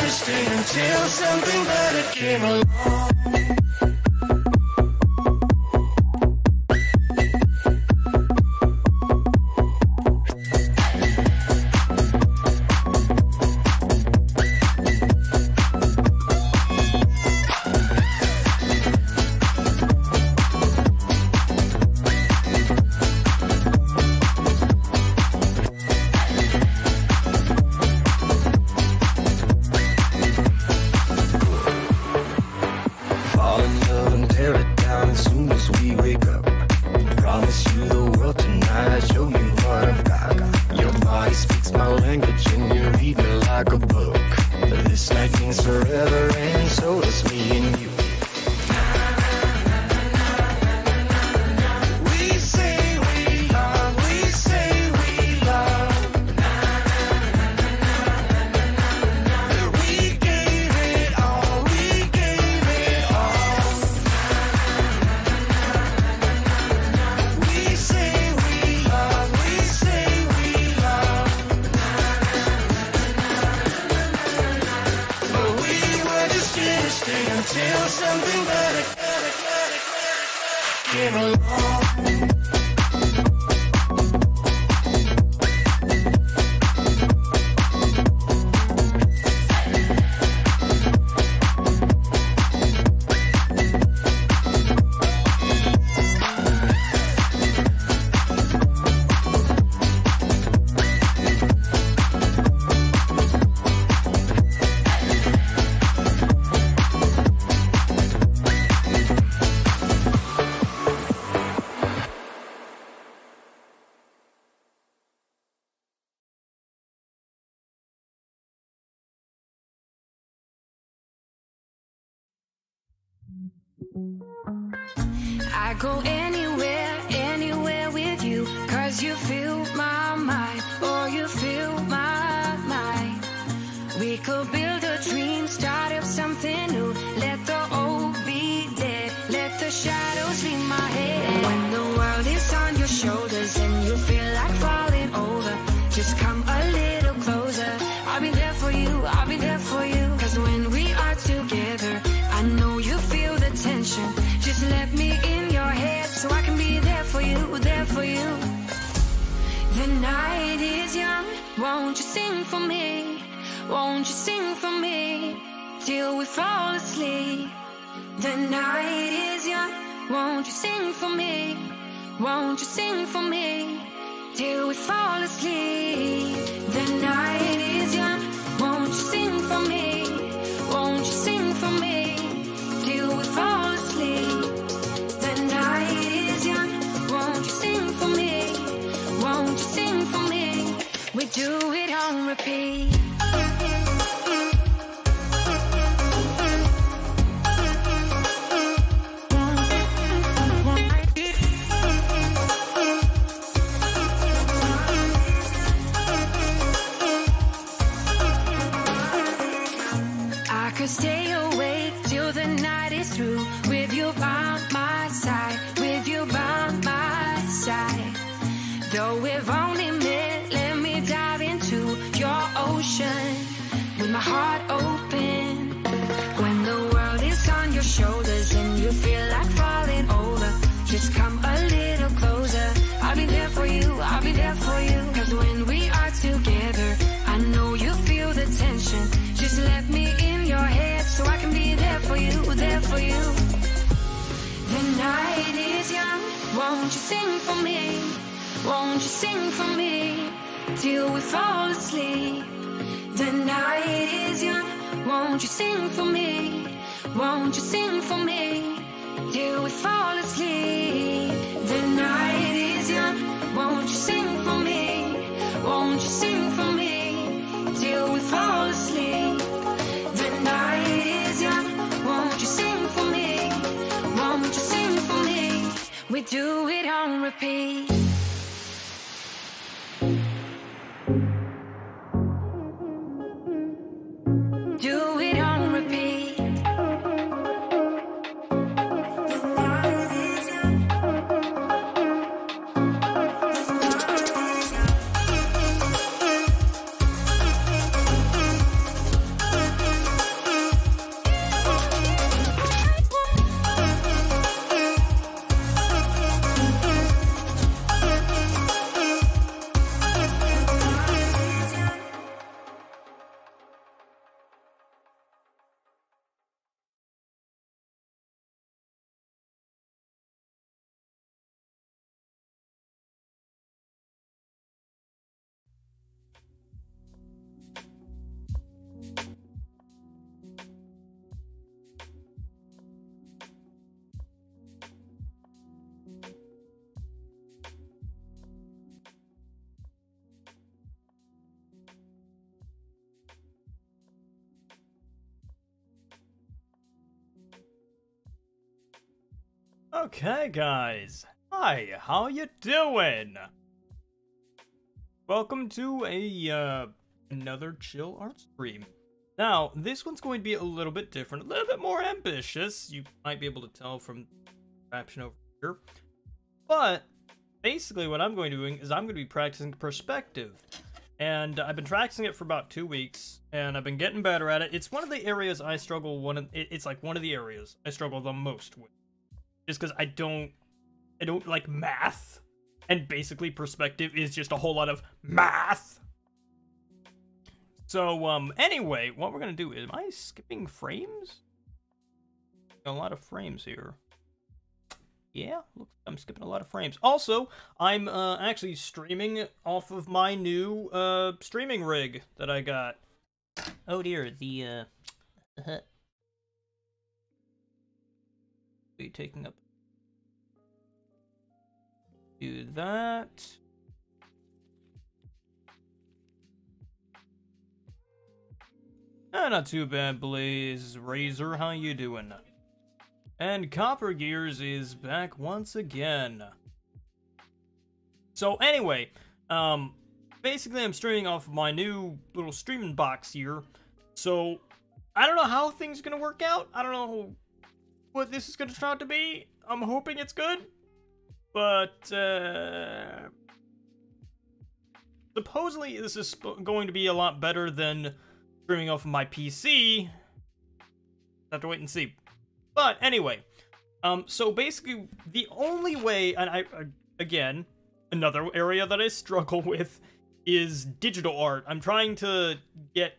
to stay until something better came along. I go anywhere, anywhere with you, 'cause you fill my mind, or you fill my mind. We could build a dream, start up something new. Let the old be dead, let the shadows leave my head. When the world is on your shoulders and you feel like falling over, just come a little closer. I'll be there for you, I'll be there for you. 'Cause when we are together, I know you feel the tension. Just let me in your head so I can be there for you, there for you. The night is young, won't you sing for me? Won't you sing for me till we fall asleep? The night is young, won't you sing for me? Won't you sing for me till we fall asleep? The night is young, won't you sing for me? Won't you sing for me till we fall asleep? The night is young, won't you sing for me? Won't you sing for me? We do it on repeat. I could stay awake till the night is through, with you by my side, with you by my side. Though we've only met, let me dive into your ocean with my heart open. When the world is on your shoulders and you feel like falling over, just come a little closer. I'll be there for you, I'll be there for you. 'Cause when we are together, I know you feel the tension. Just let me in your head so I can be there for you, there for you. The night is young, won't you sing for me? Won't you sing for me till we fall asleep? The night is young, won't you sing for me? Won't you sing for me till we fall asleep? The night is young, won't you sing for me? Won't you sing for me till we fall asleep? The night is young, won't you sing for me? Won't you sing for me? We do it on repeat. Do it on repeat. Okay, guys. Hi, how you doing? Welcome to another chill art stream. Now, this one's going to be a little bit different, a little bit more ambitious. You might be able to tell from the caption over here. But basically what I'm going to be doing is I'm going to be practicing perspective. And I've been practicing it for about 2 weeks, and I've been getting better at it. It's one of the areas I struggle, it's like one of the areas I struggle the most with. Just because I don't like math, and basically perspective is just a whole lot of math. So, anyway, what we're gonna do is, am I skipping frames? A lot of frames here. Yeah, looks like I'm skipping a lot of frames. Also, I'm actually streaming off of my new streaming rig that I got. Oh dear, the be taking up. Do that. Not too bad, Blaze Razor. How you doing? And Copper Gears is back once again. So anyway, basically I'm streaming off of my new little streaming box here. So I don't know how things are gonna work out. I don't know what this is gonna turn out to be. I'm hoping it's good, but supposedly this is going to be a lot better than streaming off of my PC. Have to wait and see. But anyway, so basically the only way, and I again, another area that I struggle with is digital art. I'm trying to get,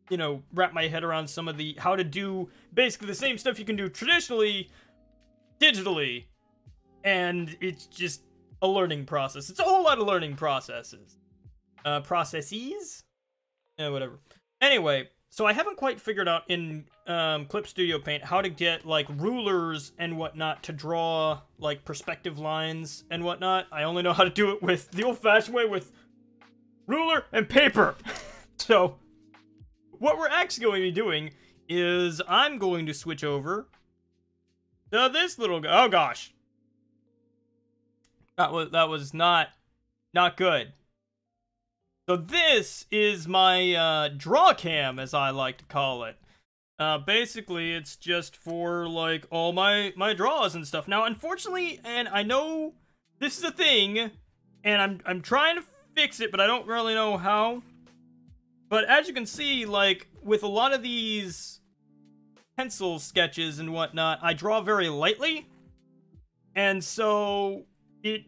you know, wrap my head around some of the, how to do basically the same stuff you can do traditionally, digitally, and it's just a learning process. It's a whole lot of learning processes. Processes? Yeah, whatever. Anyway, so I haven't quite figured out in Clip Studio Paint how to get, like, rulers and whatnot to draw, like, perspective lines and whatnot. I only know how to do it with the old-fashioned way with ruler and paper. So what we're actually going to be doing is I'm going to switch over to this little guy. Oh gosh. That was not good. So this is my draw cam, as I like to call it. Basically it's just for like all my draws and stuff. Now unfortunately, and I know this is a thing, and I'm trying to fix it, but I don't really know how. But as you can see, like, with a lot of these pencil sketches and whatnot, I draw very lightly. And so it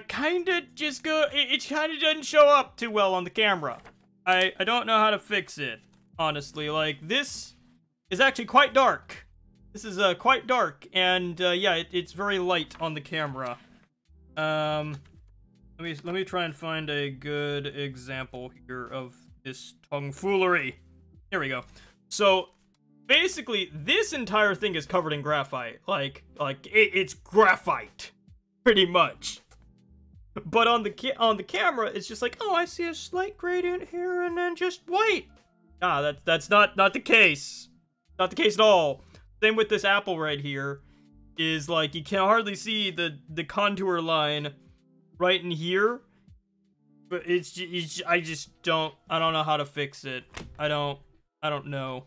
kind of just it kind of doesn't show up too well on the camera. I don't know how to fix it, honestly. Like, this is actually quite dark. This is quite dark, and yeah, it's very light on the camera. Let me try and find a good example here of this tomfoolery. Here we go. So basically this entire thing is covered in graphite. Like it's graphite pretty much. But on the camera it's just like, oh, I see a slight gradient here and then just white. Ah, that's not the case. Not the case at all. Same with this apple right here. Is like you can hardly see the contour line right in here. But I don't know how to fix it. I don't know.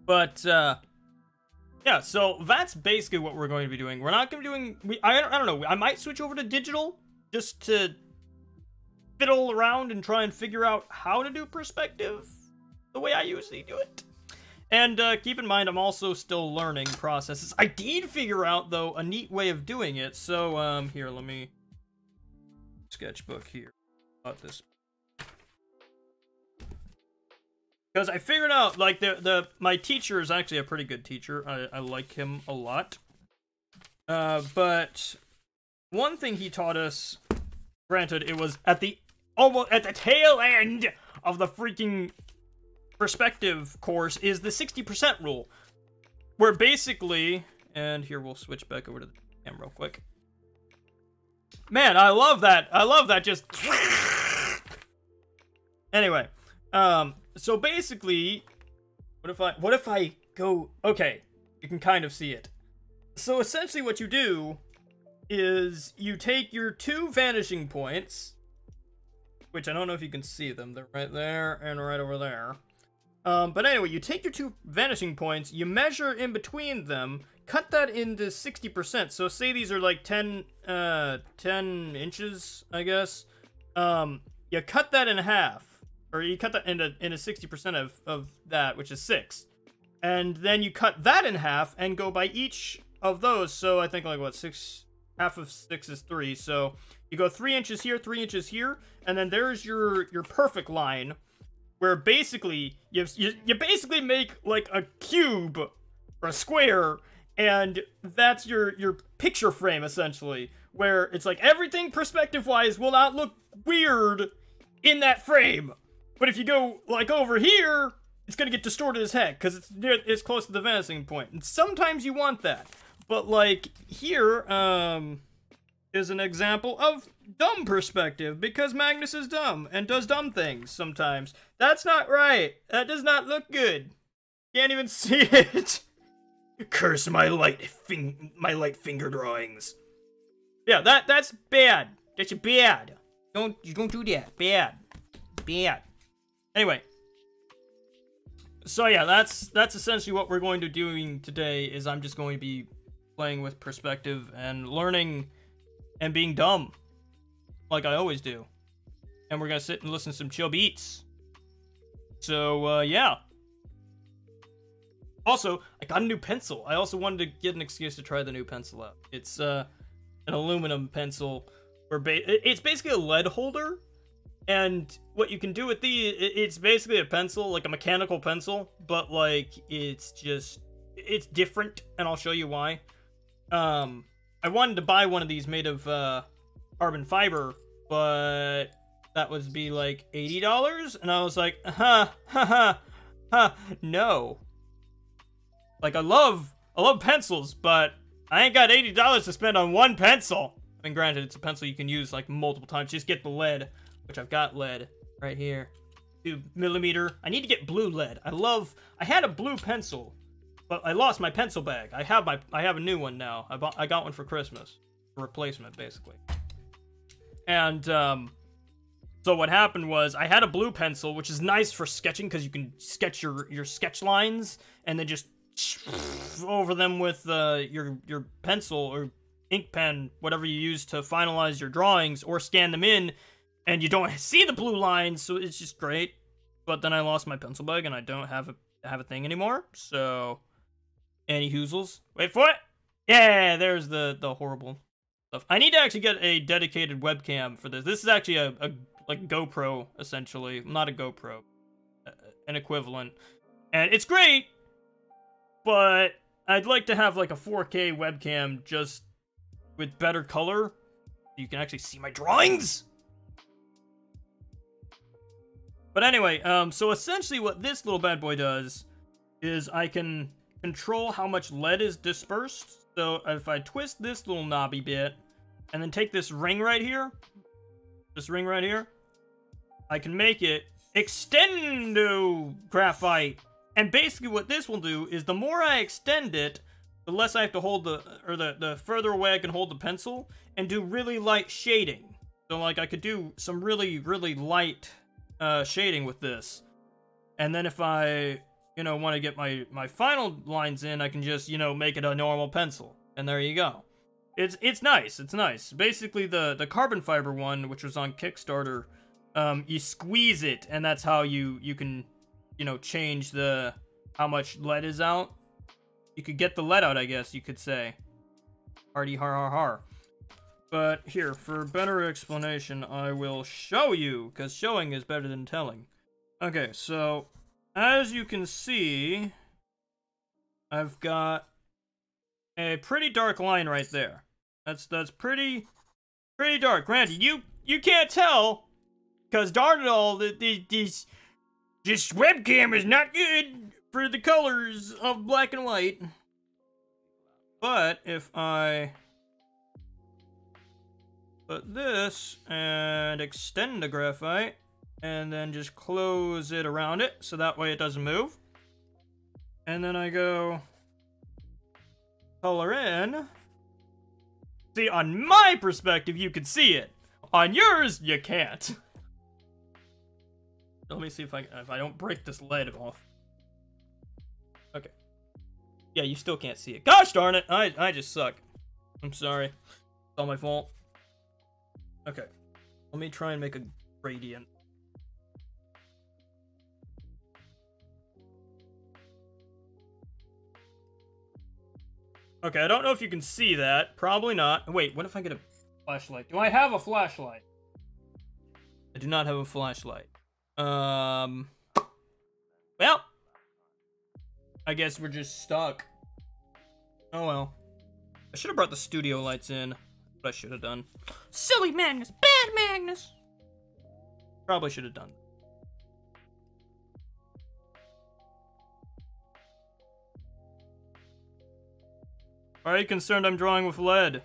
But yeah, so that's basically what we're going to be doing. We're not going to be doing, I don't know. I might switch over to digital just to fiddle around and try and figure out how to do perspective the way I usually do it. And keep in mind, I'm also still learning processes. I did figure out, though, a neat way of doing it. So, here, let me... sketchbook here. About this. Because I figured out, like, my teacher is actually a pretty good teacher. I like him a lot. But one thing he taught us, granted, it was almost at the tail end of the freaking perspective course, is the 60% rule. Where basically, and here we'll switch back over to the camera real quick. Man, I love that. I love that just... Anyway, so basically, what if I go... Okay, You can kind of see it. So essentially what you do is you take your 2 vanishing points, which I don't know if you can see them. They're right there and right over there. But anyway, you take your 2 vanishing points, you measure in between them, cut that into 60%. So say these are like 10 inches, I guess. You cut that in half, or you cut that into 60% of that, which is 6. And then you cut that in half and go by each of those. So I think like what, 6, half of 6 is 3. So you go 3 inches here, 3 inches here, and then there's your perfect line, where basically you basically make like a cube or a square, and that's your picture frame essentially, where it's like everything perspective wise will not look weird in that frame, but if you go like over here, it's gonna get distorted as heck because it's close to the vanishing point, and sometimes you want that. But like here is an example of dumb perspective, because Magnus is dumb and does dumb things sometimes. That's not right. That does not look good. Can't even see it. Curse my light finger drawings. Yeah, that's bad. That's bad. You don't do that. Bad. Anyway. So yeah, that's essentially what we're going to be doing today. Is I'm just going to be playing with perspective and learning and being dumb, like I always do. And we're gonna sit and listen to some chill beats. So yeah. Also, I got a new pencil. I also wanted to get an excuse to try the new pencil out. It's an aluminum pencil, where it's basically a lead holder. And what you can do with it's basically a pencil, like a mechanical pencil, but like it's different, and I'll show you why. I wanted to buy one of these made of carbon fiber, but that would be like $80, and I was like, no. Like I love pencils, but I ain't got $80 to spend on one pencil. I mean, granted, it's a pencil you can use like multiple times. Just get the lead, which I've got lead right here, 2mm. I need to get blue lead. I had a blue pencil, but I lost my pencil bag. I have a new one now. I got one for Christmas, a replacement basically. And so what happened was I had a blue pencil, which is nice for sketching because you can sketch your sketch lines and then just over them with your pencil or ink pen, whatever you use to finalize your drawings, or scan them in, and you don't see the blue lines, so it's just great. But then I lost my pencil bag and I don't have a thing anymore. So any hoozles. Wait for it. Yeah, there's the horrible stuff. I need to actually get a dedicated webcam for this. This is actually a like GoPro essentially, not a GoPro, an equivalent, and it's great. But I'd like to have like a 4K webcam just with better color, so you can actually see my drawings. But anyway, so essentially what this little bad boy does is I can control how much lead is dispersed. So if I twist this little knobby bit and then take this ring right here, I can make it extendo graphite. And basically what this will do is the more I extend it, the less I have to hold the further away I can hold the pencil and do really light shading. So like I could do some really, really light shading with this. And then if I, want to get my final lines in, I can just, make it a normal pencil. And there you go. It's nice. It's nice. Basically the carbon fiber one, which was on Kickstarter, you squeeze it, and that's how you can, change how much lead is out. You could get the lead out, I guess you could say. Hardy har har har. But here, for better explanation, I will show you, because showing is better than telling. Okay, so as you can see, I've got a pretty dark line right there. That's pretty dark. Granted, you can't tell, because darn it all, this webcam is not good for the colors of black and white. But if I put this and extend the graphite and then just close it around it so that way it doesn't move, and then I go color in. See, on my perspective, you can see it. On yours, you can't. Let me see if I don't break this light off. Okay. Yeah, you still can't see it. Gosh darn it! I just suck. I'm sorry. It's all my fault. Okay. Let me try and make a gradient. Okay, I don't know if you can see that. Probably not. Wait, what if I get a flashlight? Do I have a flashlight? I do not have a flashlight. Well, I guess we're just stuck. Oh well. I should have brought the studio lights in. What I should have done. Silly Magnus! Bad Magnus! Probably should have done. Why are you concerned I'm drawing with lead?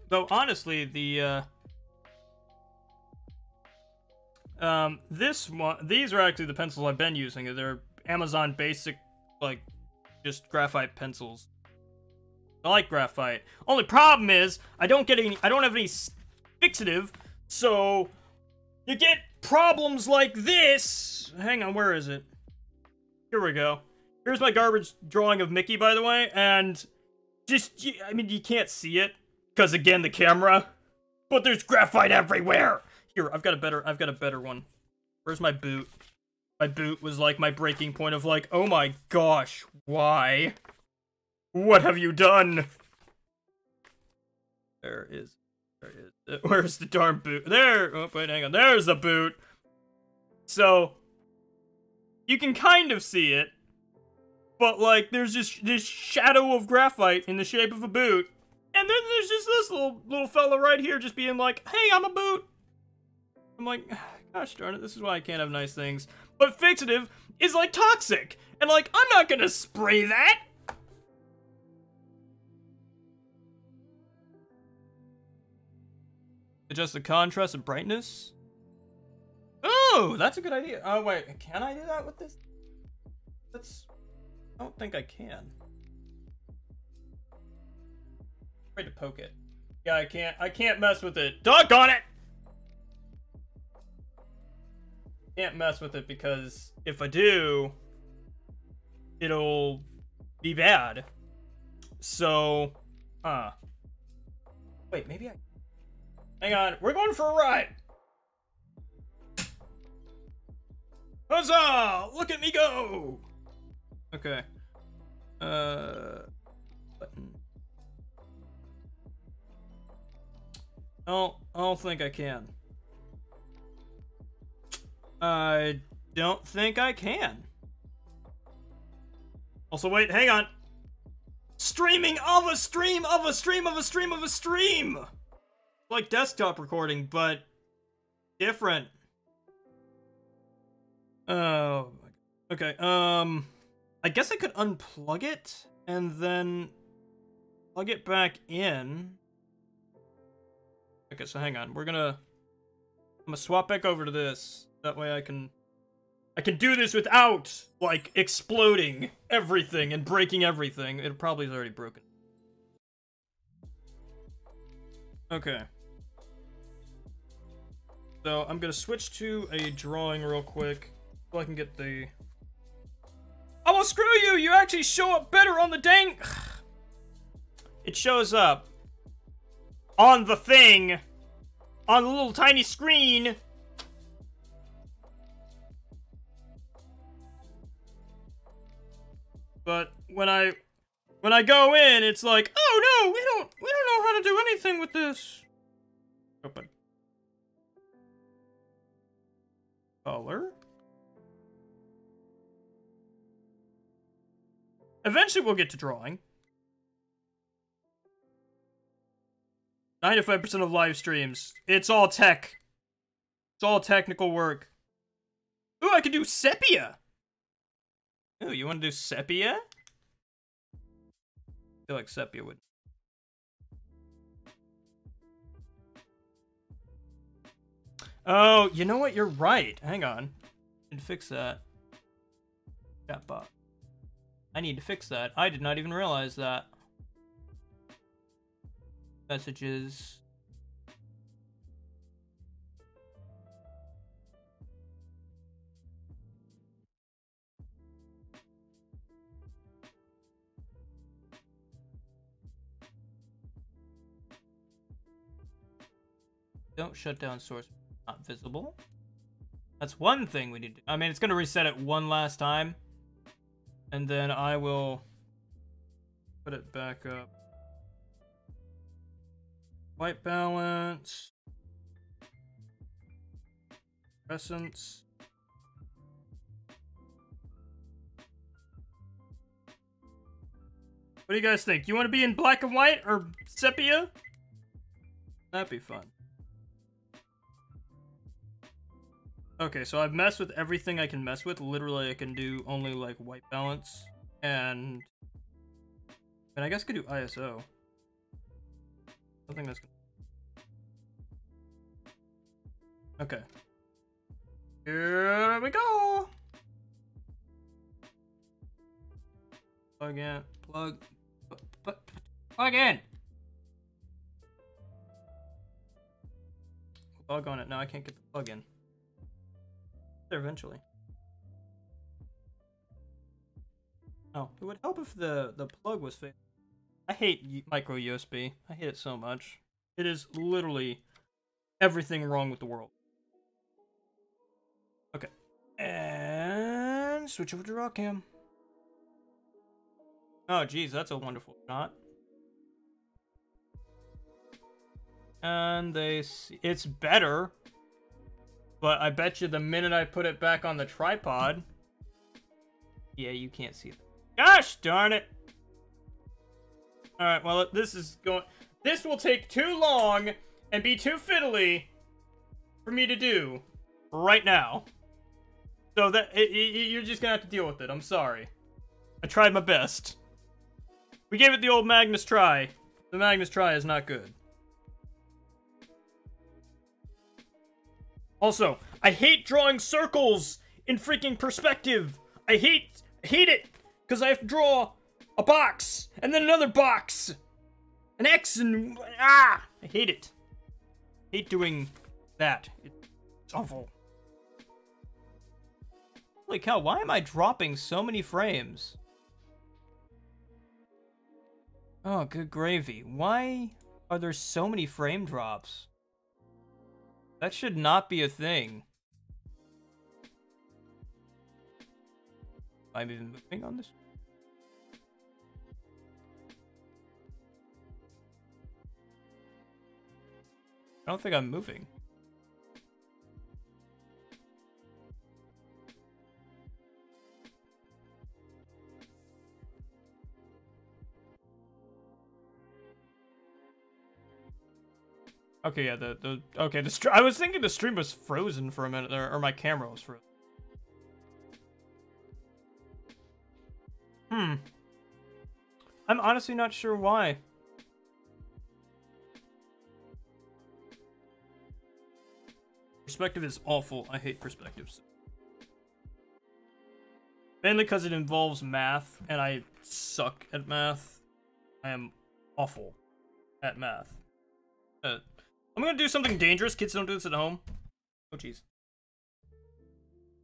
Though honestly, the these are actually the pencils I've been using. They're Amazon basic, like, just graphite pencils. I like graphite. Only problem is I don't have any fixative, so you get problems like this. Hang on, where is it? Here we go. Here's my garbage drawing of Mickey, by the way, and just, I mean, you can't see it because, again, the camera, but there's graphite everywhere. Here, I've got a better one. Where's my boot? My boot was like my breaking point of like, oh my gosh, why? What have you done? There is. Where's the darn boot? There! Oh, wait, hang on. There's the boot! So, you can kind of see it, but like, there's just this shadow of graphite in the shape of a boot. And then there's just this little fella right here just being like, hey, I'm a boot! I'm like, gosh darn it, this is why I can't have nice things. But fixative is like toxic! And like, I'm not gonna spray that! Adjust the contrast and brightness. Oh, that's a good idea. Oh, wait. Can I do that with this? I don't think I can. I'm afraid to poke it. Yeah, I can't mess with it. Doggone it! Can't mess with it because if I do, it'll be bad. So, wait, maybe I... Hang on, we're going for a ride! Huzzah! Look at me go! Okay. Button. Oh, I don't think I can. I don't think I can. Also, wait, hang on. Streaming of a stream of a stream of a stream of a stream! Like desktop recording, but different. Oh, okay. I guess I could unplug it and then plug it back in. Okay, so hang on. I'm gonna swap back over to this. That way I can do this without like exploding everything and breaking everything. It probably is already broken. Okay. So I'm gonna switch to a drawing real quick so I can get the... Oh, well, screw you! You actually show up better on the dang... It shows up on the thing, on the little tiny screen. But when I go in, it's like, oh no, we don't know how to do anything with this. Open. Color. Eventually we'll get to drawing. 95% of live streams. It's all tech. It's all technical work. Ooh, I could do sepia. Ooh, you want to do sepia? I feel like sepia would. Oh, you know what? You're right. Hang on. I can fix that. Chat box. I need to fix that. I did not even realize that. Messages. Don't shut down source. Not visible. That's one thing we need to do. I mean, it's going to reset it one last time. And then I will put it back up. White balance. Essence. What do you guys think? You want to be in black and white or sepia? That'd be fun. Okay, so I've messed with everything I can mess with. Literally, I can do only, like, white balance. And I guess I could do ISO. I think that's good. Okay. Here we go! Plug in. Plug in! Plug on it. No, I can't get the plug in. There eventually. Oh, it would help if the plug was fixed. I hate micro USB. I hate it so much. It is literally everything wrong with the world. Okay. And switch over to raw cam. Oh geez, that's a wonderful shot. And they see it's better. But I bet you the minute I put it back on the tripod... Yeah, you can't see it. Gosh darn it! Alright, well, this is going... This will take too long and be too fiddly for me to do right now. So that you're just gonna have to deal with it. I'm sorry. I tried my best. We gave it the old Magnus try. The Magnus try is not good. Also, I hate drawing circles in freaking perspective. I hate it because I have to draw a box and then another box, an X, and I hate it. I hate doing that. It's awful. Holy cow! Why am I dropping so many frames? Oh, good gravy. Why are there so many frame drops? That should not be a thing. I'm even moving on this. I don't think I'm moving. Okay, yeah, okay, I was thinking the stream was frozen for a minute there, or my camera was frozen. I'm honestly not sure why. Perspective is awful. I hate perspectives. Mainly because it involves math, and I suck at math. I am awful at math. I'm gonna do something dangerous. Kids don't do this at home. Oh, jeez.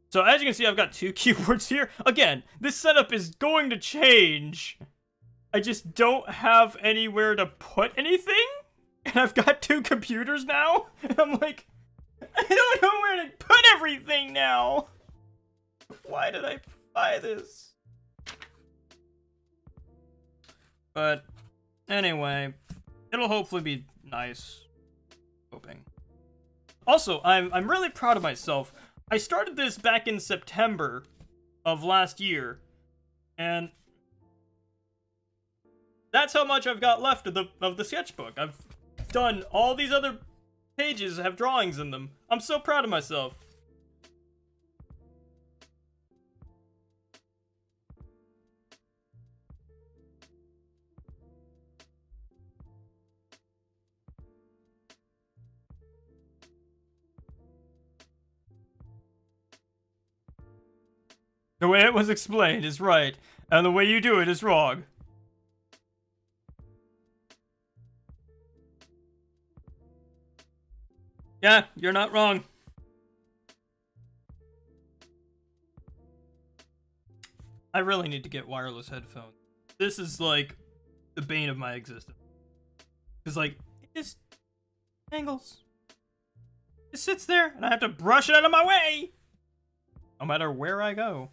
So, as you can see, I've got two keyboards here. Again, this setup is going to change. I just don't have anywhere to put anything. And I've got two computers now. And I'm like, I don't know where to put everything now. Why did I buy this? But, anyway, it'll hopefully be nice. Hoping. Also, I'm really proud of myself. I started this back in September of last year, and that's how much I've got left of the sketchbook. I've done all these other pages have drawings in them. I'm so proud of myself. The way it was explained is right, and the way you do it is wrong. Yeah, you're not wrong. I really need to get wireless headphones. This is like the bane of my existence. Cause like it just angles. It sits there and I have to brush it out of my way. No matter where I go.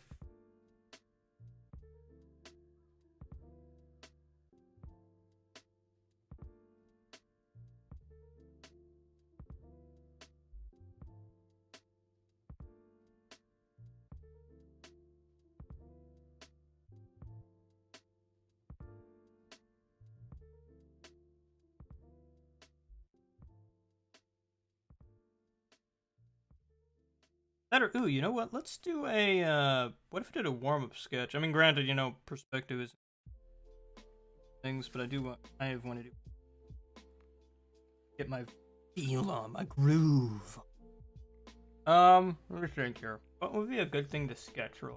Better, ooh, you know what? Let's do a, what if I did a warm-up sketch? I mean, granted, you know, perspective is things, but I have wanted to get my feel on, my groove. Let me think here. What would be a good thing to sketch, really?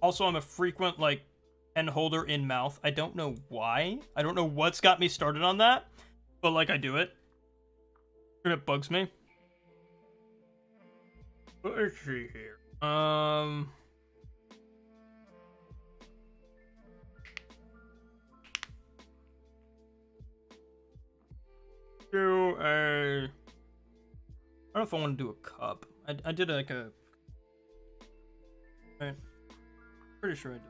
Also, I'm a frequent, like, pen holder in mouth. I don't know why. I don't know what's got me started on that, but, like, I do it. And it bugs me. Let's see here. Do a. I don't know if I want to do a cup. I did like a. I'm pretty sure I did.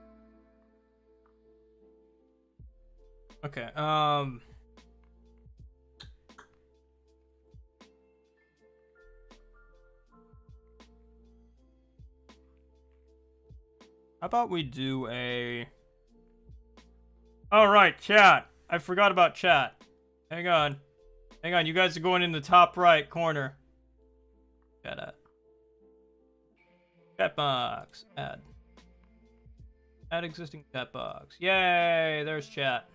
Okay. How about we do a... Alright, chat. I forgot about chat. Hang on. Hang on, you guys are going in the top right corner. Got it. Chat box. Add. Add existing chat box. Yay! There's chat.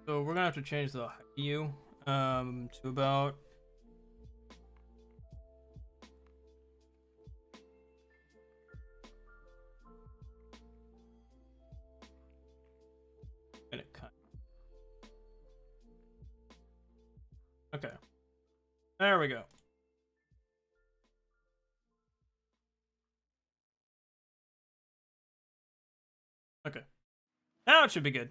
So we're gonna have to change the hue to about okay. There we go. Okay. Now it should be good.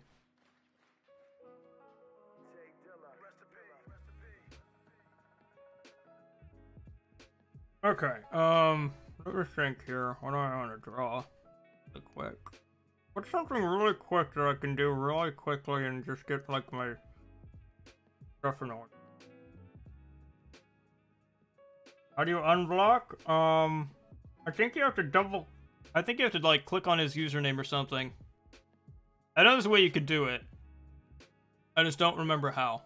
Okay, let me think here. What do I want to draw? Really quick. What's something really quick that I can do really quickly and just get, like, my stuff in order? How do you unblock? I think you have to I think you have to, like, click on his username or something. I know there's a way you could do it. I just don't remember how.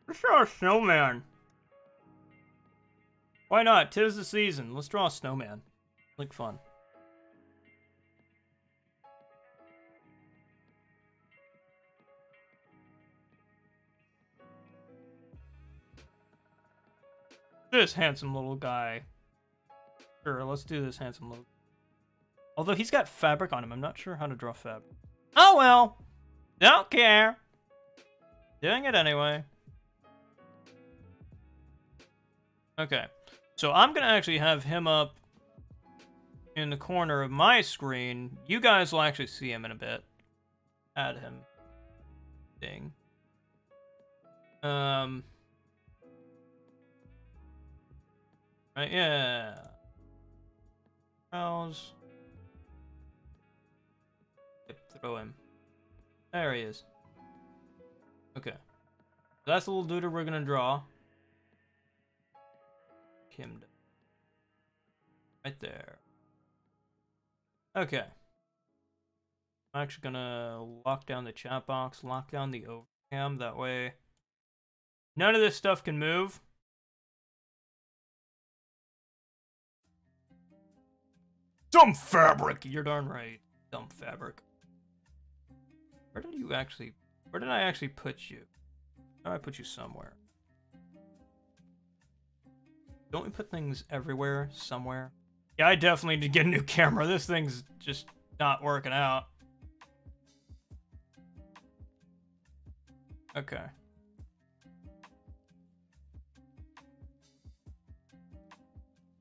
Let's draw a snowman. Why not? 'Tis the season. Let's draw a snowman. Like fun. This handsome little guy. Sure, let's do this handsome little. Although he's got fabric on him, I'm not sure how to draw fabric. Oh well! Don't care! Doing it anyway. Okay, so I'm gonna actually have him up in the corner of my screen. You guys will actually see him in a bit. Add him. Ding. Right, yeah. Browse. Throw him. There he is. Okay. That's the little dude we're gonna draw. him down. Right there. Okay. I'm actually gonna lock down the chat box, lock down the overcam, that way none of this stuff can move. Dumb fabric! You're darn right. Dumb fabric. Where did I actually put you? Where did I put you somewhere? Don't we put things everywhere, somewhere? Yeah, I definitely need to get a new camera. This thing's just not working out. Okay.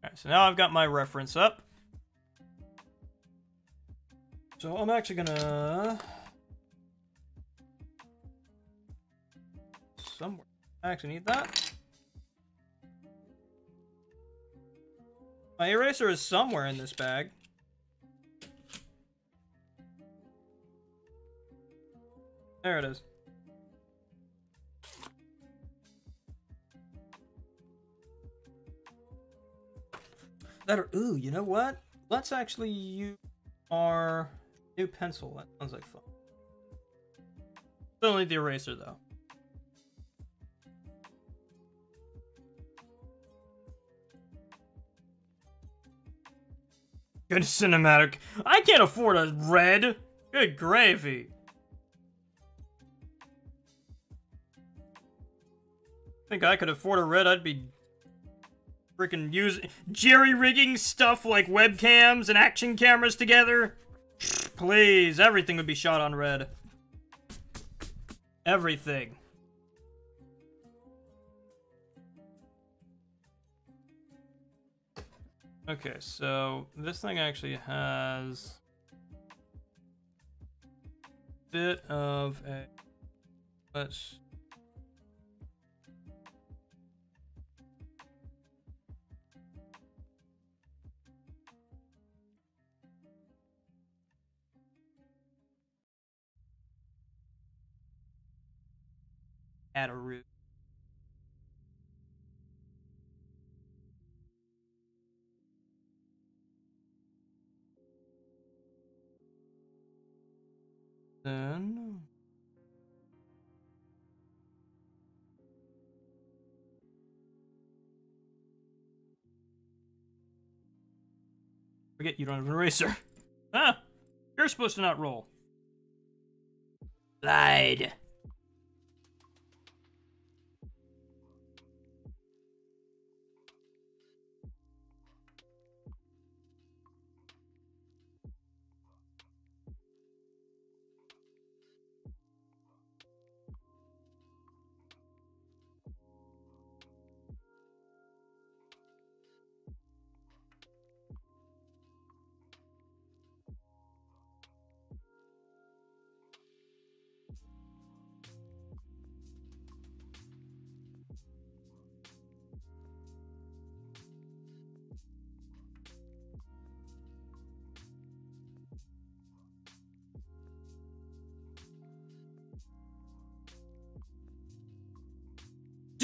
Alright, so now I've got my reference up. So I'm actually gonna... somewhere. I actually need that. My eraser is somewhere in this bag. There it is. Ooh, you know what? Let's actually use our new pencil. That sounds like fun. Still need the eraser though. Good cinematic. I can't afford a red. Good gravy. Think I could afford a red, I'd be freaking jerry-rigging stuff like webcams and action cameras together. Please, everything would be shot on red. Everything. Okay, so this thing actually has a bit of a... let's... add a root. Then... forget you don't have an eraser. Ah! You're supposed to not roll. Lied.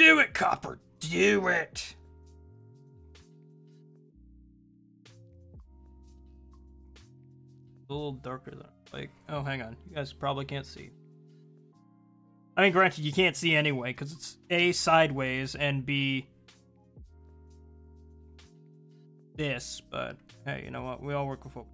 Do it, Copper! Do it! A little darker than... like... oh, hang on. You guys probably can't see. I mean, granted, you can't see anyway, because it's A, sideways, and B... this, but... hey, you know what? We all work with what...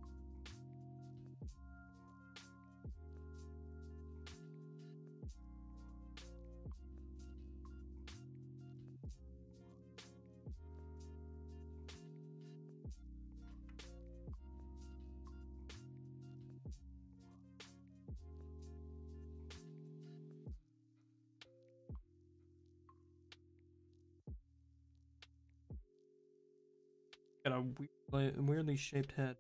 got a weirdly shaped head.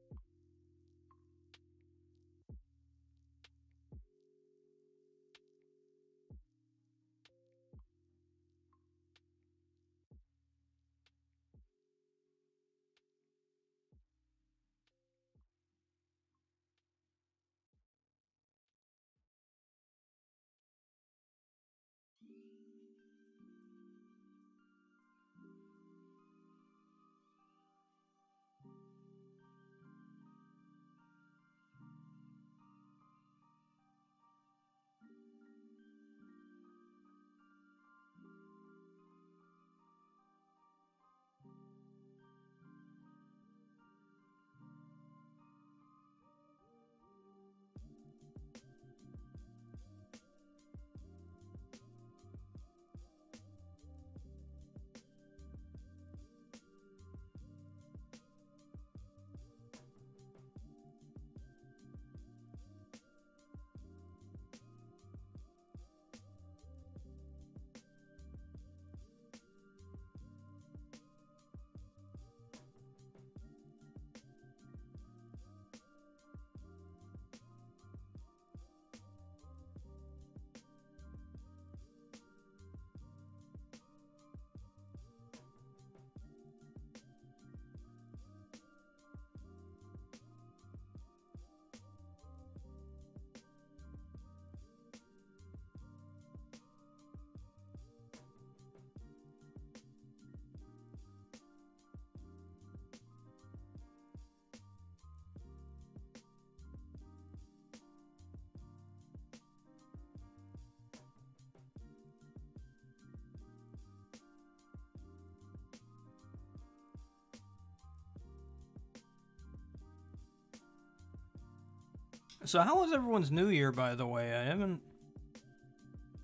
So how was everyone's New Year, by the way? I haven't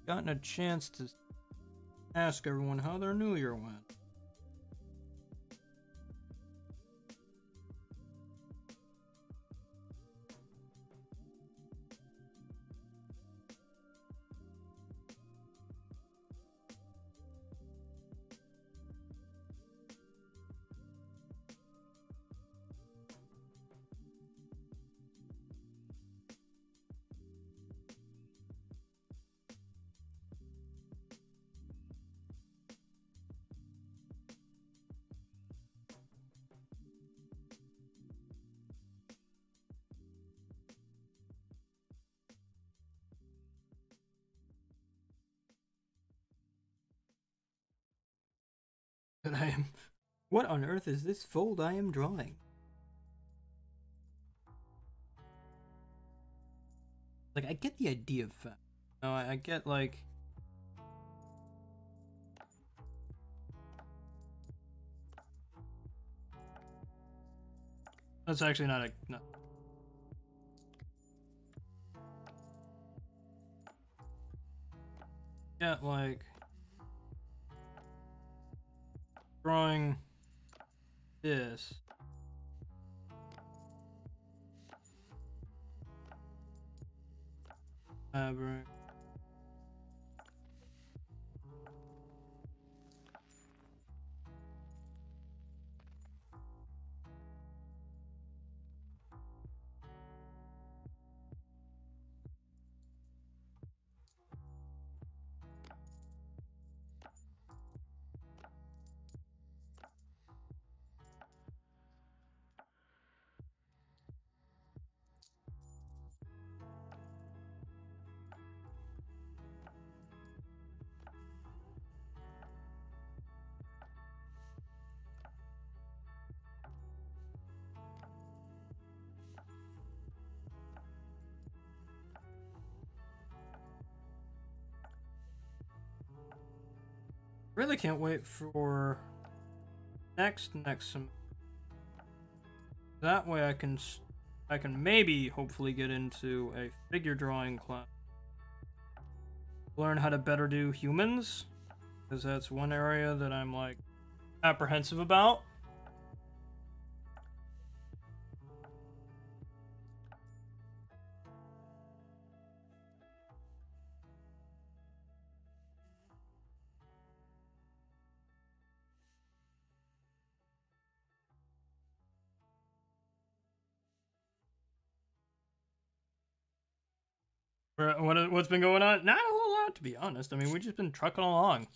gotten a chance to ask everyone how their New Year went. That I am. What on earth is this fold I am drawing? Like, I get the idea of fat. No, I get like. That's actually not a. No. Yeah, like. Drawing this. Fabric. Really can't wait for next sem. That way I can maybe hopefully get into a figure drawing class. Learn how to better do humans, because that's one area that I'm like apprehensive about. What's been going on? Not a whole lot, to be honest. I mean, we've just been trucking along.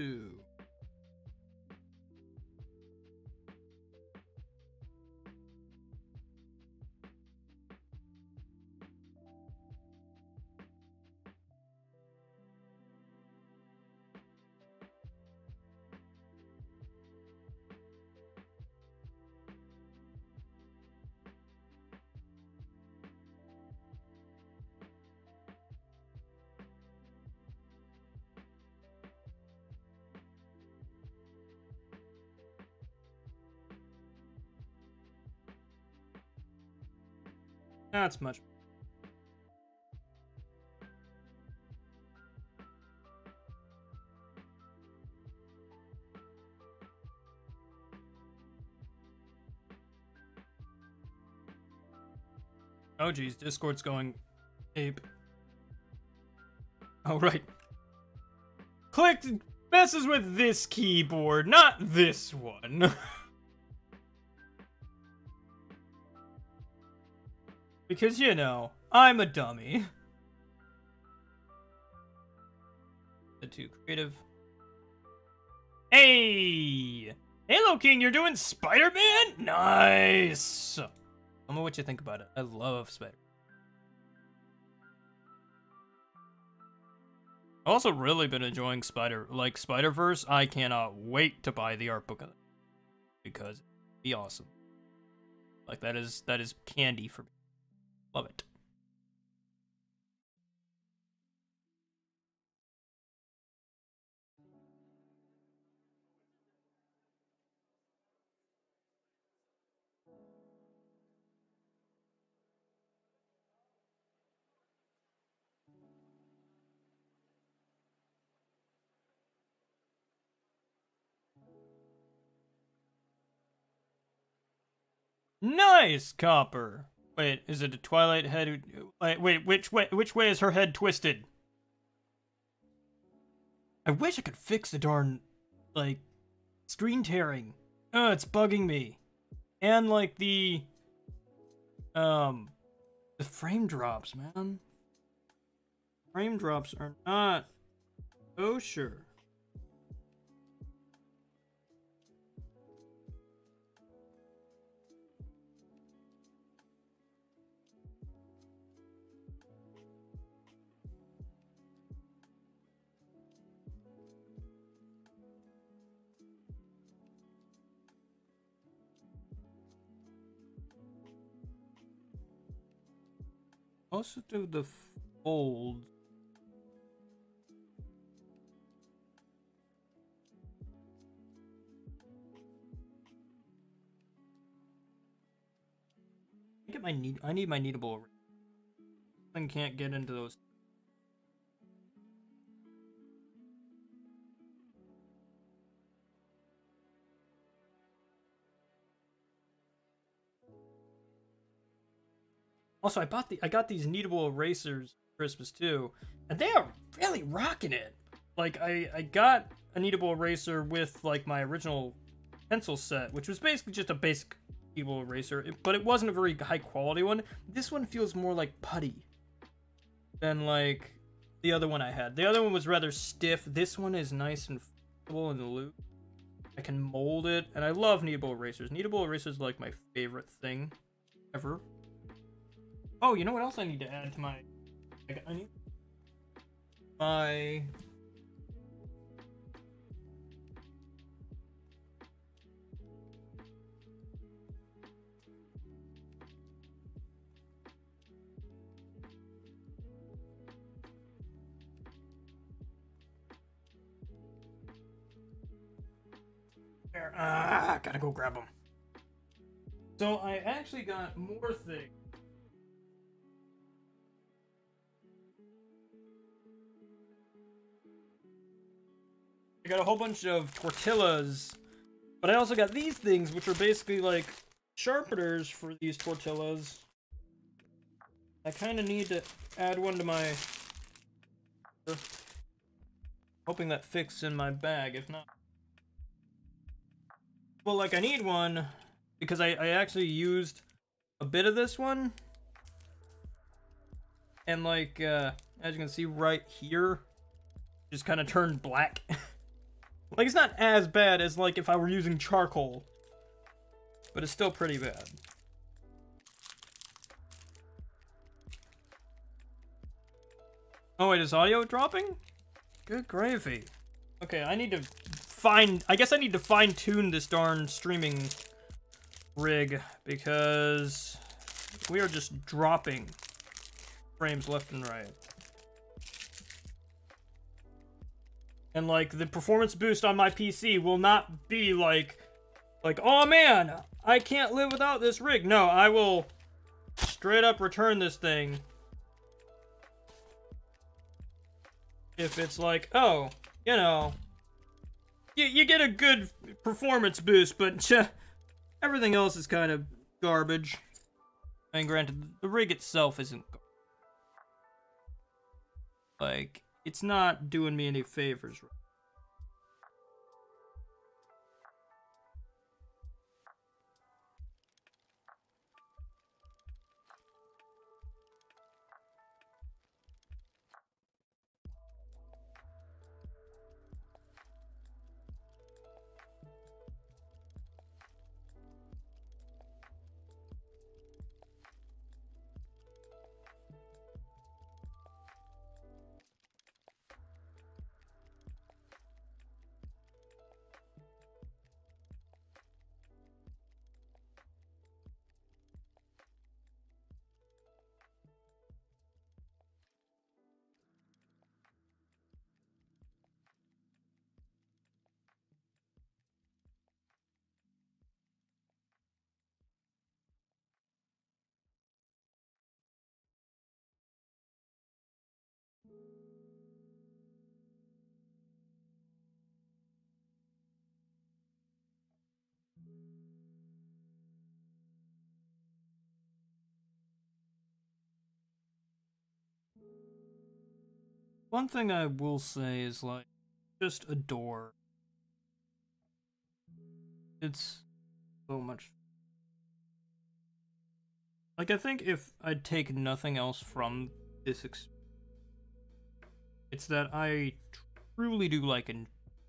Ooh. That's much. Oh geez, Discord's going Ape. Oh, right. Click messes with this keyboard, not this one. Because, you know, I'm a dummy. The two creative. Hey! Halo King, you're doing Spider-Man? Nice! Tell me what you think about it. I love Spider-Man. I've also really been enjoying Spider-Verse. I cannot wait to buy the art book of it. Because it'd be awesome. Like, that is candy for me. Love it. Nice, Copper. Wait, is it a Twilight head? Wait, which way is her head twisted? I wish I could fix the darn, like, screen tearing. It's bugging me. And, like, the frame drops, man. Frame drops are not kosher. Also do the folds. I need my kneadable. I can't get into those. Also, I got these kneadable erasers for Christmas too, and they are really rocking it. Like, I got a kneadable eraser with, like, my original pencil set, which was basically just a basic kneadable eraser, but it wasn't a very high quality one. This one feels more like putty than, like, the other one I had. The other one was rather stiff. This one is nice and flexible in the loop. I can mold it, and I love kneadable erasers. Kneadable erasers are, like, my favorite thing ever. Oh, you know what else I need to add to my... I need my... There. Gotta go grab them. So I actually got more things. I got a whole bunch of tortillas, but I also got these things, which are basically like sharpeners for these tortillas. I kind of need to add one to my... Hoping that fits in my bag, if not... Well, like, I need one, because I actually used a bit of this one. And, like, as you can see right here, just kind of turned black. Like, it's not as bad as, like, if I were using charcoal. But it's still pretty bad. Oh, wait, is audio dropping? Good gravy. Okay, I need to I guess I need to fine-tune this darn streaming rig, because we are just dropping frames left and right. And, like, the performance boost on my PC will not be like, oh man, I can't live without this rig. No, I will straight up return this thing if it's like, oh, you know, you get a good performance boost, but everything else is kind of garbage. And granted, the rig itself isn't garbage. Like, it's not doing me any favors. One thing I will say is, like, just adore. It's so much. Like, I think if I'd take nothing else from this experience, it's that I truly do, like,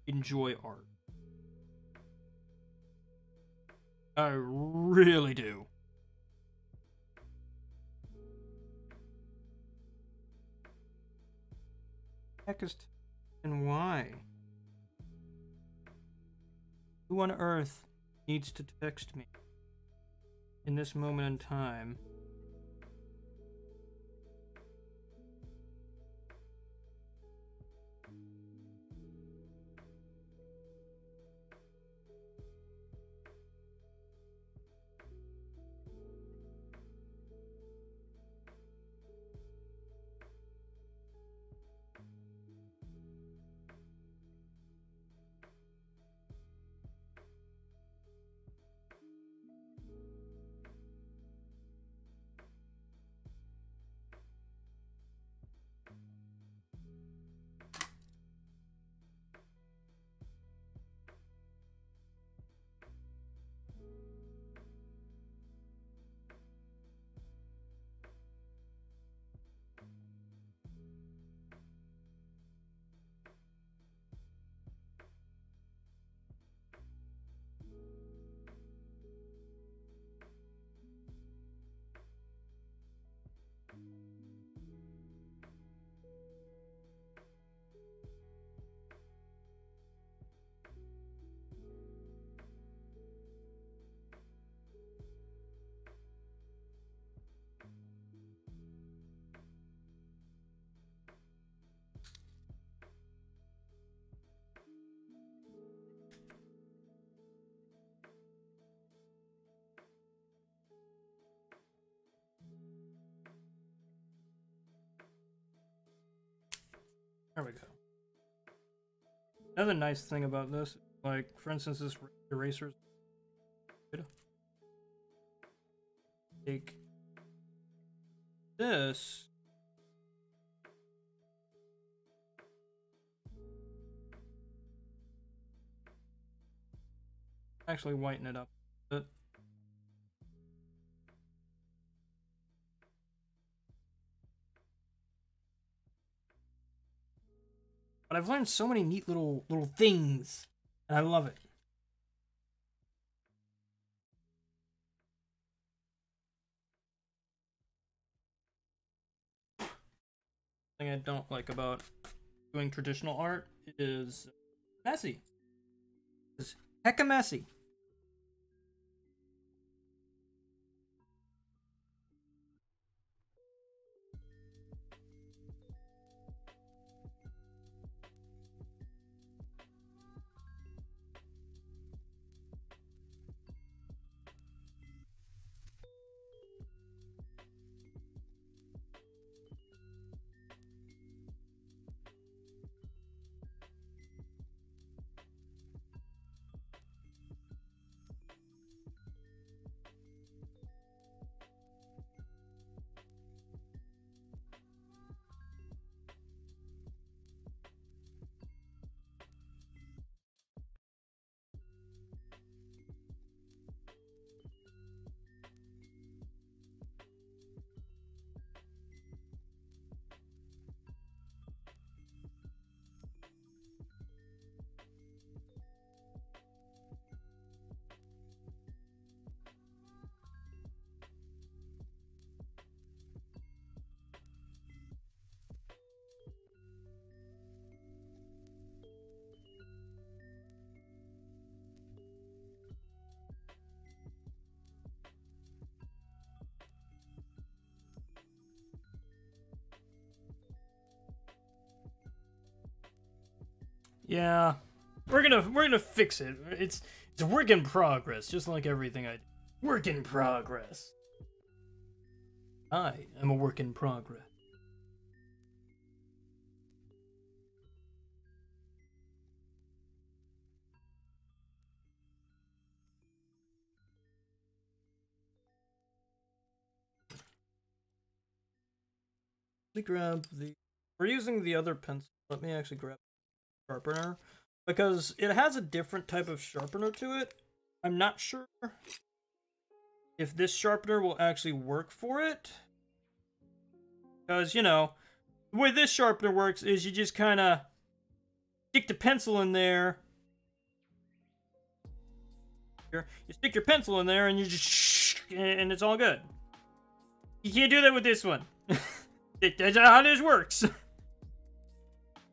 enjoy art. I really do. Heck is and why? Who on earth needs to text me in this moment in time? There we go. Another nice thing about this, like, for instance, this eraser. Take this. Actually, whiten it up a bit. But I've learned so many neat little things, and I love it. Thing I don't like about doing traditional art is messy. It's hecka messy. Yeah. We're gonna fix it. It's a work in progress, just like everything I do. Work in progress. I am a work in progress. Let me grab the... We're using the other pencil. Let me actually grab the sharpener. Because it has a different type of sharpener to it. I'm not sure if this sharpener will actually work for it. Because, you know, the way this sharpener works is you just kind of stick the pencil in there. You stick your pencil in there and you just... and it's all good. You can't do that with this one. That's not how this works.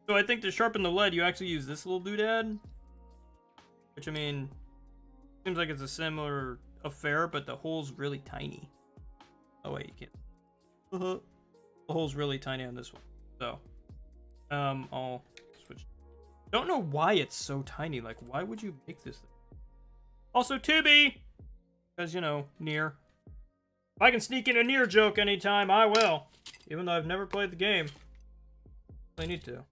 So I think to sharpen the lead, you actually use this little doodad. Which, I mean, seems like it's a similar affair, but the hole's really tiny. Oh, wait, you can't. The hole's really tiny on this one. So, I'll switch. Don't know why it's so tiny. Like, why would you make this thing? Also, Tubi! Because, you know, Nier. If I can sneak in a Nier joke anytime, I will. Even though I've never played the game. I need to.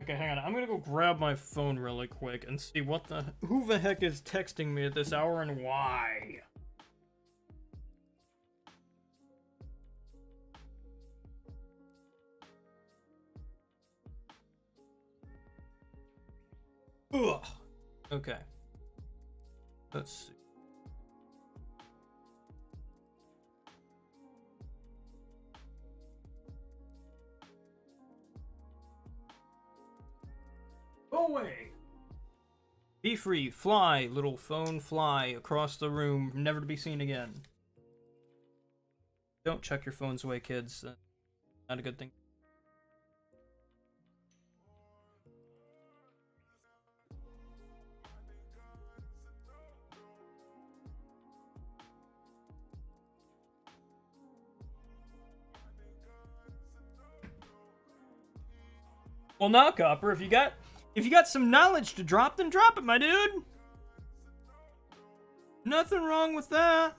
Okay, hang on. I'm gonna go grab my phone really quick and see who the heck is texting me at this hour and why. Ugh. Okay. Let's see. Go away! Be free, fly, little phone, fly across the room, never to be seen again. Don't chuck your phones away, kids. That's not a good thing. Well, now, Copper, if you got some knowledge to drop, then drop it, my dude. Nothing wrong with that.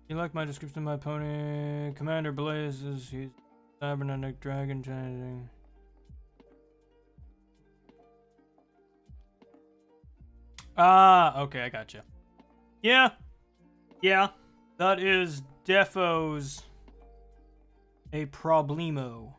You like my description of my pony? Commander Blazes, he's cybernetic dragon changing. Ah, okay, I gotcha. Yeah. Yeah. That is defos a problemo.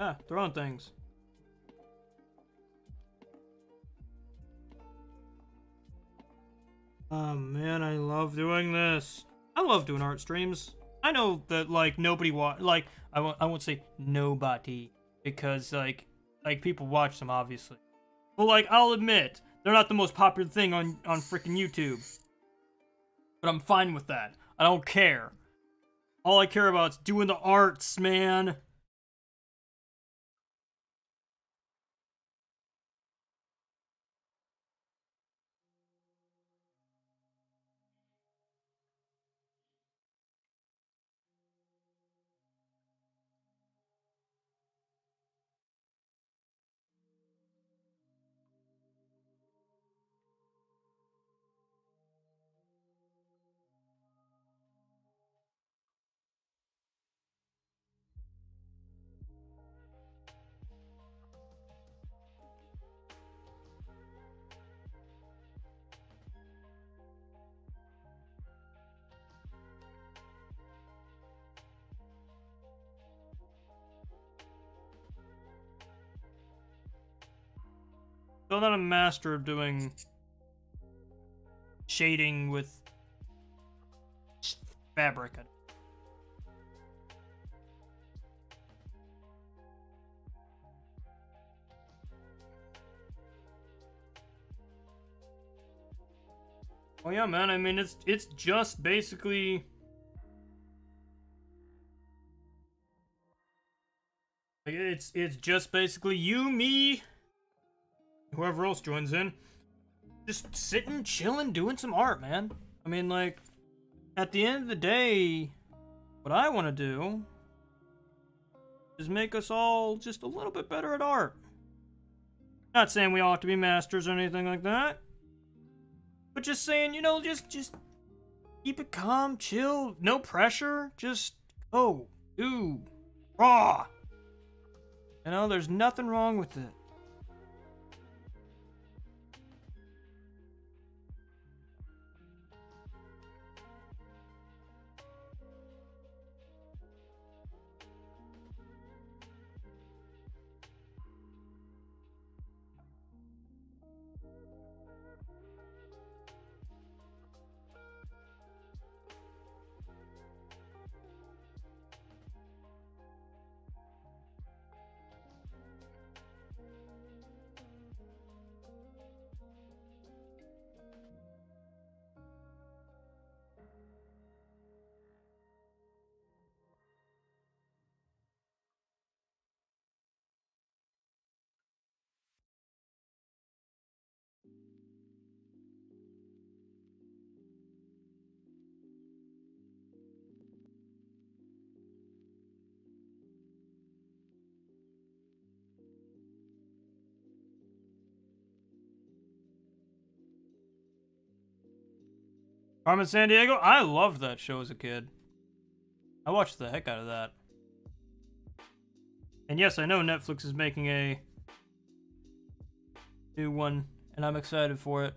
Ah, throwing things. Oh man, I love doing this. I love doing art streams. I know that like nobody I won't say nobody because like people watch them obviously. But like I'll admit, they're not the most popular thing on freaking YouTube. But I'm fine with that. I don't care. All I care about is doing the arts, man. Still not a master of doing shading with fabric. Oh yeah, man. I mean, it's just basically it's just basically you, me, whoever else joins in, just sitting, chilling, doing some art, man. I mean, like, at the end of the day, what I want to do is make us all just a little bit better at art. Not saying we all have to be masters or anything like that. But just saying, you know, just keep it calm, chill, no pressure. Just go, do, raw. You know, there's nothing wrong with it. Carmen Sandiego, I loved that show as a kid. I watched the heck out of that. And yes, I know Netflix is making a new one, and I'm excited for it.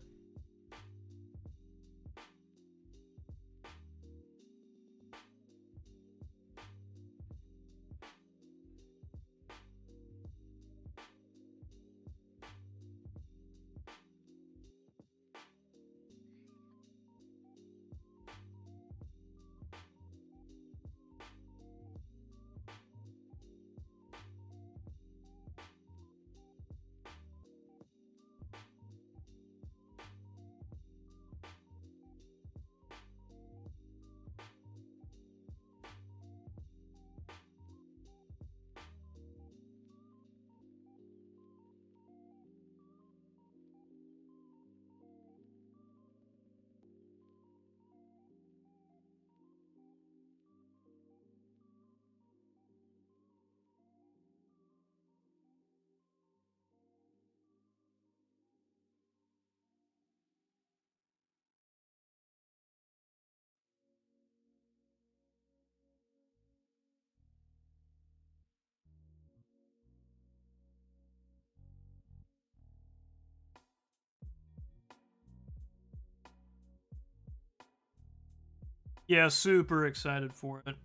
Yeah, super excited for it.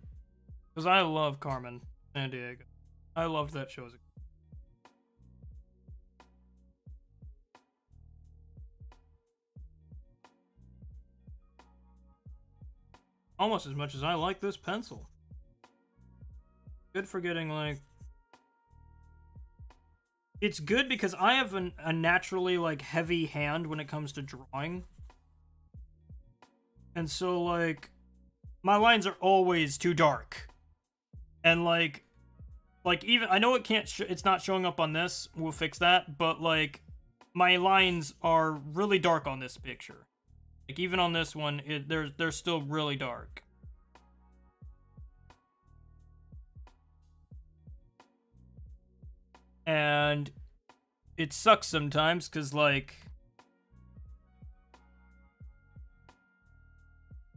Because I love Carmen Sandiego. I loved that show as a kid. Almost as much as I like this pencil. Good for getting, like... It's good because I have a naturally, like, heavy hand when it comes to drawing. And so, like, my lines are always too dark. And, like even, I know it can't, it's not showing up on this, we'll fix that, but, like, my lines are really dark on this picture. Like, even on this one, they're still really dark. And it sucks sometimes, because, like,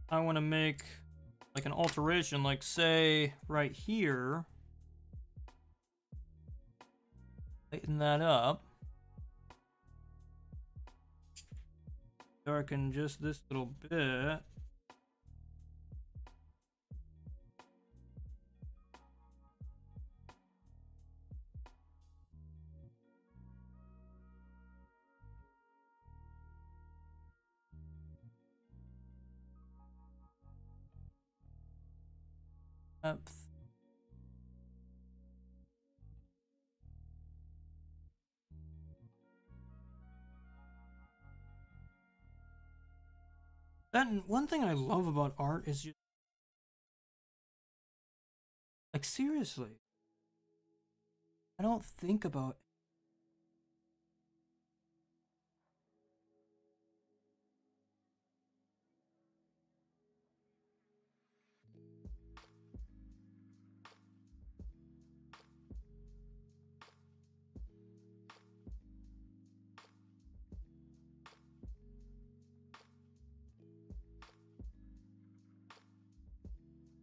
I want to make, like, an alteration, like, say, right here. Lighten that up. Darken just this little bit. Depth. That one thing I love about art is just like seriously. I don't think about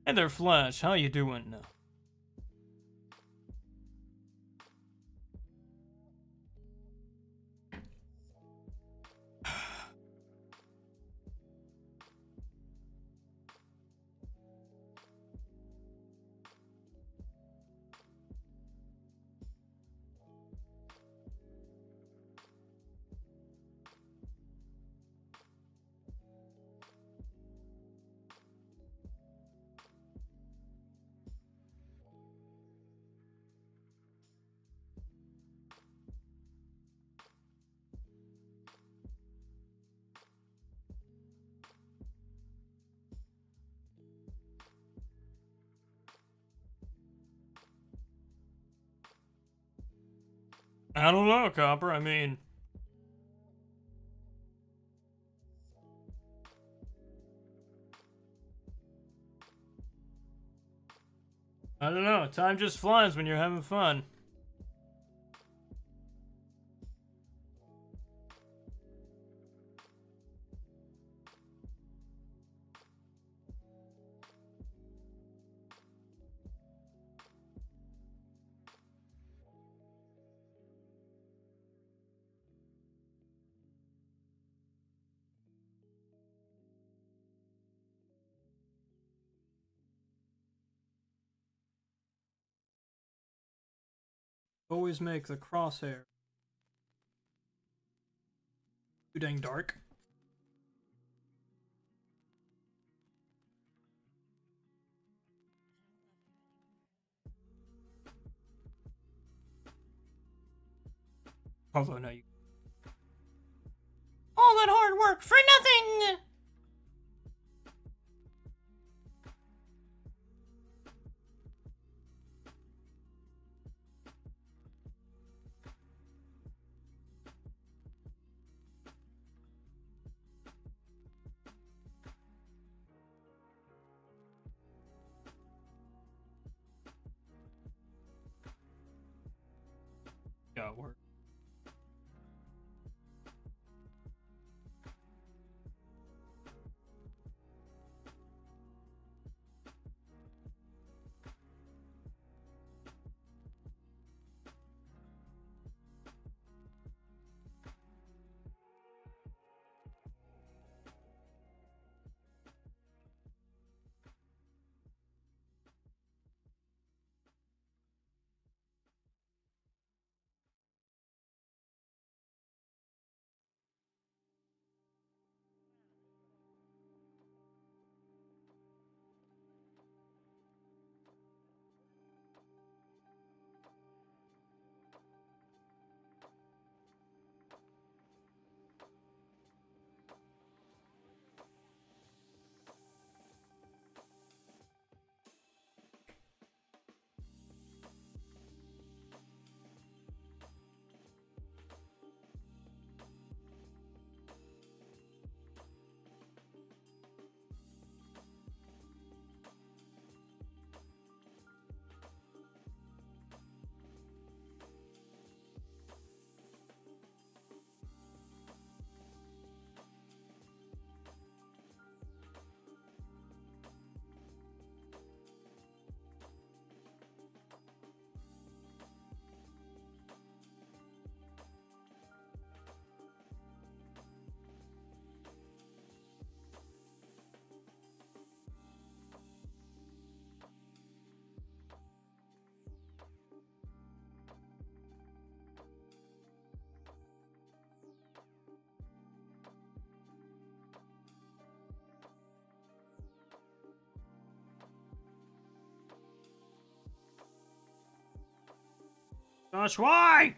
Hey there, Flash. How you doing? I don't know, Copper. I mean, I don't know. Time just flies when you're having fun. Always make the crosshair too dang dark. Although no, you. All that hard work for nothing. Got work. Gosh, why?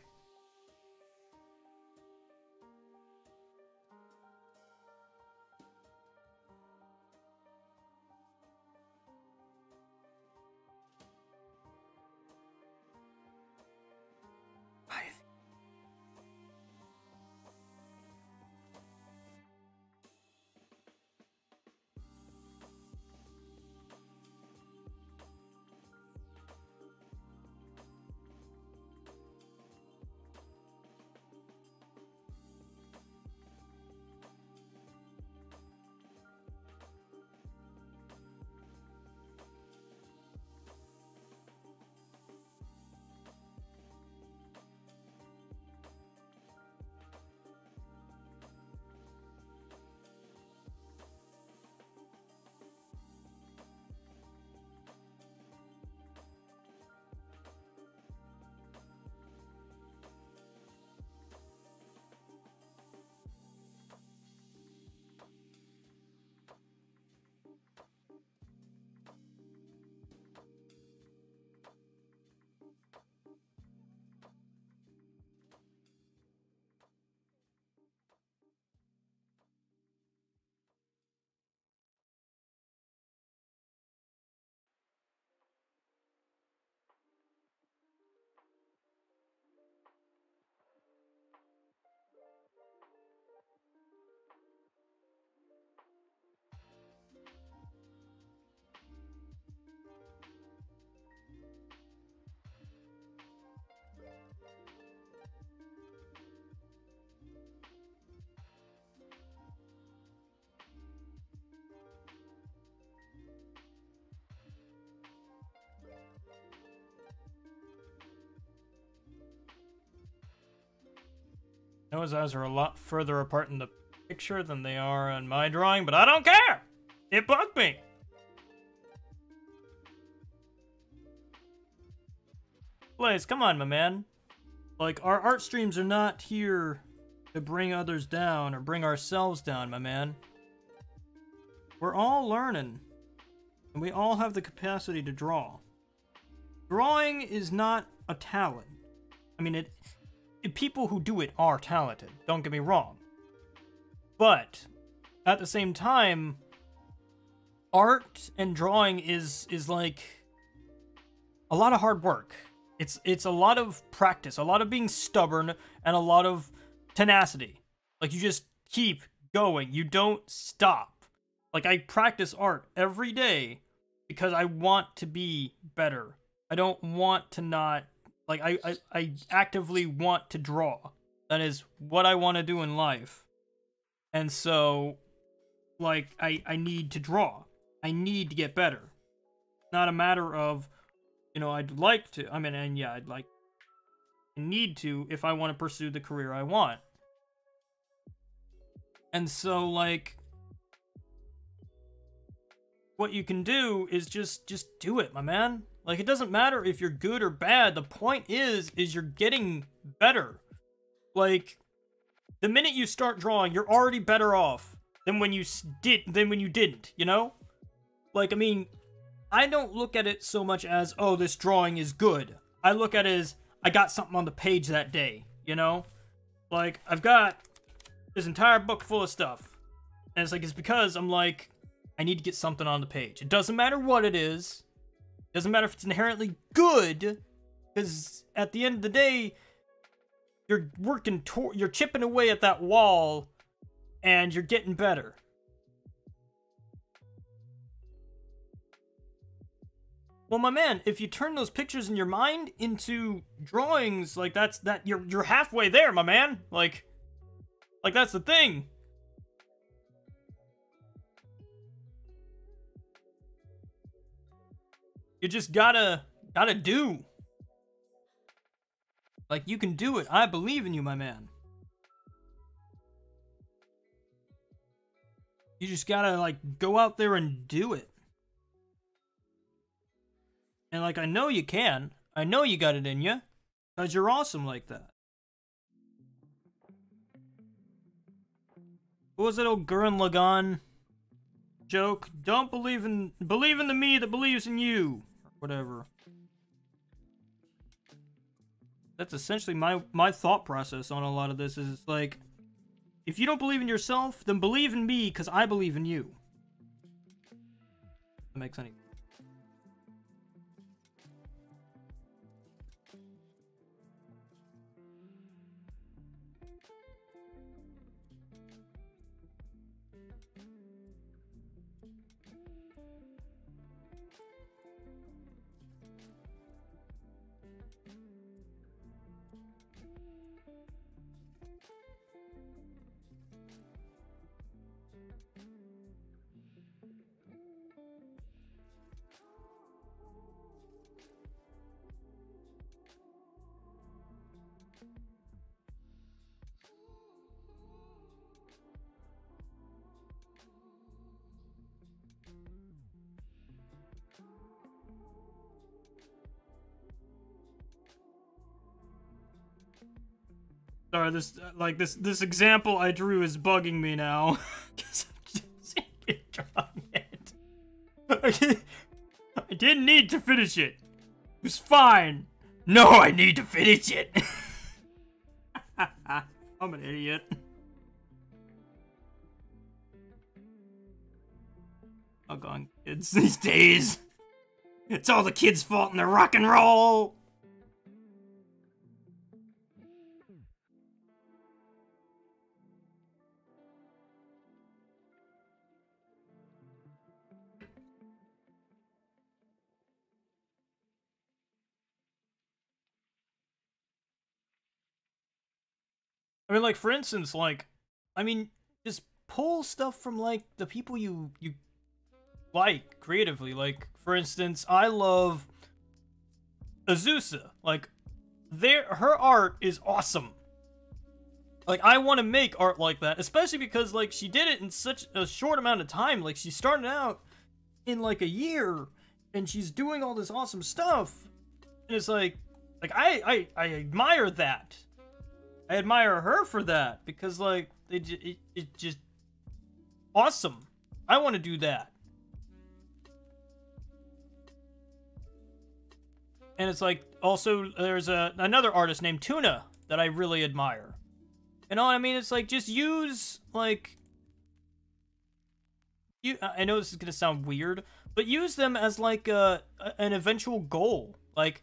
Noah's eyes are a lot further apart in the picture than they are on my drawing, but I don't care! It bugged me! Blaze, come on, my man. Like, our art streams are not here to bring others down or bring ourselves down, my man. We're all learning, and we all have the capacity to draw. Drawing is not a talent. I mean, people who do it are talented, don't get me wrong. But, at the same time, art and drawing is like a lot of hard work. It's a lot of practice, a lot of being stubborn, and a lot of tenacity. Like, you just keep going. You don't stop. Like, I practice art every day because I want to be better. I don't want to not... Like, I actively want to draw. That is what I want to do in life. And so, like, I need to draw. I need to get better. Not a matter of, you know, I'd like to. I mean, and yeah, I need to if I want to pursue the career I want. And so, like, what you can do is just do it, my man. Like, it doesn't matter if you're good or bad. The point is you're getting better. Like, the minute you start drawing, you're already better off than when you didn't, you know? Like, I mean, I don't look at it so much as, oh, this drawing is good. I look at it as, I got something on the page that day, you know? Like, I've got this entire book full of stuff. And it's like, it's because I'm like, I need to get something on the page. It doesn't matter what it is. It doesn't matter if it's inherently good. Because at the end of the day, you're you're chipping away at that wall, and you're getting better. Well, my man, if you turn those pictures in your mind into drawings, like you're halfway there, my man. Like that's the thing. You just gotta do. Like, you can do it. I believe in you, my man. You just gotta, like, go out there and do it. And, like, I know you can. I know you got it in you. Because you're awesome like that. What was that old Gurren Lagann joke? Don't believe in the me that believes in you. Or whatever. that's essentially my thought process on a lot of this. Is like, if you don't believe in yourself, then believe in me, because I believe in you. That makes any. Sorry, this example I drew is bugging me now. Because I'm just drawing it. I didn't need to finish it. It was fine. No, I need to finish it. I'm an idiot. Doggone kids these days. It's all the kids' fault in their rock and roll. I mean, like, for instance, like, I mean, just pull stuff from, like, the people you like creatively. Like, for instance, I love Azusa. Like, her art is awesome. Like, I want to make art like that, especially because, like, she did it in such a short amount of time. Like, she started out in, like, a year, and she's doing all this awesome stuff. And it's like I admire that. I admire her for that, because, like, it just awesome. I want to do that. And it's like, also, there's another artist named Tuna that I really admire. You know what I mean? It's like, just use, like, I know this is gonna sound weird, but use them as, like, an eventual goal. Like,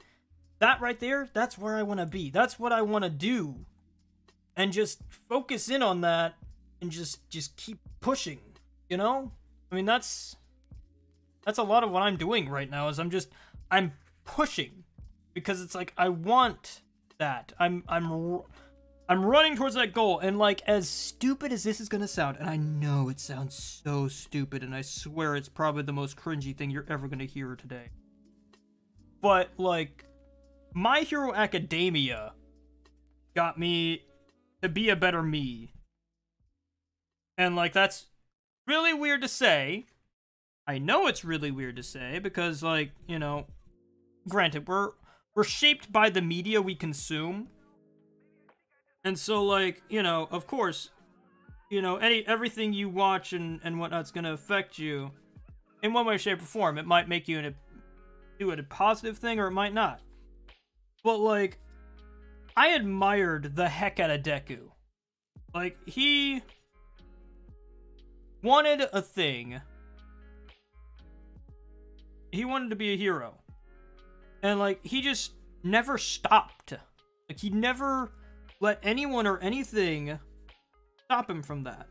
that right there, that's where I want to be. That's what I want to do. And just focus in on that, and just keep pushing, you know? I mean, that's a lot of what I'm doing right now, is I'm pushing, because it's like, I want that. I'm running towards that goal, and, like, as stupid as this is gonna sound, and I know it sounds so stupid, and I swear it's probably the most cringy thing you're ever gonna hear today, but, like, My Hero Academia got me to be a better me. And, like, that's really weird to say. I know it's really weird to say, because, like, you know, granted, we're shaped by the media we consume. And so, like, you know, of course, you know, everything you watch and whatnot's gonna affect you in one way, shape, or form. It might make you do a positive thing, or it might not. But, like, I admired the heck out of Deku. Like, he wanted a thing. He wanted to be a hero. And, like, he just never stopped. Like, he never let anyone or anything stop him from that.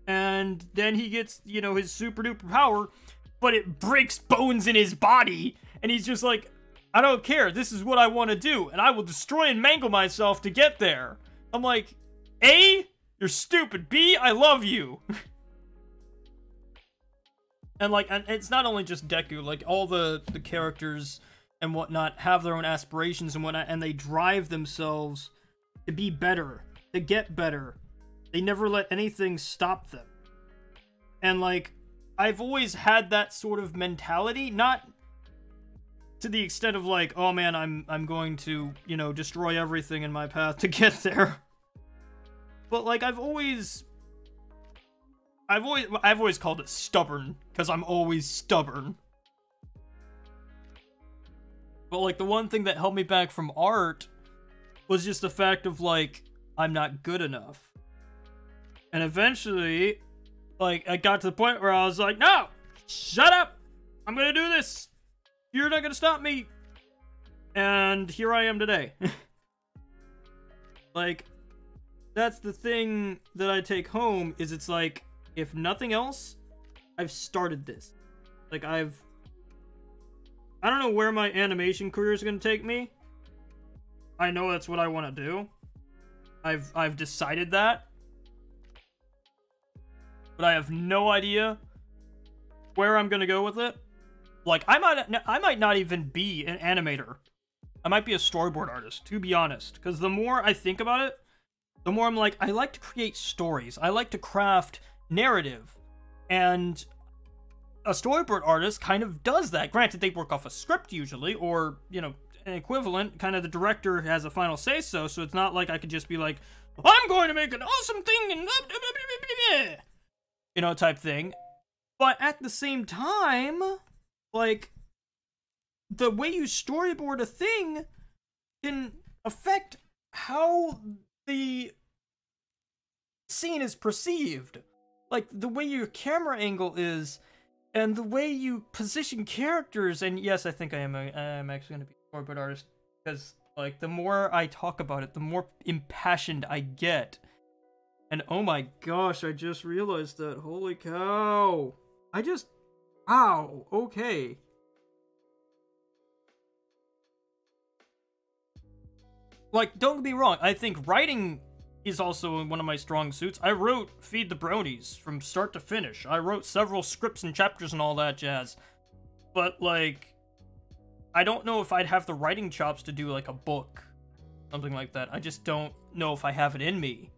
And then he gets, you know, his super duper power, but it breaks bones in his body. And he's just like, I don't care. This is what I want to do, and I will destroy and mangle myself to get there. I'm like, A, you're stupid. B, I love you. And, like, and it's not only just Deku. Like, all the characters and whatnot have their own aspirations and whatnot, and they drive themselves to be better, to get better. They never let anything stop them. And, like, I've always had that sort of mentality, not to the extent of, like, oh man, I'm going to, you know, destroy everything in my path to get there. But, like, I've always called it stubborn, because I'm always stubborn. But, like, the one thing that held me back from art was just the fact of, like, I'm not good enough. And eventually, like, I got to the point where I was like, no! Shut up! I'm gonna do this! You're not gonna stop me! And here I am today. Like, that's the thing that I take home, is it's like, if nothing else, I've started this. Like, I don't know where my animation career is gonna take me. I know that's what I want to do. I've decided that. But I have no idea where I'm gonna go with it. Like, I might not even be an animator. I might be a storyboard artist, to be honest. Because the more I think about it, the more I'm like, I like to create stories. I like to craft narrative. And a storyboard artist kind of does that. Granted, they work off a script usually, or, you know, an equivalent. Kind of the director has a final say-so, so it's not like I could just be like, I'm going to make an awesome thing and... you know, type thing. But at the same time, like, the way you storyboard a thing can affect how the scene is perceived. Like, the way your camera angle is, and the way you position characters. And yes, I think I'm actually going to be a storyboard artist, because, like, the more I talk about it, the more impassioned I get. And oh my gosh, I just realized that. Holy cow. Ow, okay. Like, don't get me wrong, I think writing is also one of my strong suits. I wrote Feed the Bronies from start to finish. I wrote several scripts and chapters and all that jazz. But, like, I don't know if I'd have the writing chops to do, like, a book. Something like that. I just don't know if I have it in me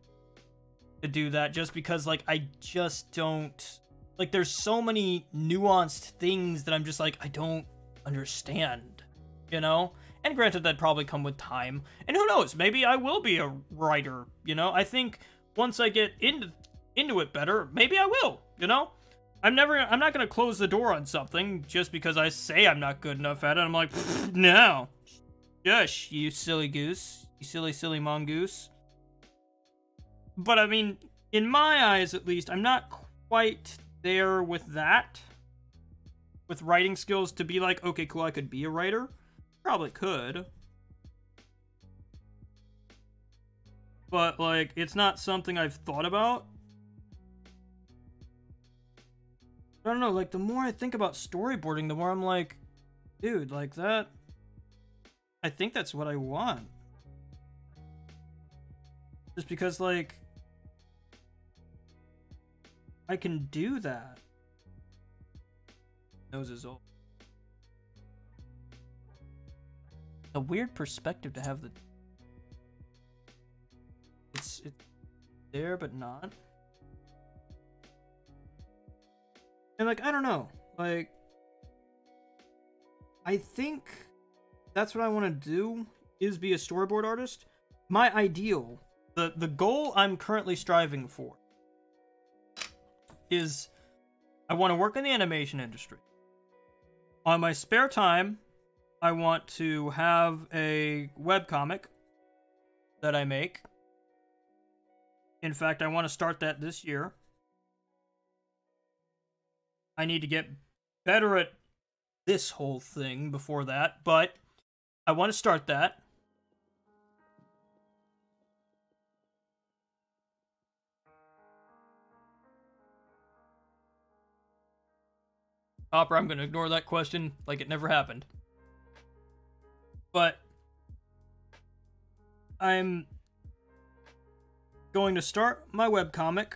to do that, just because, like, I just don't... Like, there's so many nuanced things that I'm just like, I don't understand, you know? And granted, that'd probably come with time. And who knows, maybe I will be a writer, you know? I think once I get into it better, maybe I will, you know? I'm not gonna close the door on something just because I say I'm not good enough at it. I'm like, no. Shush, you silly goose. You silly mongoose. But, I mean, in my eyes, at least, I'm not quite there with that. With writing skills to be like, okay, cool, I could be a writer. Probably could. But, like, it's not something I've thought about. I don't know, like, the more I think about storyboarding, the more I'm like, dude, like, that... I think that's what I want. Just because, like... I can do that. Nose is old. A weird perspective to have the... It's there, but not. And, like, I don't know. Like, I think that's what I want to do, is be a storyboard artist. My ideal, the goal I'm currently striving for, is I want to work in the animation industry. On my spare time, I want to have a webcomic that I make. In fact, I want to start that this year. I need to get better at this whole thing before that, but I want to start that. Hopper, I'm going to ignore that question like it never happened. But I'm going to start my webcomic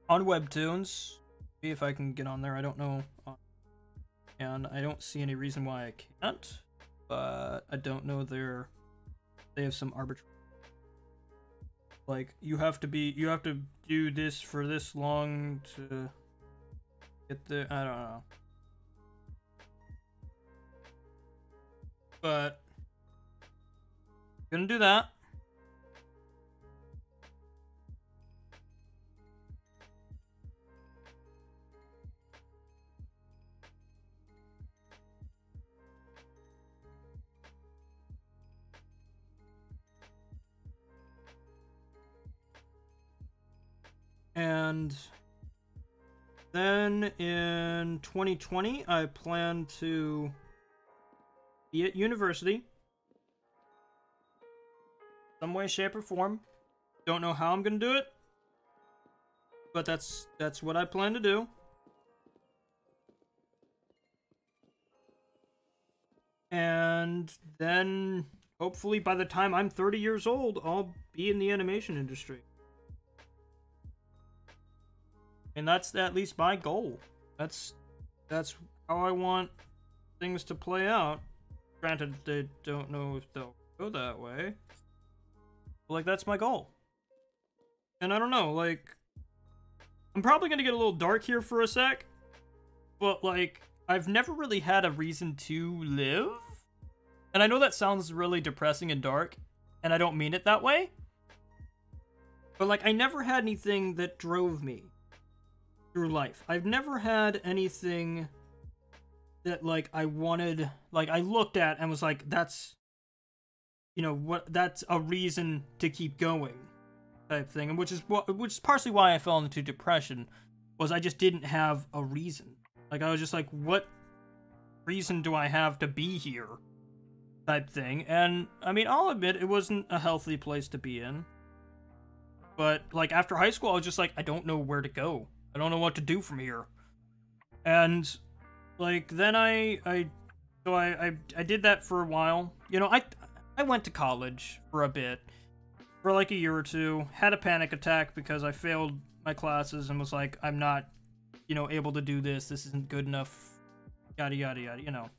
on Webtoons. See if I can get on there. I don't know. And I don't see any reason why I can't. But I don't know they have some arbitrary... Like, you have to do this for this long to get the... I don't know. But gonna do that. And then in 2020, I plan to be at university. Some way, shape, or form. Don't know how I'm gonna do it. But that's what I plan to do. And then, hopefully, by the time I'm 30 years old, I'll be in the animation industry. And that's at least my goal. That's how I want things to play out. Granted, they don't know if they'll go that way. But, like, that's my goal. And I don't know, like, I'm probably gonna get a little dark here for a sec. But, like, I've never really had a reason to live. And I know that sounds really depressing and dark, and I don't mean it that way. But, like, I never had anything that drove me through life. I've never had anything that, like, I wanted, like, I looked at and was like, that's, you know, what, that's a reason to keep going, type thing. And which is partially why I fell into depression, was I just didn't have a reason. Like, I was just like, what reason do I have to be here? Type thing. And, I mean, I'll admit, it wasn't a healthy place to be in. But, like, after high school, I was just like, I don't know where to go. I don't know what to do from here. And, like, then I did that for a while. You know, I went to college for a bit. For, like, a year or two. Had a panic attack because I failed my classes and was like, I'm not, you know, able to do this. This isn't good enough. Yada, yada, yada. You know,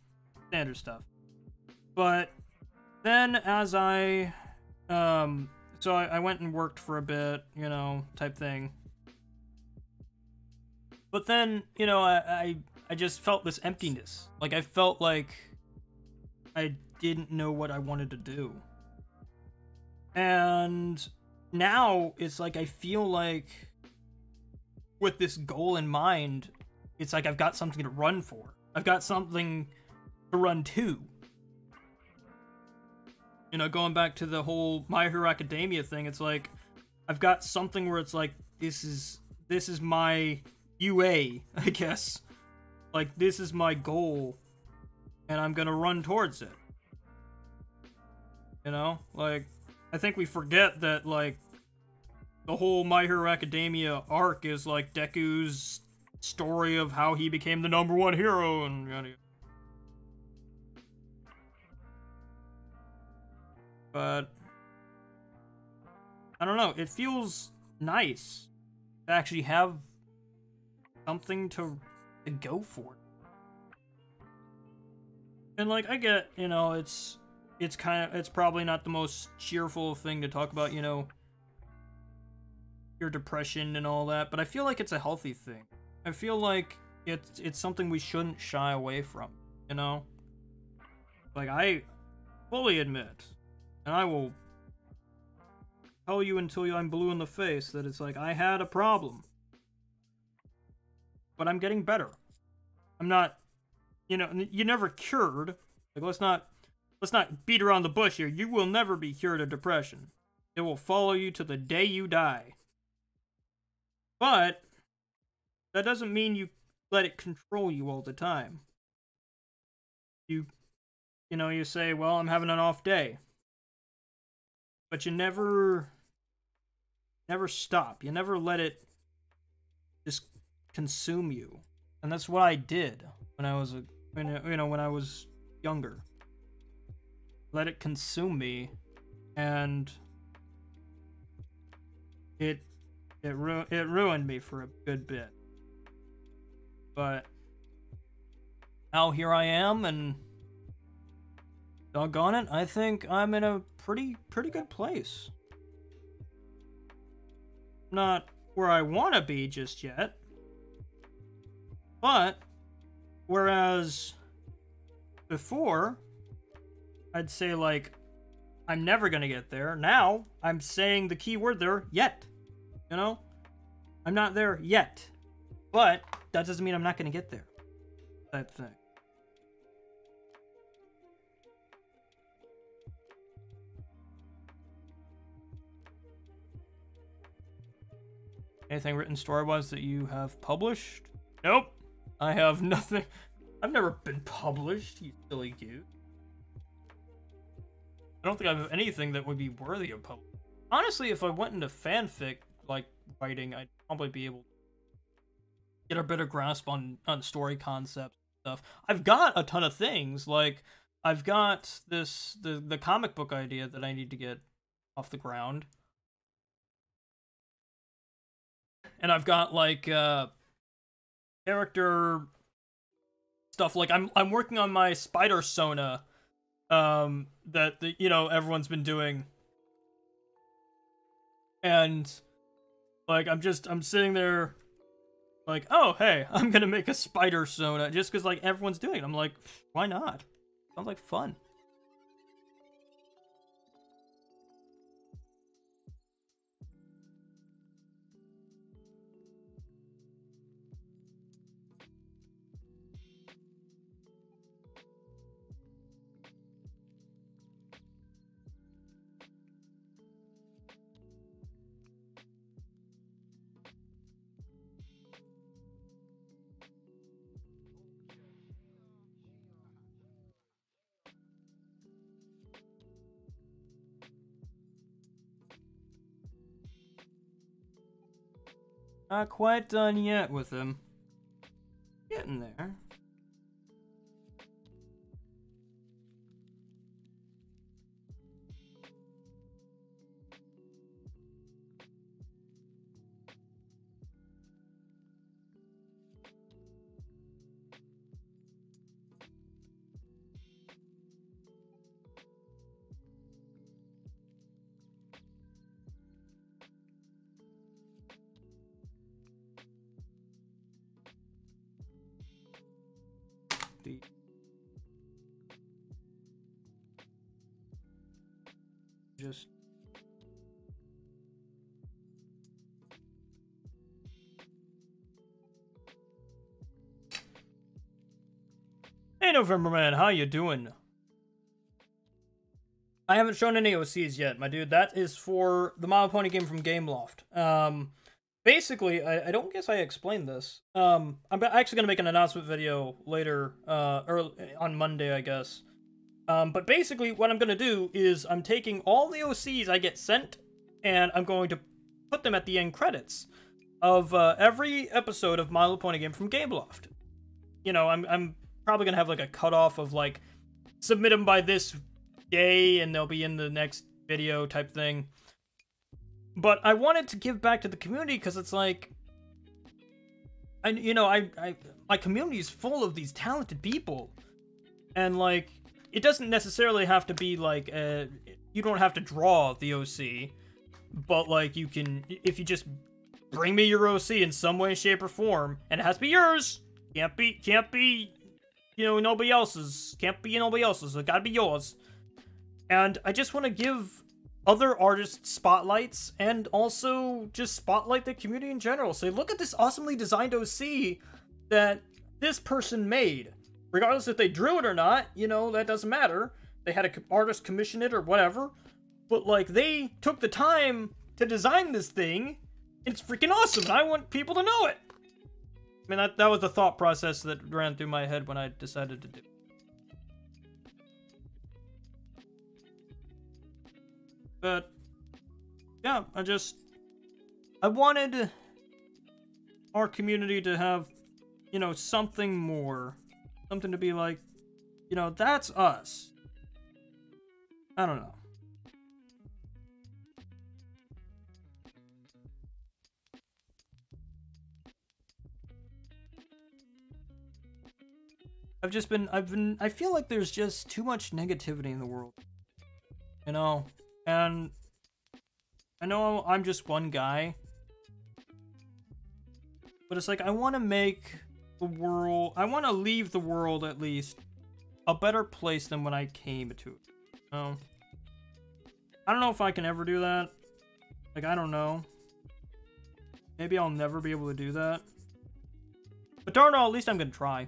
standard stuff. But then as I went and worked for a bit, you know, type thing. But then, you know, I just felt this emptiness. Like, I felt like I didn't know what I wanted to do. And now it's like I feel like with this goal in mind, it's like I've got something to run for. I've got something to run to. You know, going back to the whole My Hero Academia thing, it's like I've got something where it's like this is my UA, I guess. Like, this is my goal, and I'm gonna run towards it. You know? Like, I think we forget that, like, the whole My Hero Academia arc is, like, Deku's story of how he became the #1 hero, and yada yada. But I don't know, it feels nice to actually have something to go for. And, like, I get, you know, it's probably not the most cheerful thing to talk about, you know, your depression and all that, but I feel like it's a healthy thing. I feel like it's something we shouldn't shy away from, you know? Like, I fully admit, and I will tell you until I'm blue in the face, that it's like, I had a problem. But I'm getting better. I'm not, you know, you're never cured. Like, let's not beat around the bush here. You will never be cured of depression. It will follow you to the day you die. But that doesn't mean you let it control you all the time. You know, you say, well, I'm having an off day. But you never stop. You never let it just consume you. And that's what I did when I was when I was younger. Let it consume me, and it ruined me for a good bit. But now here I am, and doggone it, I think I'm in a pretty good place. Not where I want to be just yet. But whereas before I'd say, like, I'm never gonna get there, now I'm saying the key word there, yet. You know? I'm not there yet. But that doesn't mean I'm not gonna get there. Type thing. Anything written story-wise that you have published? Nope. I have nothing. I've never been published, you silly goose. I don't think I have anything that would be worthy of publishing. Honestly, if I went into fanfic, like, writing, I'd probably be able to get a better grasp on story concepts and stuff. I've got a ton of things, like, I've got the comic book idea that I need to get off the ground. And I've got, like, character stuff, like, I'm working on my spider sona, that, you know, everyone's been doing. And, like, I'm sitting there, like, oh, hey, I'm gonna make a spider sona, just because, like, everyone's doing it. I'm like, why not? Sounds like fun. Not quite done yet with him. Getting there. Just hey, November Man, how you doing? I haven't shown any OCs yet, my dude. That is for the My Little Pony game from Gameloft. Basically, I don't guess I explained this. I'm actually gonna make an announcement video later, early on Monday, I guess. But basically, what I'm gonna do is I'm taking all the OCs I get sent, and I'm going to put them at the end credits of every episode of My Little Pony game from Gameloft. You know, I'm probably gonna have like a cutoff of like submit them by this day, and they'll be in the next video type thing. But I wanted to give back to the community because it's like, my community is full of these talented people, and like, it doesn't necessarily have to be like you don't have to draw the OC, but like you can, if you just bring me your OC in some way, shape, or form, and it has to be yours. Can't be, you know, nobody else's. Can't be nobody else's. It gotta be yours. And I just want to give other artists spotlights, and also just spotlight the community in general. Say, look at this awesomely designed OC that this person made. Regardless if they drew it or not, you know, that doesn't matter. They had an artist commission it or whatever. But, like, they took the time to design this thing. It's freaking awesome, and I want people to know it. I mean, that was the thought process that ran through my head when I decided to do it. But, yeah, I wanted our community to have, you know, something more. Something to be like, you know, that's us. I don't know. I feel like there's just too much negativity in the world. You know? And I know I'm just one guy, but it's like, I want to make the world, I want to leave the world at least a better place than when I came to it. So, I don't know if I can ever do that. Like, I don't know. Maybe I'll never be able to do that. But darn it, at least I'm gonna try.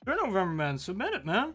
Sure, November Man, submit it, man.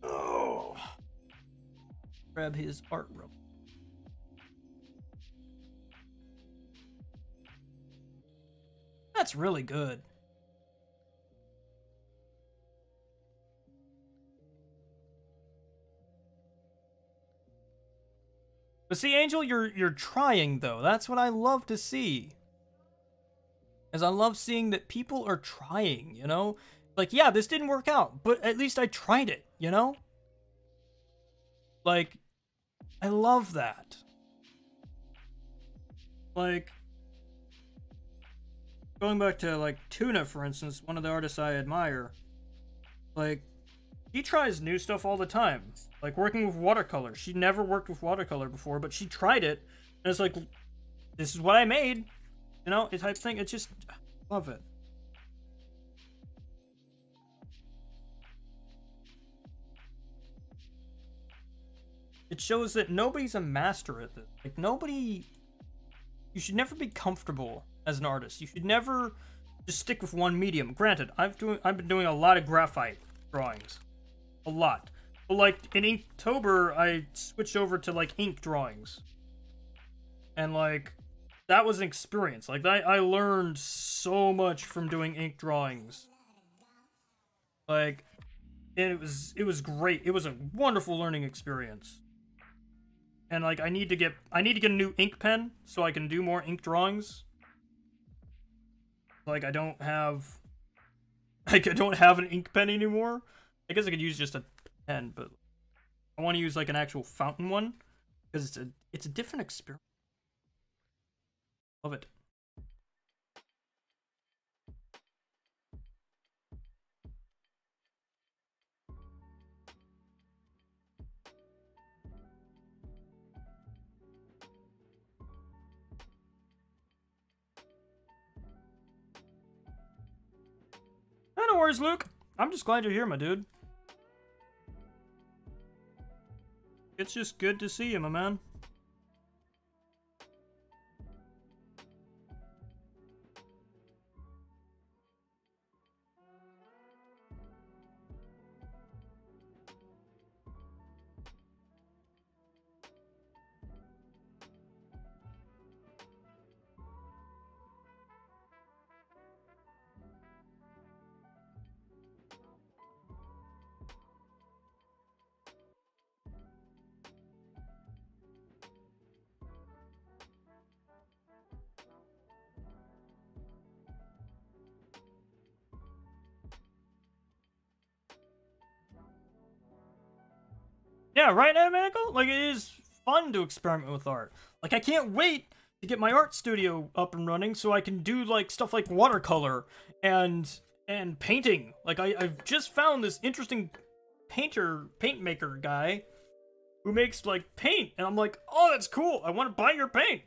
Oh. Grab his art room. That's really good. But see, Angel, you're trying though. That's what I love to see. As I love seeing that people are trying, you know? Like, yeah, this didn't work out, but at least I tried it, you know? Like, I love that. Like, going back to, like, Tuna, for instance, one of the artists I admire, like, he tries new stuff all the time. Like, working with watercolor. She never worked with watercolor before, but she tried it, and it's like, this is what I made. You know, a type thing. It's just, love it. It shows that nobody's a master at this. Like, nobody... You should never be comfortable as an artist. You should never just stick with one medium. Granted, I've been doing a lot of graphite drawings. A lot. But, like, in Inktober, I switched over to, like, ink drawings. And, like... That was an experience. Like, I learned so much from doing ink drawings. Like, and it was great. It was a wonderful learning experience. And like, I need to get a new ink pen so I can do more ink drawings. Like, I don't have an ink pen anymore. I guess I could use just a pen, but I want to use like an actual fountain one because it's a different experience. Love it. No worries, Luke. I'm just glad you're here, my dude. It's just good to see you, my man. Yeah, right, Animaniacal? Like, it is fun to experiment with art. Like, I can't wait to get my art studio up and running so I can do, like, stuff like watercolor and painting. Like, I've just found this interesting paint maker guy who makes, like, paint. And I'm like, oh, that's cool. I want to buy your paint.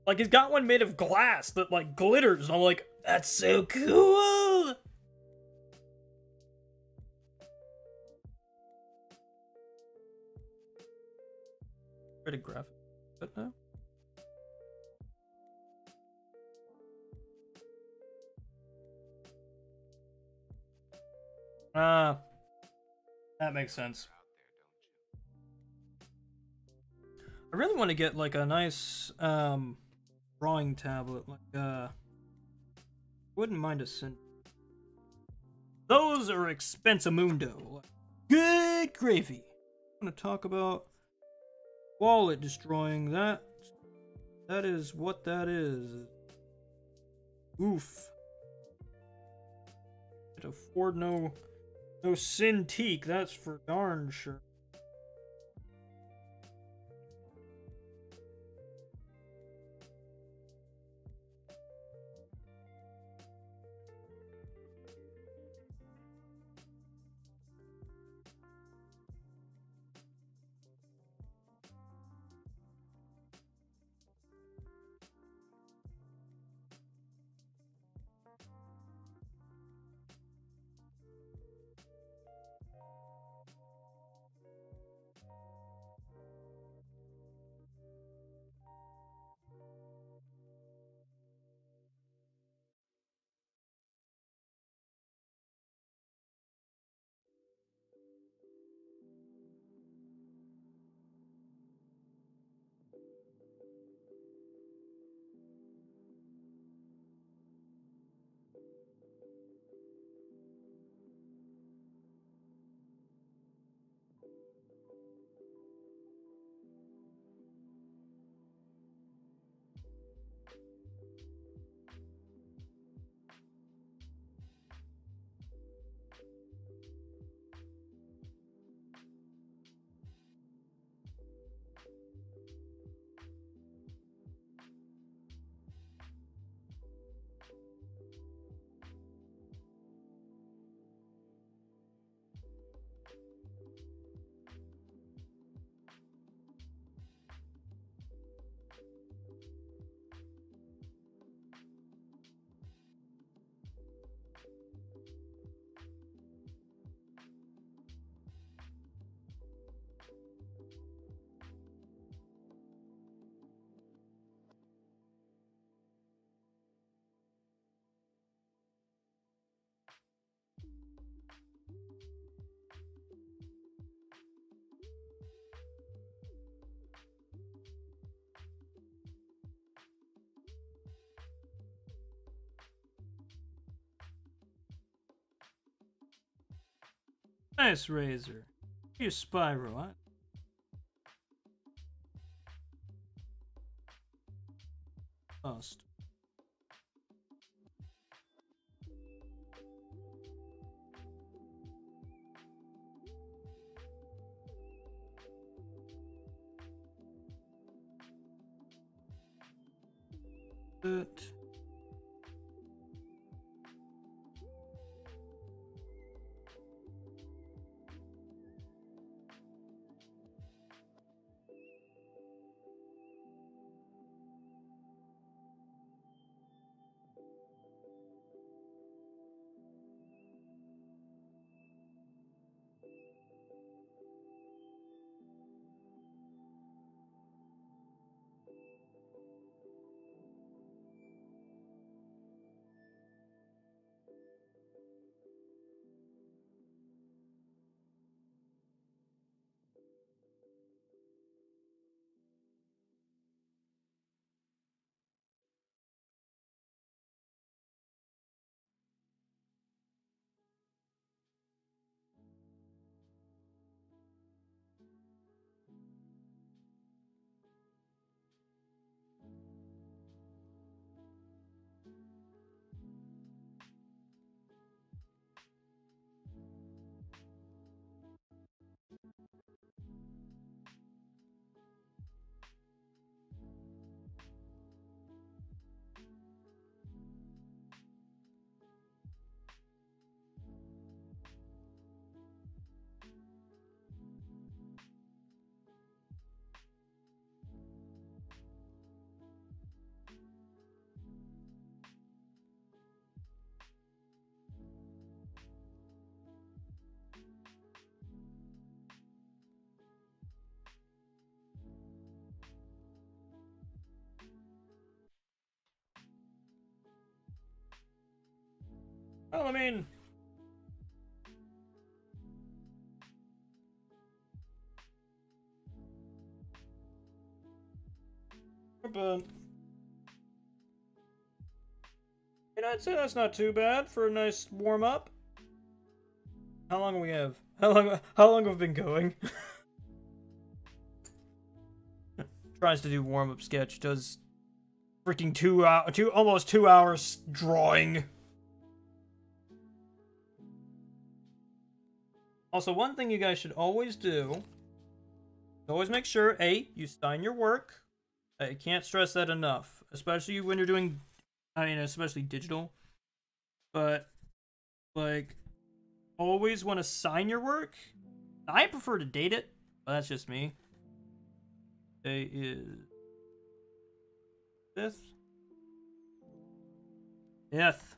Like, he's got one made of glass that, like, glitters. And I'm like, that's so cool. Pretty graphic, but no. That makes sense. I really want to get like a nice drawing tablet, like wouldn't mind a cent. Those are expensimundo. Good gravy. I'm gonna talk about wallet destroying that. That is what that is. Oof. Can't afford no No Cintiq, that's for darn sure. Nice razor. You Spyro, huh? Lost. It. Well, I mean, but I'd say that's not too bad for a nice warm up. How long do we have? How long have we been going? Tries to do warm up sketch, does freaking almost 2 hours drawing. Also, one thing you guys should always do, always make sure, A, you sign your work. I can't stress that enough, especially when you're doing, I mean, especially digital. But, like, always want to sign your work. I prefer to date it, but that's just me. Today is 5th. 5th.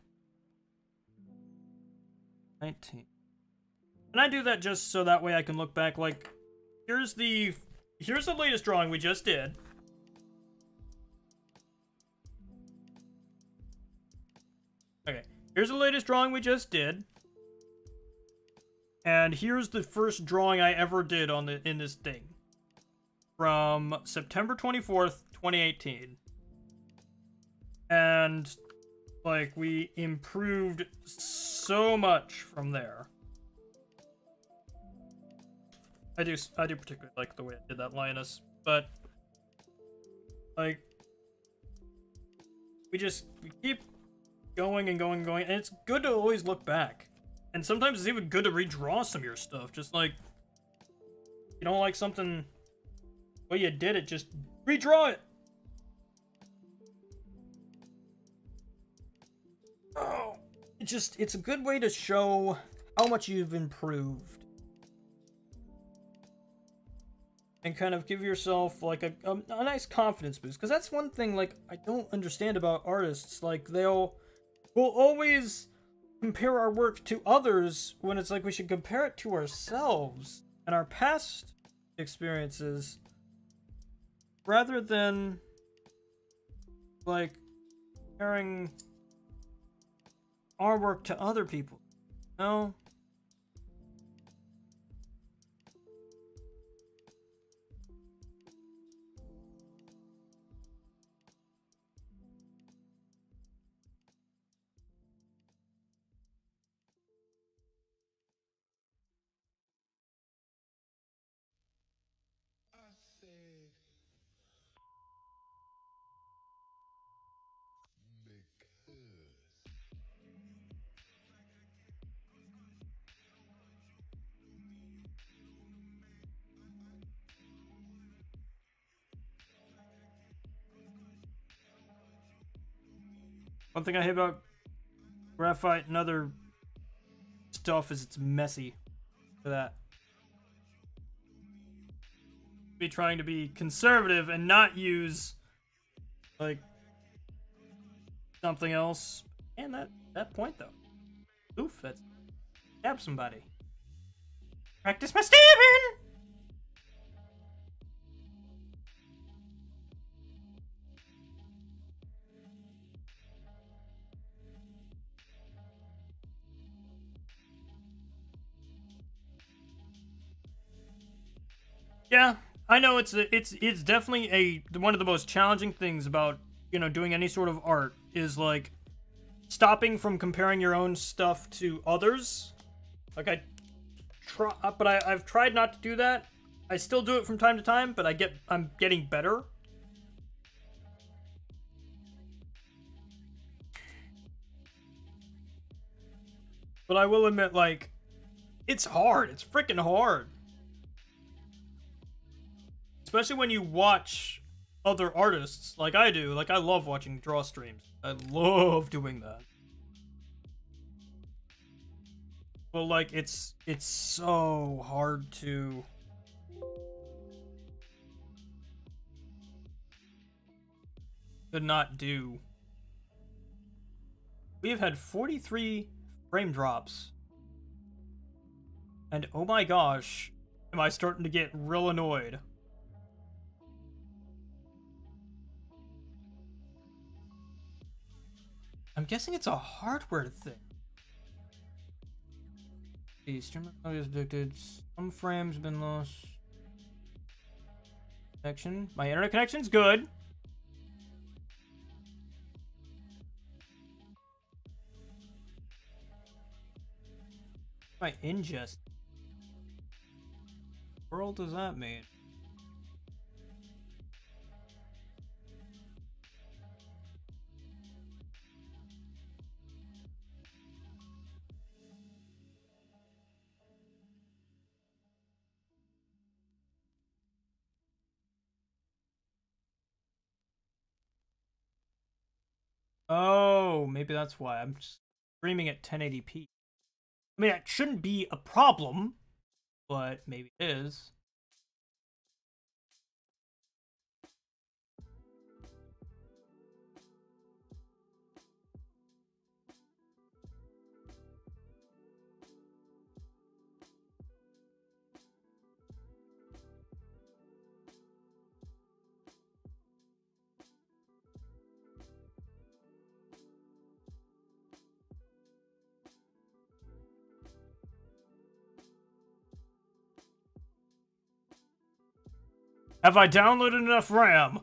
19th. And I do that just so that way I can look back, like, here's the latest drawing we just did. Okay, here's the latest drawing we just did. And here's the first drawing I ever did in this thing. From September 24th, 2018. And, like, we improved so much from there. I do particularly like the way I did that lioness, but like we keep going and going and going, and it's good to always look back. And sometimes it's even good to redraw some of your stuff. Just like you don't like something the way you did it, just redraw it. Oh, it's a good way to show how much you've improved. And kind of give yourself, like, a nice confidence boost. Because that's one thing, like, I don't understand about artists. Like, we'll always compare our work to others when it's like we should compare it to ourselves and our past experiences. Rather than, like, comparing our work to other people. No? One thing I hate about graphite and other stuff is it's messy for that. Be trying to be conservative and not use like something else. And that point though. Oof, that's stab somebody. Practice my stabbing! Yeah, I know it's definitely one of the most challenging things about, you know, doing any sort of art is like stopping from comparing your own stuff to others. Like I've tried not to do that. I still do it from time to time, but I'm getting better. But I will admit, like, it's hard. It's freaking hard. Especially when you watch other artists, like I do. Like, I love watching draw streams. I love doing that. But, like, it's so hard to not do. We have had 43 frame drops. And oh my gosh, am I starting to get real annoyed. I'm guessing it's a hardware thing. The streamer is addicted. Some frames been lost. Connection. My internet connection's good. My ingest. What world does that mean? Oh, maybe that's why. I'm streaming at 1080p. I mean, that shouldn't be a problem, but maybe it is. Have I downloaded enough RAM?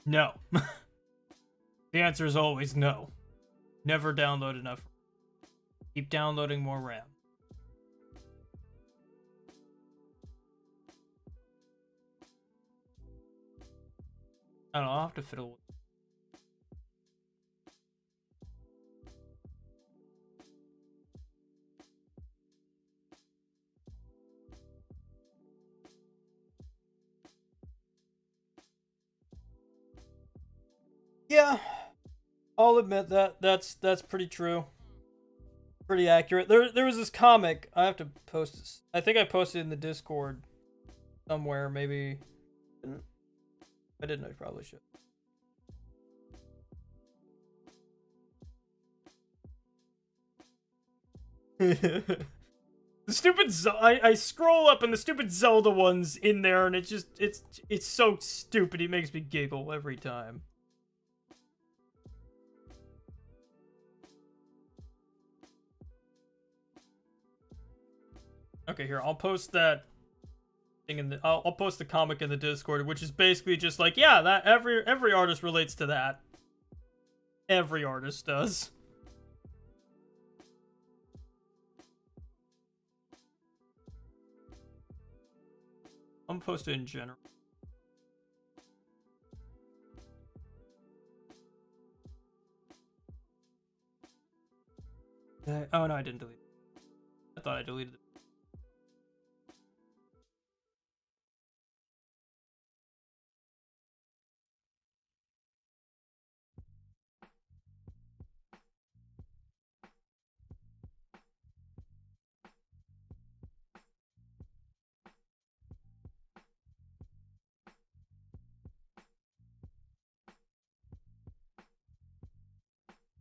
No. The answer is always no. Never download enough. Keep downloading more RAM. I don't know, I'll have to fiddle with it. Yeah, I'll admit that that's pretty true. Pretty accurate. There was this comic. I have to post this. I think I posted it in the Discord somewhere. Maybe I didn't. I probably should. The stupid I scroll up and the stupid Zelda one's in there, and it's so stupid. It makes me giggle every time. Okay, here, I'll post that thing in the I'll post the comic in the Discord, which is basically just like, yeah, that every artist relates to that. Every artist does. I'm posted in general. Oh no, I didn't delete it. I thought I deleted it.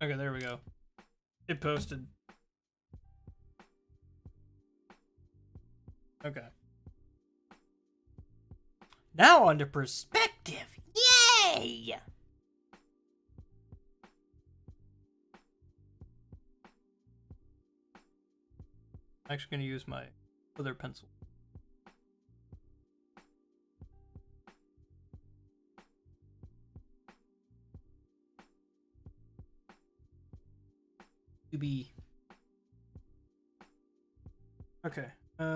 Okay, there we go. It posted. Okay. Now on to perspective. Yay! I'm actually going to use my other pencil. To be. Okay. Put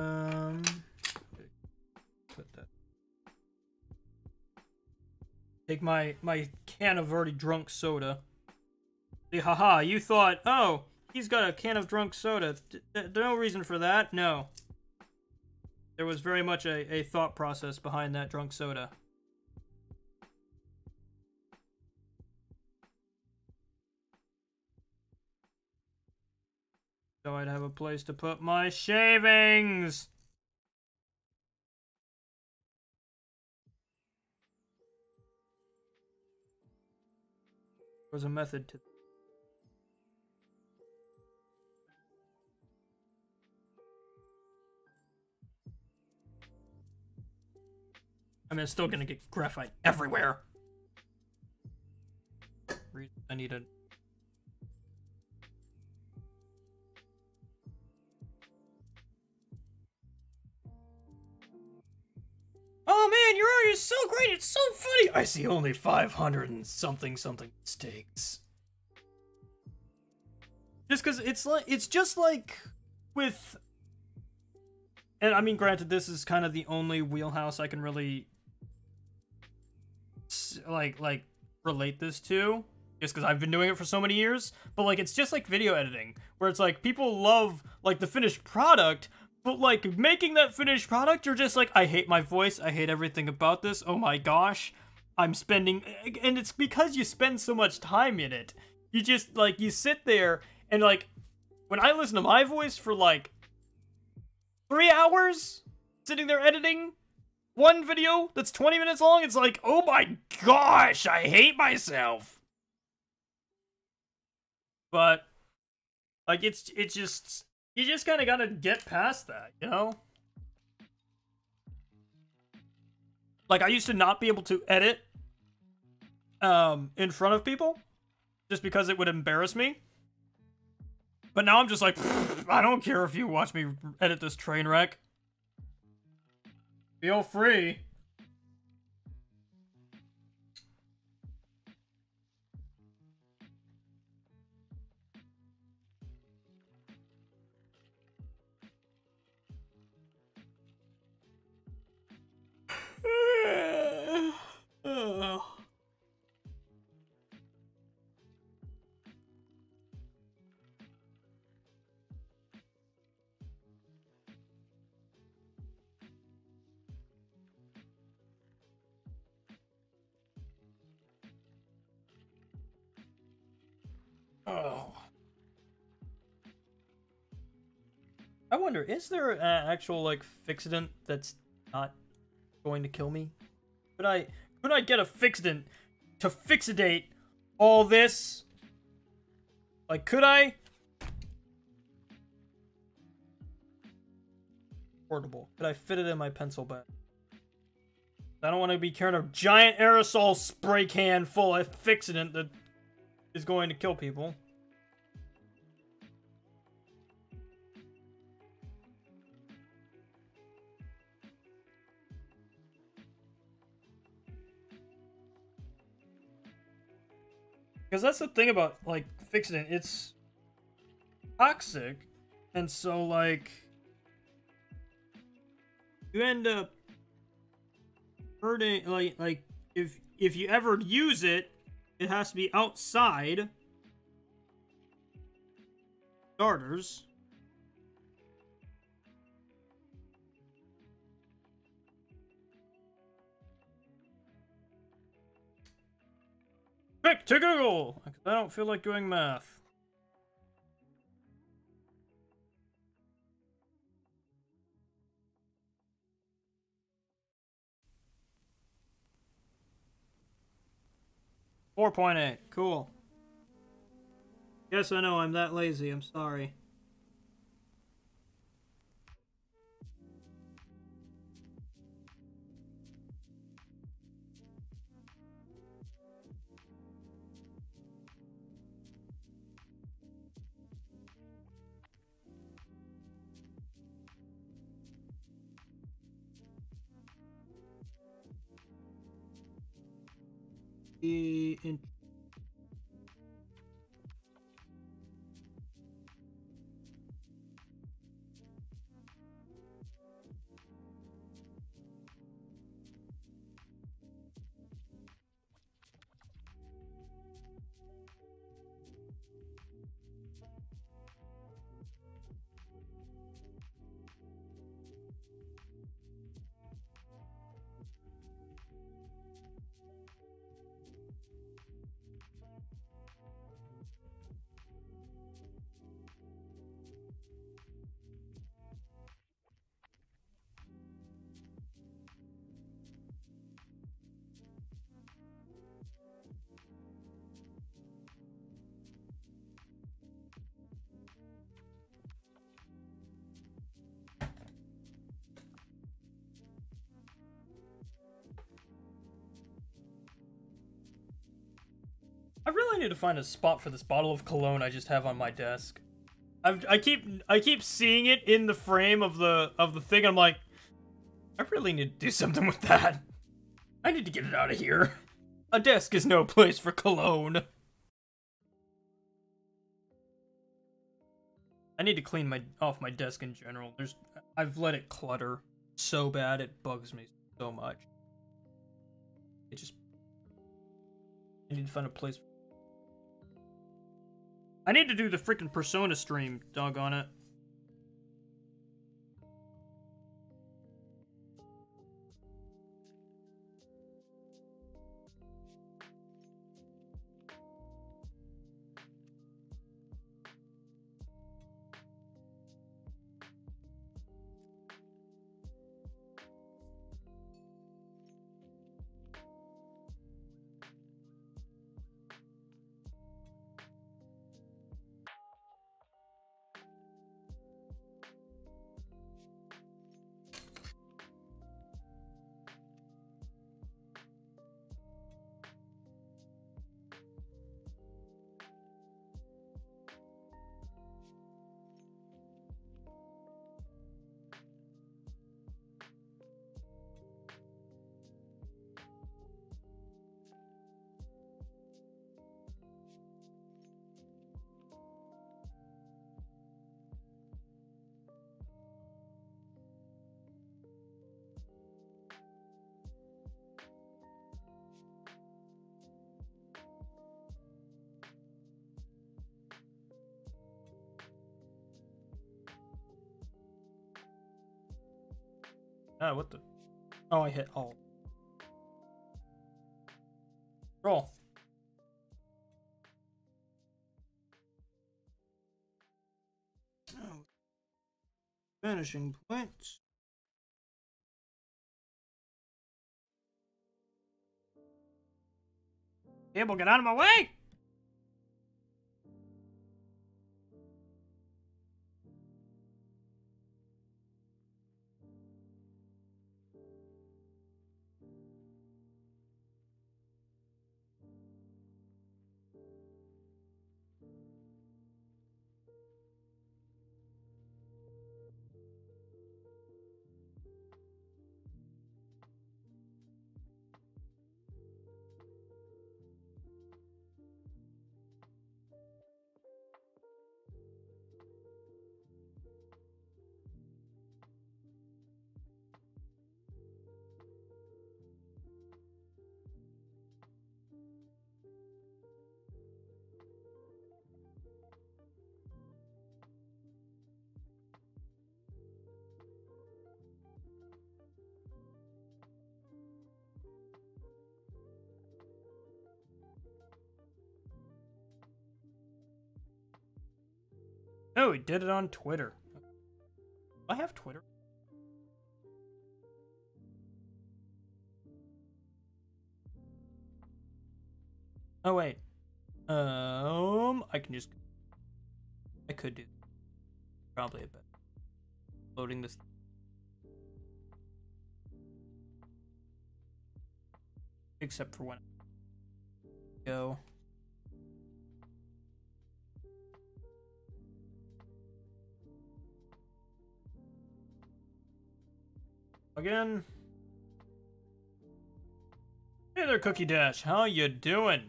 that. Take my can of already drunk soda. See, haha, you thought, oh, he's got a can of drunk soda. No reason for that. No. There was very much a thought process behind that drunk soda. So I'd have a place to put my shavings. There was a method to. I mean, it's still gonna get graphite everywhere. I need a. Oh man, your art is so great, it's so funny! I see only 500 and something mistakes. Just cause it's just like with, and I mean granted this is kind of the only wheelhouse I can really like relate this to, just because I've been doing it for so many years, but like it's just like video editing, where it's like people love like the finished product, but, like, making that finished product, you're just like, I hate my voice, I hate everything about this, oh my gosh. I'm spending, and it's because you spend so much time in it. You just, like, you sit there, and, like, when I listen to my voice for, like, 3 hours, sitting there editing one video that's 20 minutes long, it's like, oh my gosh, I hate myself. But, like, it's just, you just kind of gotta get past that, you know? Like, I used to not be able to edit in front of people just because it would embarrass me. But now I'm just like, I don't care if you watch me edit this train wreck. Feel free. Oh. I wonder, is there an actual, like, fixidant that's not going to kill me? Could I get a fixidant to fixidate all this? Like, could I? Portable. Could I fit it in my pencil bag? I don't want to be carrying a giant aerosol spray can full of fixidant that is going to kill people. Because that's the thing about, like, fixidant. It's toxic. And so, like, you end up hurting, like if you ever use it, it has to be outside starters. Quick to Google! I don't feel like doing math. .8. Cool. Yes, I know, I'm that lazy. I'm sorry. I really need to find a spot for this bottle of cologne I just have on my desk. I keep seeing it in the frame of the thing. I'm like, I really need to do something with that. I need to get it out of here. A desk is no place for cologne. I need to clean off my desk in general. I've let it clutter so bad it bugs me so much. I need to find a place. I need to do the freaking Persona stream, doggone it. Ah, what the? Oh, I hit all. Roll. Oh. Vanishing points. People, get out of my way! Oh, he did it on Twitter. Do I have Twitter? Oh wait. I can just. I could do. Probably a bit. Loading this. Except for when I go. Again. Hey there, Cookie Dash. How you doing?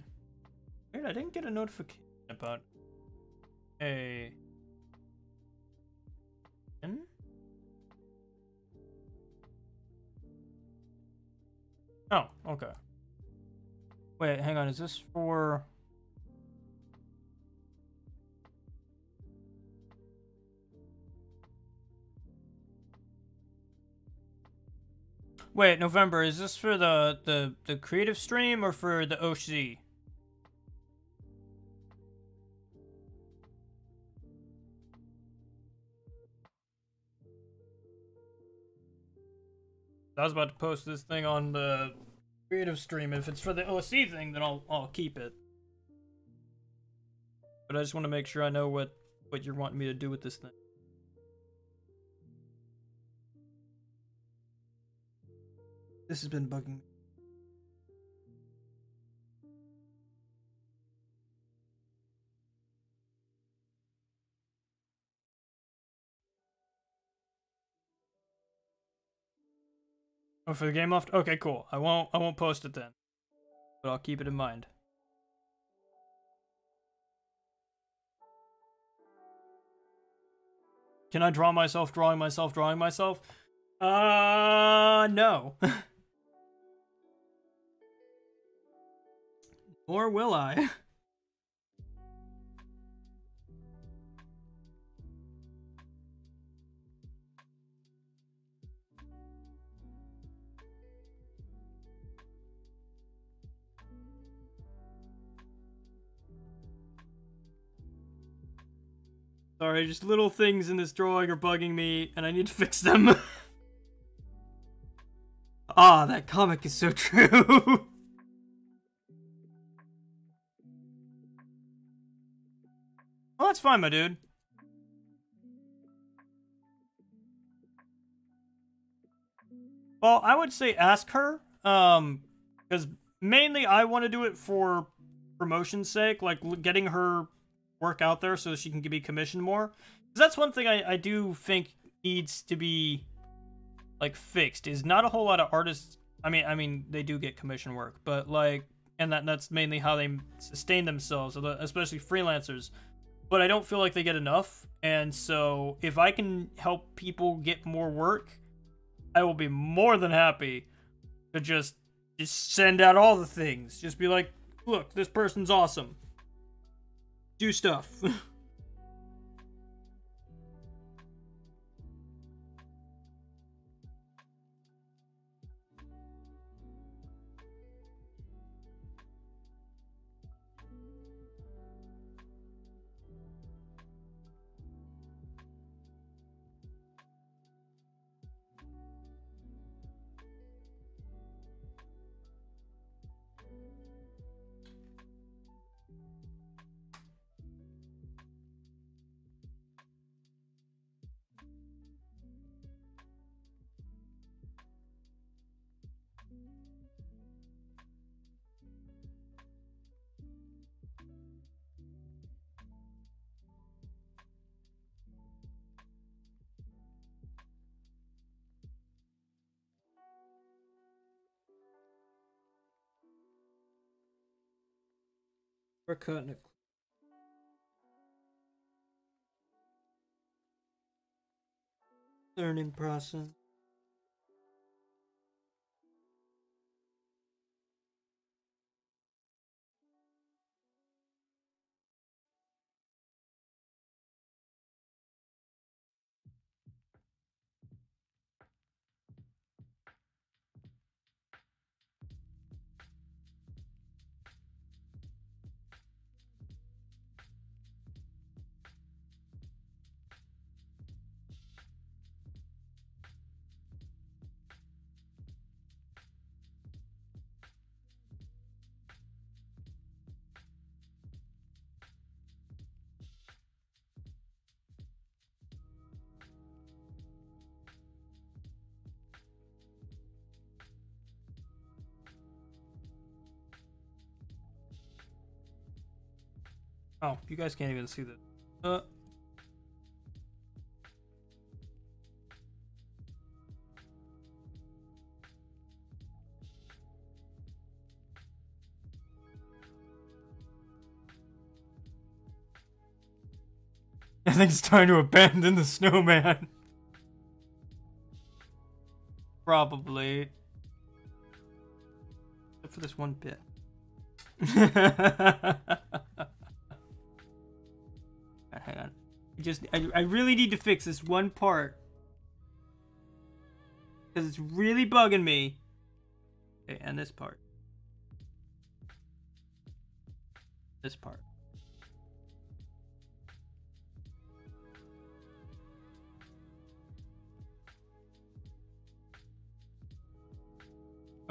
Weird, I didn't get a notification about a. Oh, okay. Wait, hang on. Is this for? Wait, November. Is this for the creative stream or for the OC? I was about to post this thing on the creative stream. If it's for the OC thing, then I'll keep it. But I just want to make sure I know what you're wanting me to do with this thing. This has been bugging me. Oh, for the game off? Okay, cool. I won't post it then. But I'll keep it in mind. Can I draw myself drawing myself drawing myself? No. Or will I? Sorry, just little things in this drawing are bugging me, and I need to fix them. Ah, that comic is so true. Well, that's fine, my dude. Well, I would say ask her, because mainly I want to do it for promotion's sake, like getting her work out there so she can be commissioned more. Because that's one thing I do think needs to be like fixed. Is not a whole lot of artists. I mean they do get commission work, but like, and that's mainly how they sustain themselves, especially freelancers. But I don't feel like they get enough, and so if I can help people get more work, I will be more than happy to just send out all the things. Just be like, look, this person's awesome. Do stuff. We're cutting it. Learning process. Oh, you guys can't even see that. I think it's time to abandon the snowman. Probably. Except for this one bit. Hang on. I really need to fix this one part. Because it's really bugging me. Okay, and this part. This part.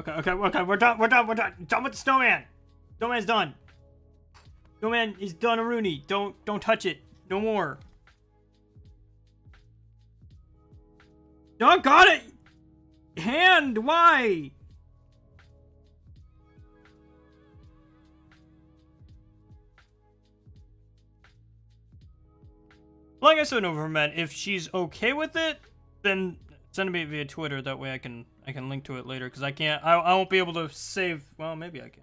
Okay, we're done with the snowman. Snowman's done. Snowman is done a Rooney. Don't touch it. No more. Oh, got it! Hand, why? Like I said over, man, if she's okay with it, then send it me via Twitter. That way I can link to it later, because I won't be able to save. Well, maybe I can.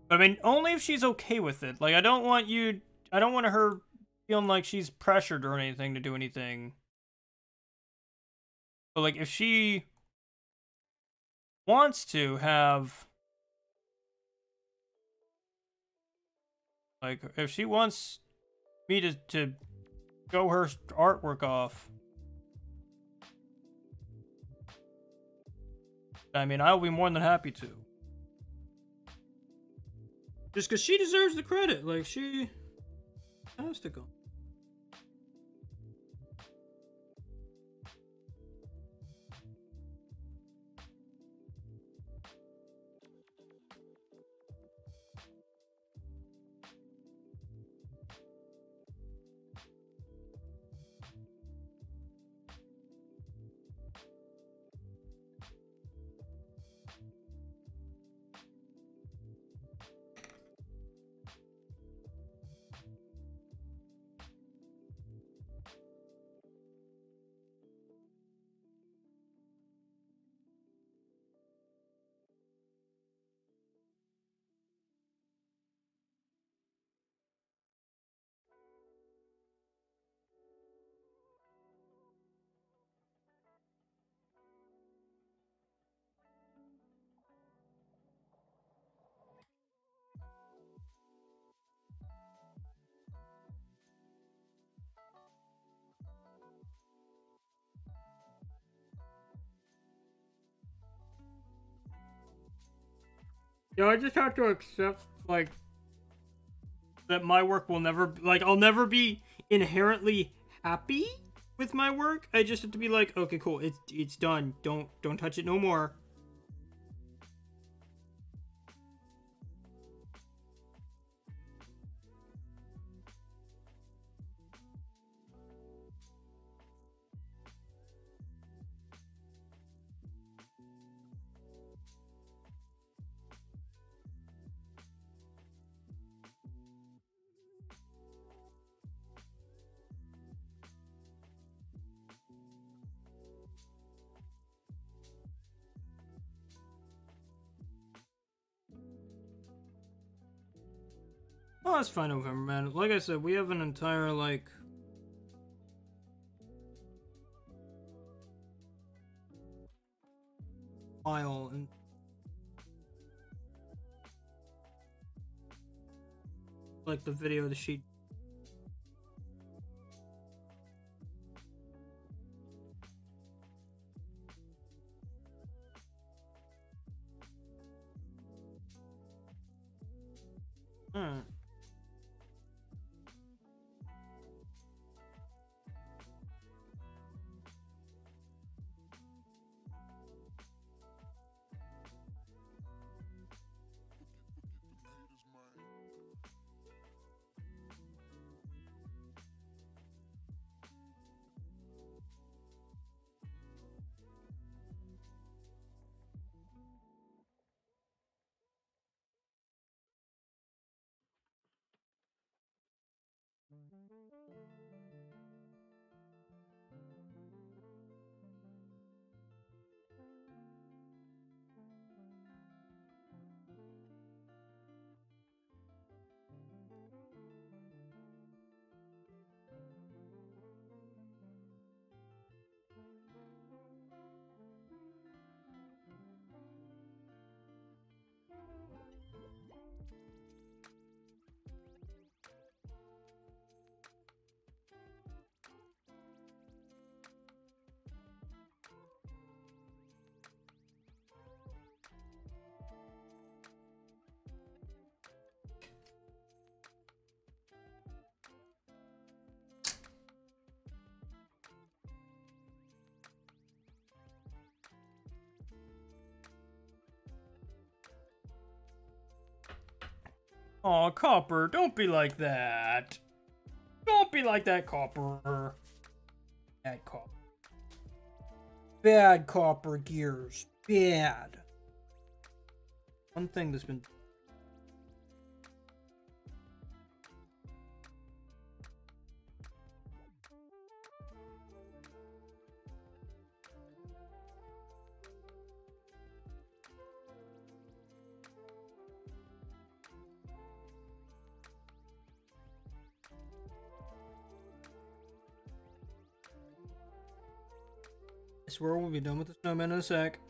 But I mean, only if she's okay with it. Like, I don't want her feeling like she's pressured or anything to do anything. But like, if she wants to have, like, if she wants me to show her artwork off, I mean, I'll be more than happy to. Just because she deserves the credit. Like, she has to go. Yeah, I just have to accept, like, that my work will never, like, I'll never be inherently happy with my work. I just have to be like, okay, cool, it's done. Don't touch it no more. No, that's fine, November, man. Like I said, we have an entire, like... file and... like the video that she... Aw, Copper, don't be like that. Don't be like that, Copper. Bad Copper. Bad Copper Gears. Bad. One thing that's been... I swear we'll be done with the snowman in a sec.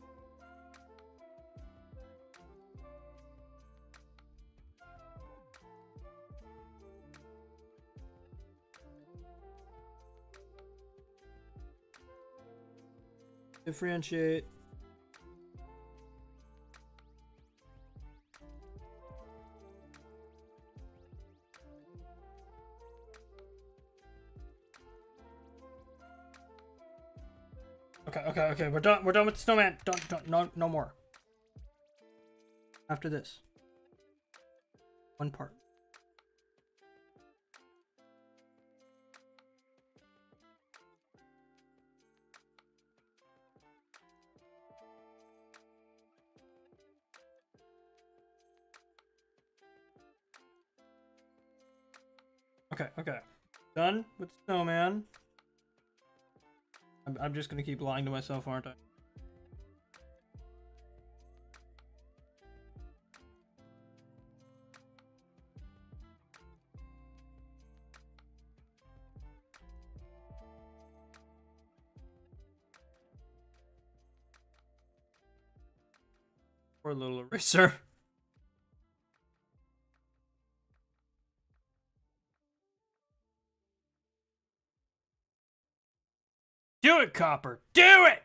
Differentiate. Okay. We're done. We're done with the snowman. No more. After this, one part. Okay. Done with the snowman. I'm just gonna keep lying to myself, aren't I? Poor little eraser. Do it, Copper! Do it!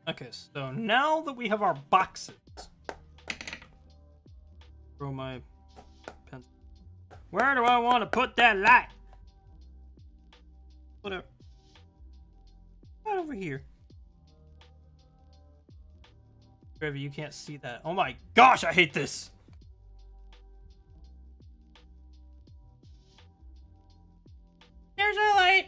Okay, so now that we have our boxes... Throw my pencil. Where do I want to put that light? Whatever. Right over here. Trevor, you can't see that. Oh my gosh, I hate this! There's our light!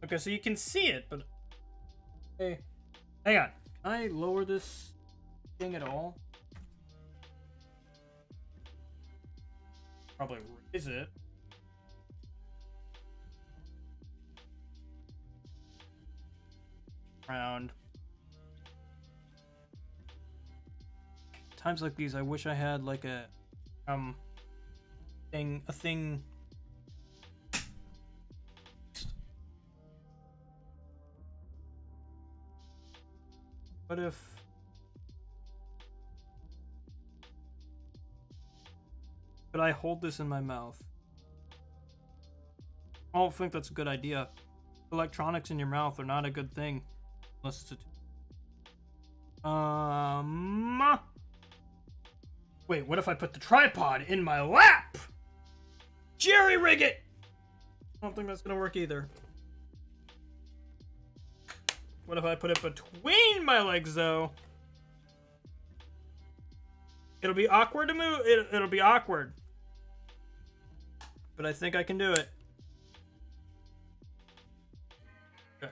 Okay, so you can see it, but... Hey, hang on. Can I lower this thing at all? Probably raise it. around. Times like these, I wish I had like a thing. What if could I hold this in my mouth? I don't think that's a good idea. Electronics in your mouth are not a good thing. Unless it's a... Wait, what if I put the tripod in my lap? Jerry rig it! I don't think that's gonna work either. What if I put it between my legs, though? It'll be awkward to move. It'll be awkward. But I think I can do it. Okay.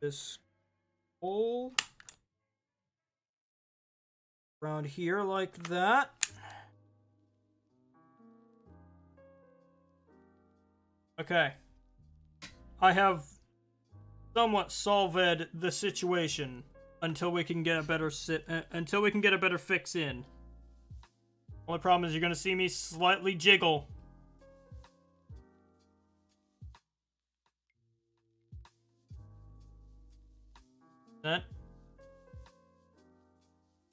This hole around here like that. Okay. I have somewhat solved the situation until we can get a better fix in. Only problem is you're gonna see me slightly jiggle. That.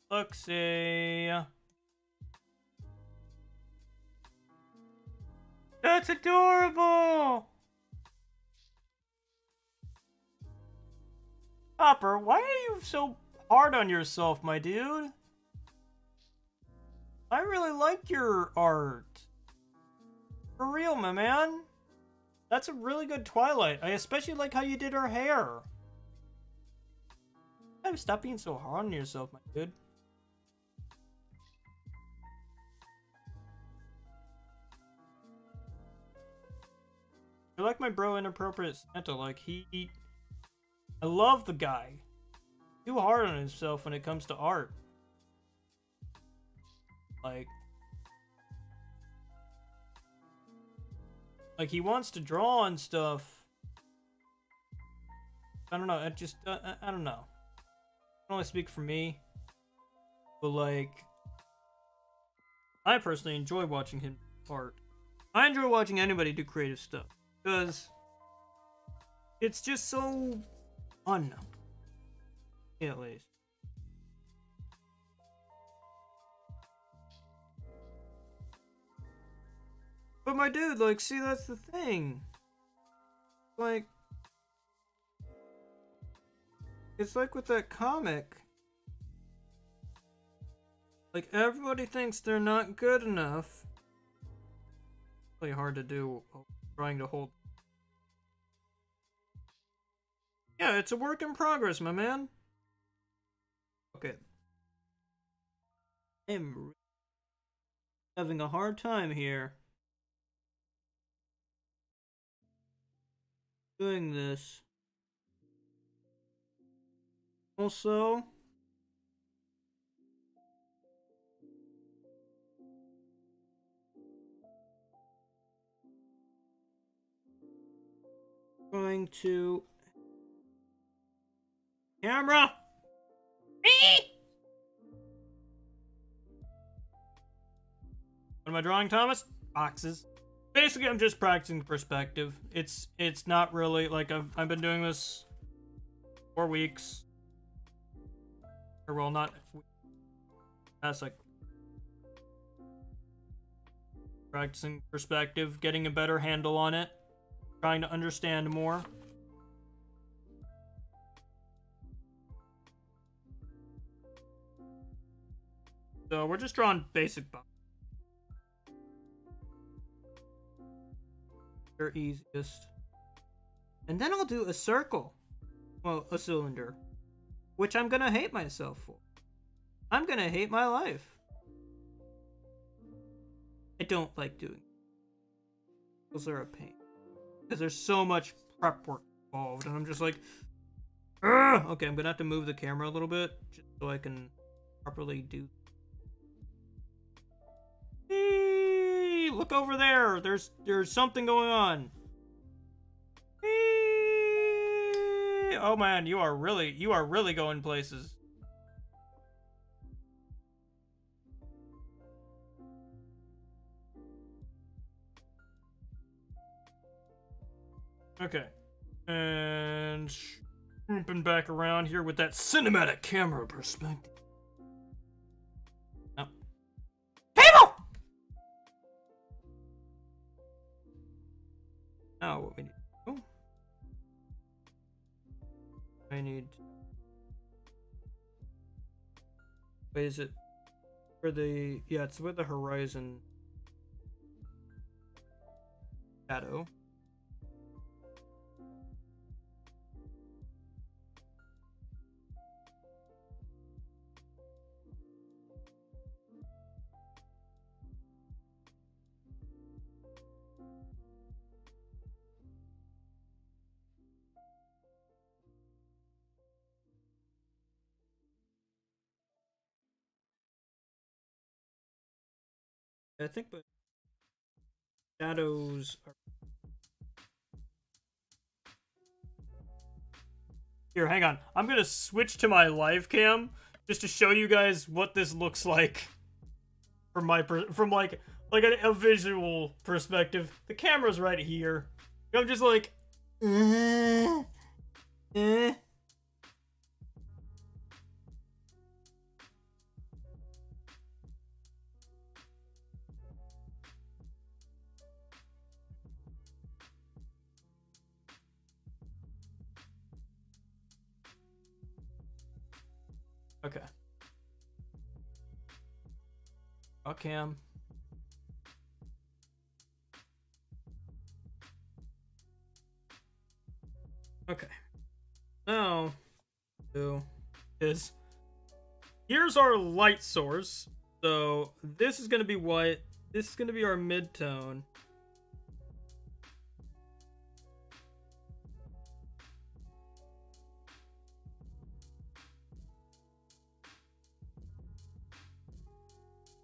Look-see. That's adorable! Hopper, why are you so hard on yourself, my dude? I really like your art. For real, my man. That's a really good Twilight. I especially like how you did her hair. Stop being so hard on yourself, my dude. You're like my bro Inappropriate Santa. Like, I love the guy. Too hard on himself when it comes to art. Like he wants to draw and stuff. I don't know. I don't know. I can only speak for me. But, like, I personally enjoy watching him art. I enjoy watching anybody do creative stuff. Because it's just so fun. At least. But my dude, like, see, that's the thing. Like, it's like with that comic. Like, everybody thinks they're not good enough. It's really hard to do, trying to hold. Yeah, it's a work in progress, my man. Okay. I'm having a hard time here doing this. Also, going to camera. What am I drawing, Thomas? Boxes. Basically, I'm just practicing perspective. It's not really like I've been doing this 4 weeks. Or well, not. That's like practicing perspective, getting a better handle on it, trying to understand more. So we're just drawing basic boxes. They're easiest. And then I'll do a circle. Well, a cylinder. Which I'm gonna hate myself for. I'm gonna hate my life. I don't like doing it. Those are a pain. Because there's so much prep work involved. And I'm just like, ugh! Okay, I'm gonna have to move the camera a little bit. Just so I can properly do. Look over there. There's something going on. Really? Oh man, you are really going places. Okay. And swooping back around here with that cinematic camera perspective. Oh. People! Now what we need to do, I need, wait, is it where the, yeah, it's where the horizon shadow. I think the shadows are... Here, hang on. I'm gonna switch to my live cam just to show you guys what this looks like from my from like a visual perspective. The camera's right here. I'm just like, Okay. Cam. Okay. Now, is here's our light source. So this is gonna be white. This is gonna be our mid-tone.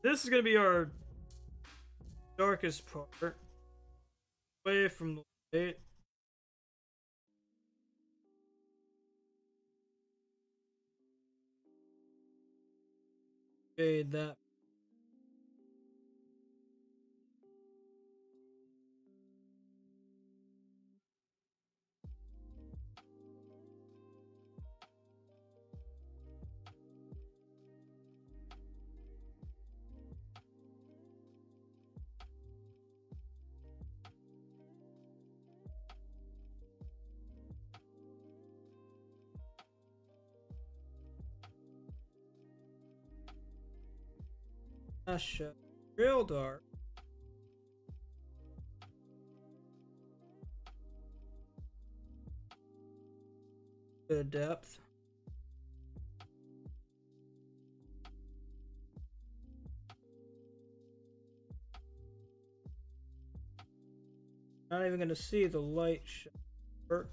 This is gonna be our darkest part, away from the light. Fade that. Shut real dark. Bit of depth. Not even gonna see the light short.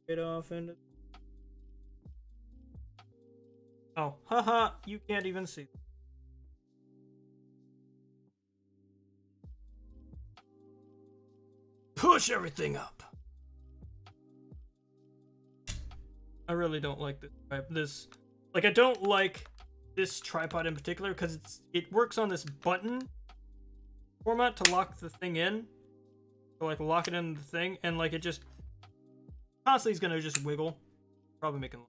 Get off into. Oh, haha, you can't even see. Push everything up. I really don't like this. Like, I don't like this tripod in particular because it works on this button format to lock the thing in, or like lock it in the thing, and like it just constantly is gonna just wiggle, probably making.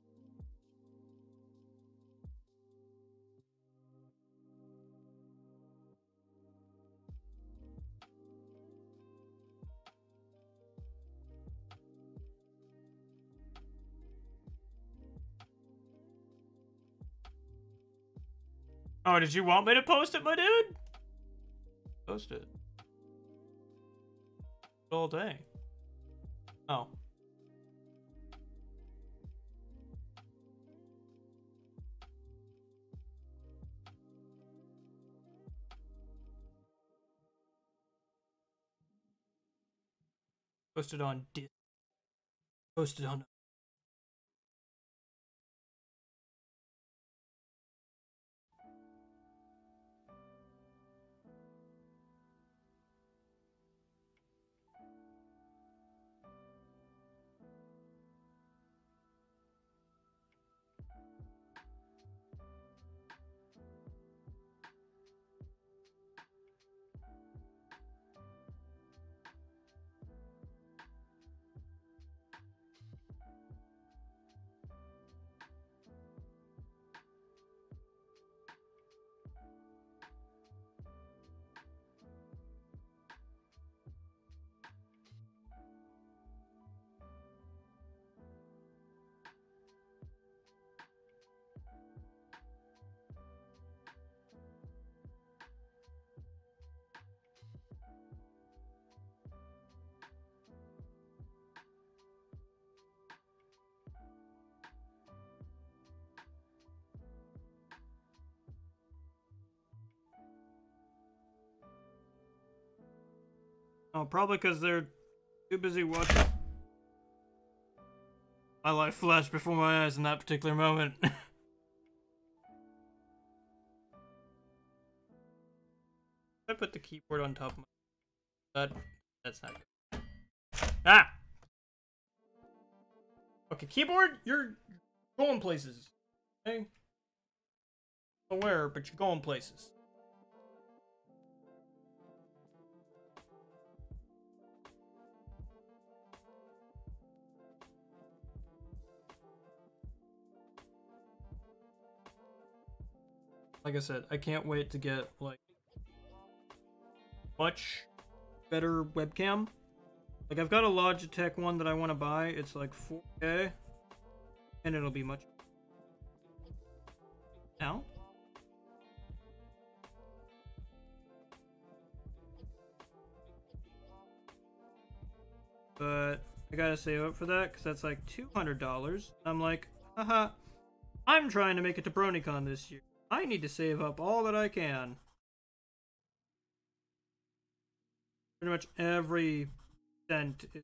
Oh, did you want me to post it, my dude? Post it. All day. Oh. Post it on Discord. Post it on. Oh, probably because they're too busy watching my life flash before my eyes in that particular moment. I put the keyboard on top of my... That's not good. Ah! Okay, keyboard, you're going places. Okay? Aware, but you're going places. Like I said, I can't wait to get, like, much better webcam. Like, I've got a Logitech one that I want to buy. It's like 4K. And it'll be much... Now? But I gotta save up for that, because that's like $200. I'm like, haha, I'm trying to make it to BronyCon this year. I need to save up all that I can. Pretty much every cent is...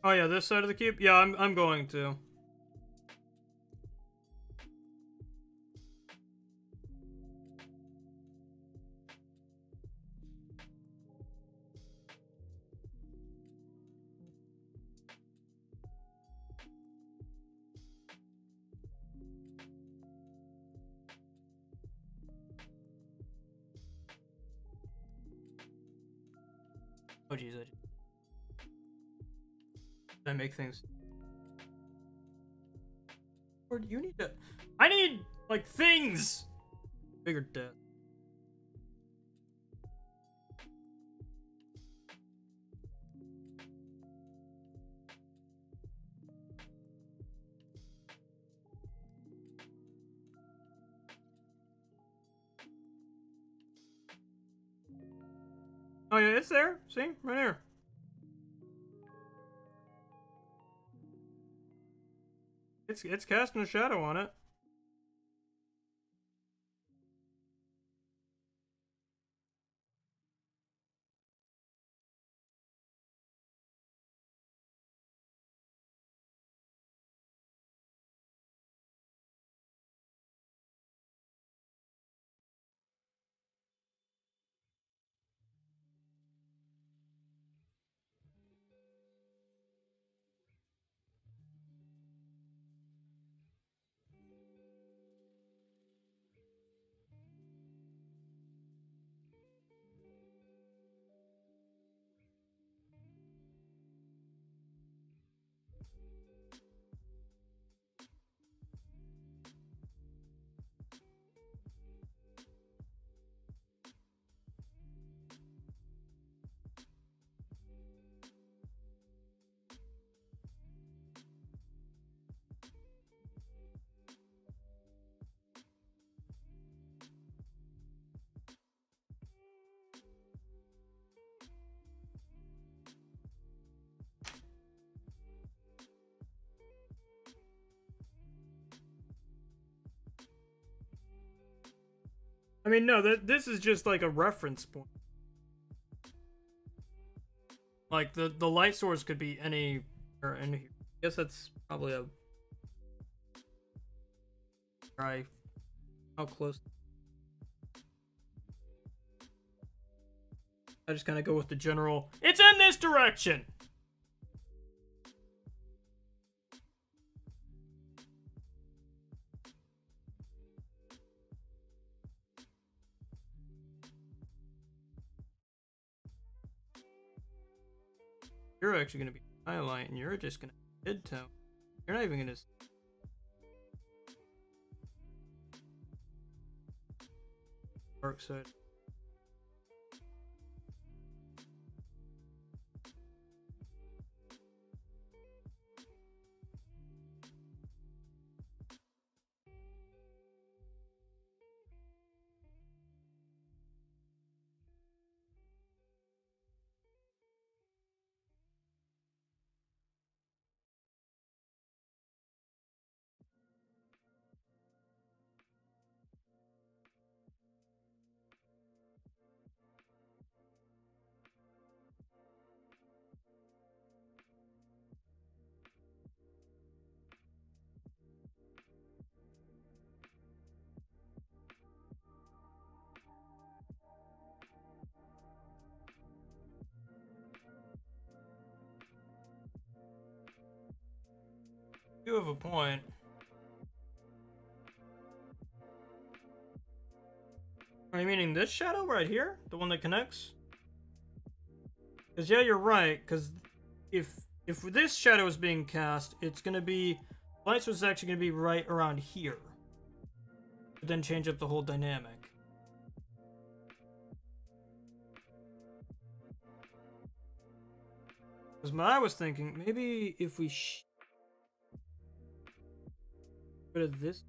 Oh yeah, this side of the cube? Yeah, I'm going to. Oh jeez, did I make things... Or you need to... I need, like, things! Bigger death. Oh yeah, it's there. See? Right here. It's casting a shadow on it. I mean, no, this is just like a reference point. Like, the light source could be any... Or any... I guess that's probably a... Try... How close... I just kind of go with the general... It's in this direction! You're actually going to be highlight, and you're just going to Midtown. You're not even gonna. Dark side. You have a point. Are you meaning this shadow right here? The one that connects? Because yeah, you're right, because if this shadow is being cast, it's gonna be light source is actually gonna be right around here. But then change up the whole dynamic. Because what I was thinking, maybe if we rid of this.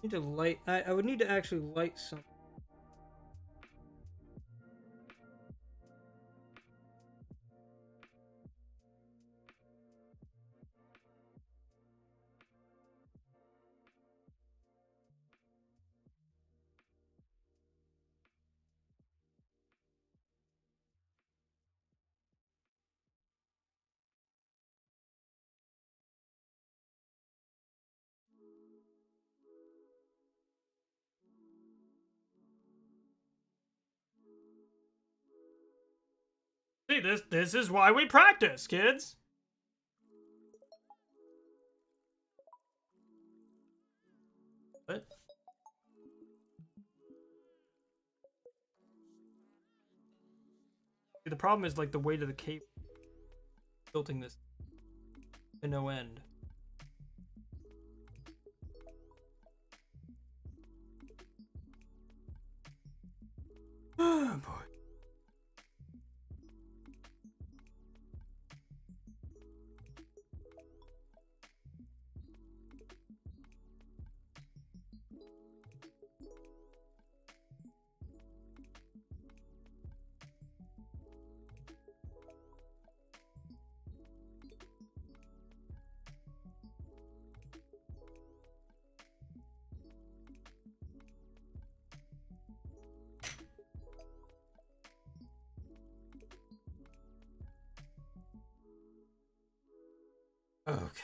Need to light. I would need to actually light something. See, this is why we practice, kids. What? See, the problem is like the weight of the cape tilting this to no end. Oh boy. Okay.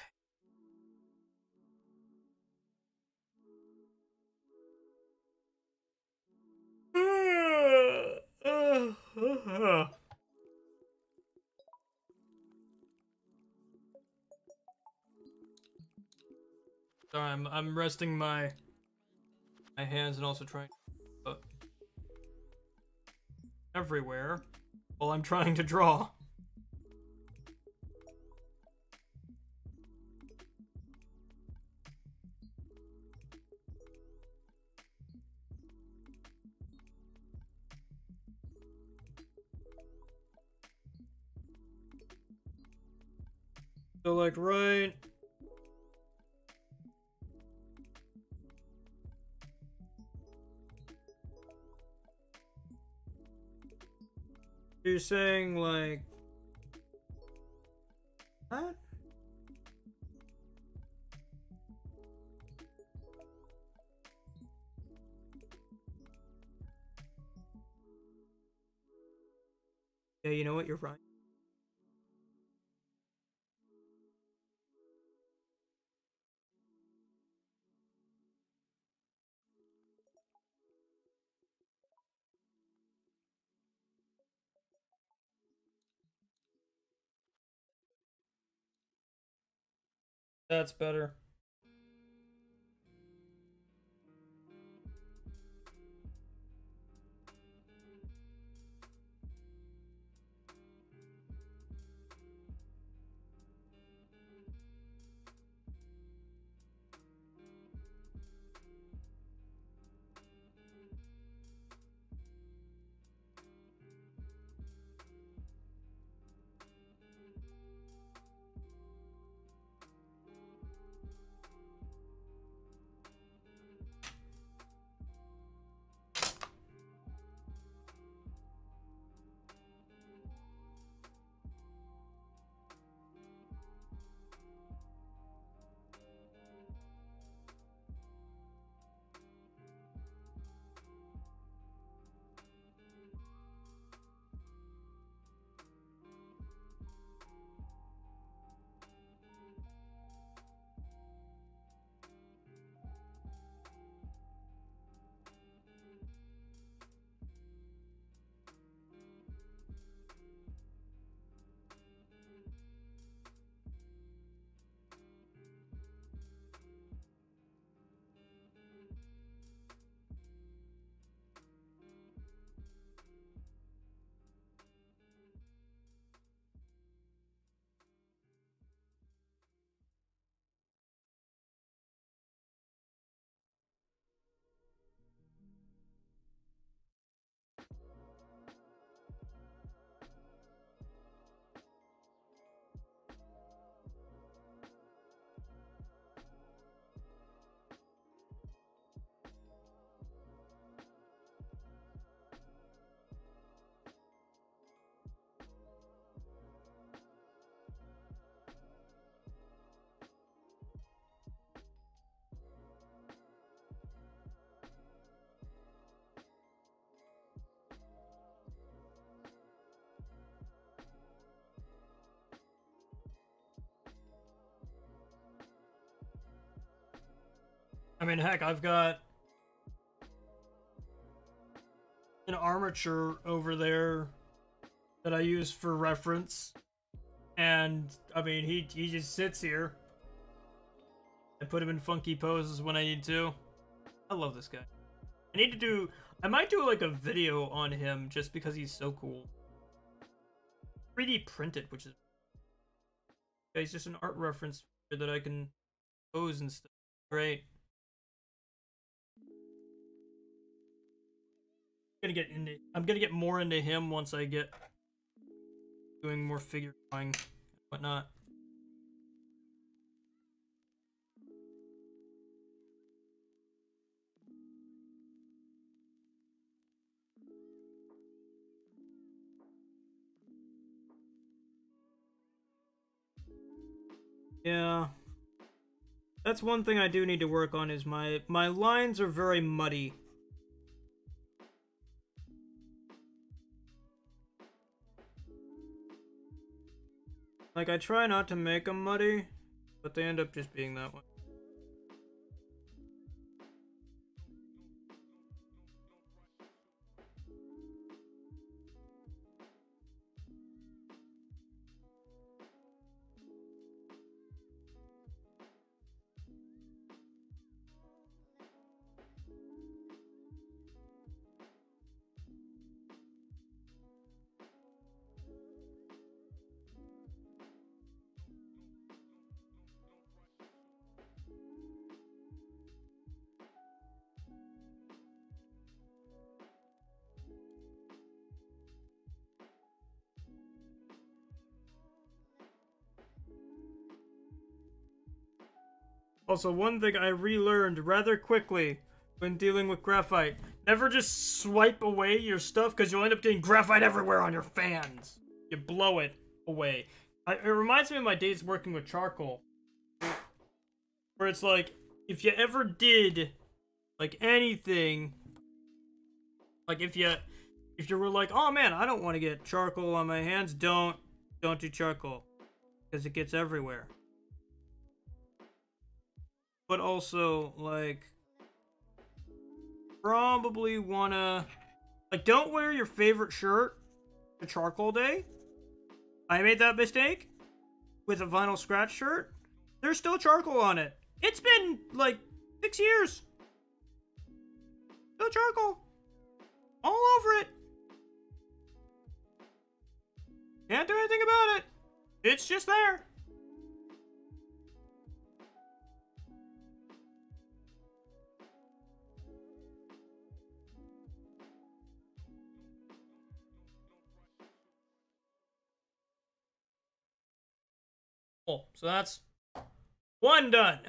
Sorry, I'm resting my hands and also trying everywhere while I'm trying to draw. So like right you're saying like that? Yeah, you know what, you're right. That's better. I mean, heck, I've got an armature over there that I use for reference. And, I mean, he just sits here. I put him in funky poses when I need to. I love this guy. I might do like a video on him just because he's so cool. 3D printed, which is... Yeah, he's just an art reference that I can pose and stuff. Great. I'm gonna get more into him once I get doing more figure drawing and whatnot. Yeah. That's one thing I do need to work on is my lines are very muddy. Like, I try not to make them muddy, but they end up just being that way. Also, one thing I relearned rather quickly when dealing with graphite. Never just swipe away your stuff because you'll end up getting graphite everywhere on your fans. You blow it away. It reminds me of my days working with charcoal. Where it's like, if you ever did, like, anything, like, if you were like, oh man, I don't want to get charcoal on my hands, don't do charcoal. Because it gets everywhere. But also, like, probably wanna, like, don't wear your favorite shirt to charcoal day. I made that mistake with a vinyl scratch shirt. There's still charcoal on it. It's been, like, 6 years. Still charcoal. All over it. Can't do anything about it. It's just there. Cool. So that's one done.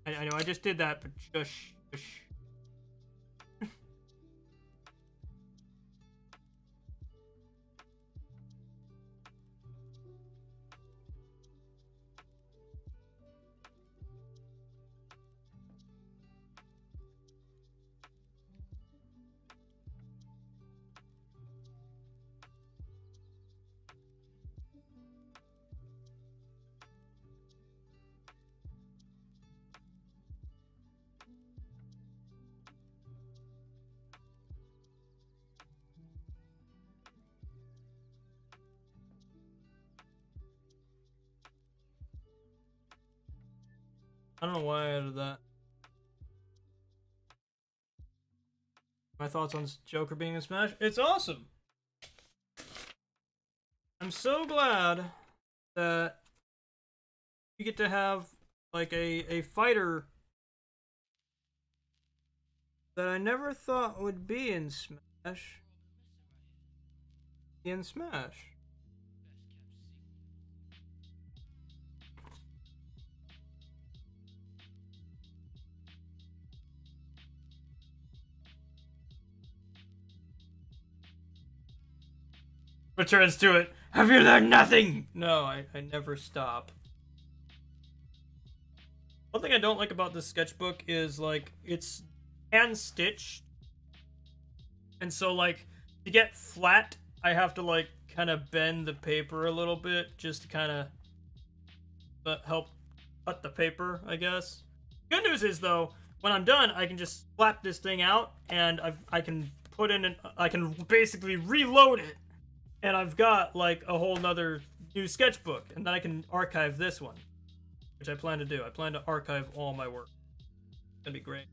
I know I just did that, but shush, shush. I don't know why I added that. My thoughts on Joker being in Smash? It's awesome! I'm so glad that you get to have, like, a fighter that I never thought would be in Smash. In Smash. Returns to it. Have you learned nothing? No, I never stop. One thing I don't like about this sketchbook is, like, it's hand-stitched. And so, like, to get flat, I have to, like, kind of bend the paper a little bit just to kind of help cut the paper, I guess. Good news is, though, when I'm done, I can just slap this thing out, and I can put in I can basically reload it. And I've got, like, a whole nother new sketchbook, and then I can archive this one. Which I plan to do. I plan to archive all my work. It's gonna be great.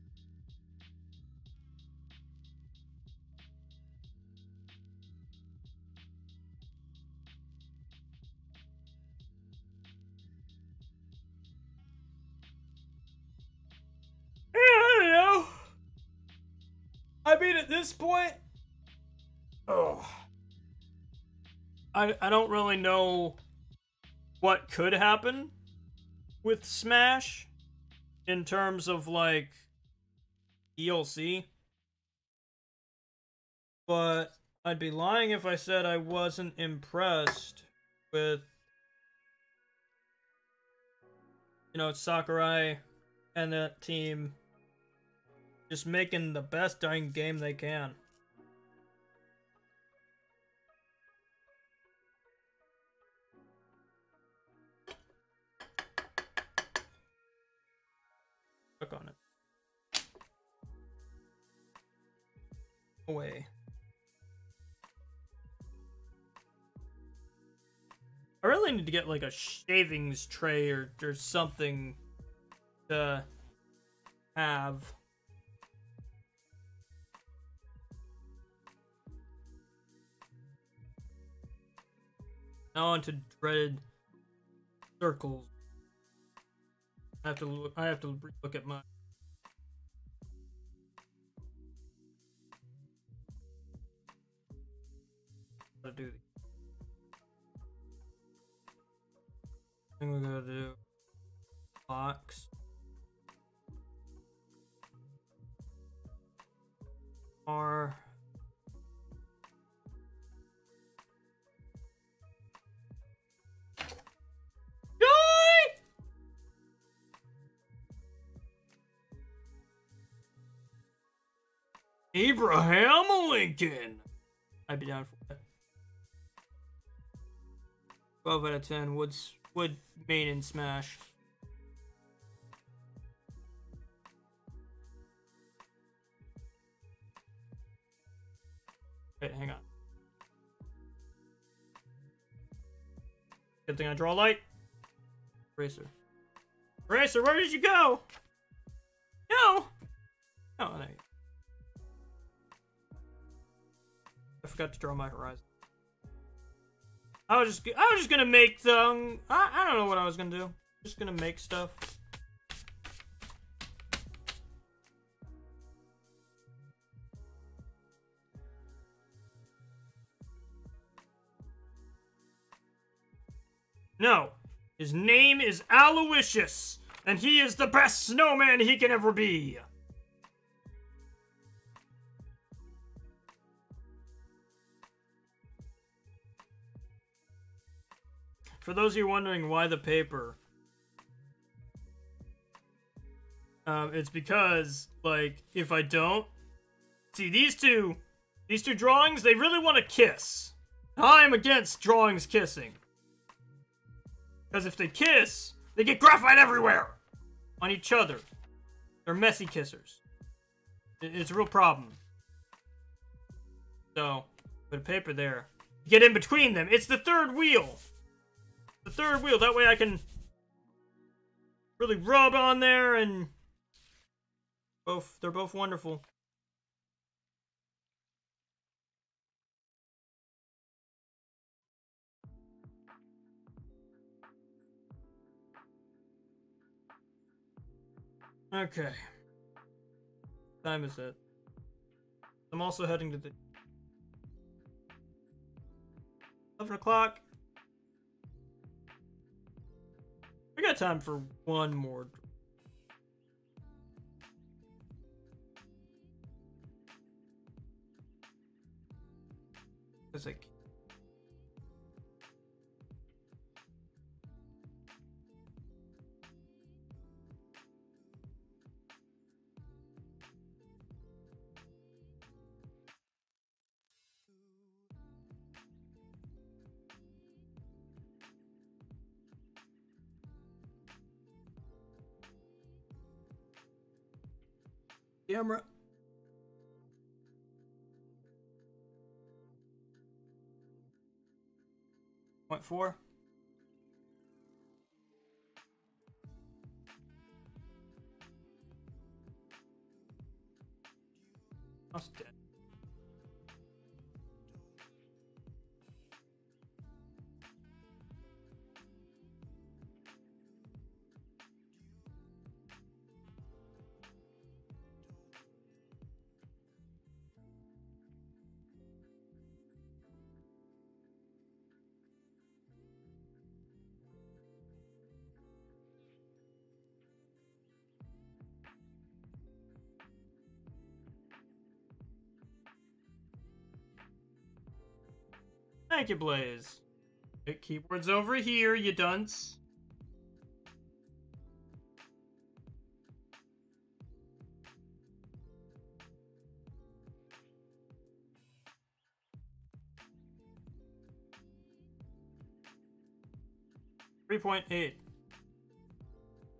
Yeah, I don't know. I mean, at this point, oh, I don't really know what could happen with Smash in terms of, like, DLC, but I'd be lying if I said I wasn't impressed with, you know, Sakurai and that team just making the best dang game they can. Click on it. Away. I really need to get, like, a shavings tray or something to have. Now onto dreaded circles. I have to look at my. How to do these. I think we're gonna do box. R. Abraham Lincoln. I'd be down for that. 12 out of 10 would main in Smash. Wait, hang on. Good thing I draw light. Eraser. Eraser, where did you go? No. Oh, there you go. I forgot to draw my horizon. I was just gonna make the I don't know what I was gonna do. Just gonna make stuff. No, his name is Aloysius, and he is the best snowman he can ever be. For those of you wondering why the paper, it's because, like, if I don't see these two drawings, they really want to kiss. I am against drawings kissing, because if they kiss, they get graphite everywhere on each other. They're messy kissers. It's a real problem. So put a paper there. Get in between them. It's the third wheel. The third wheel, that way I can really rub on there, and they're both wonderful. Okay. Time is it? I'm also heading to the 11 o'clock. We got time for one more. It's like camera. Point 4. That's dead. Thank you, Blaze. Hit keyboards over here, you dunce. .8.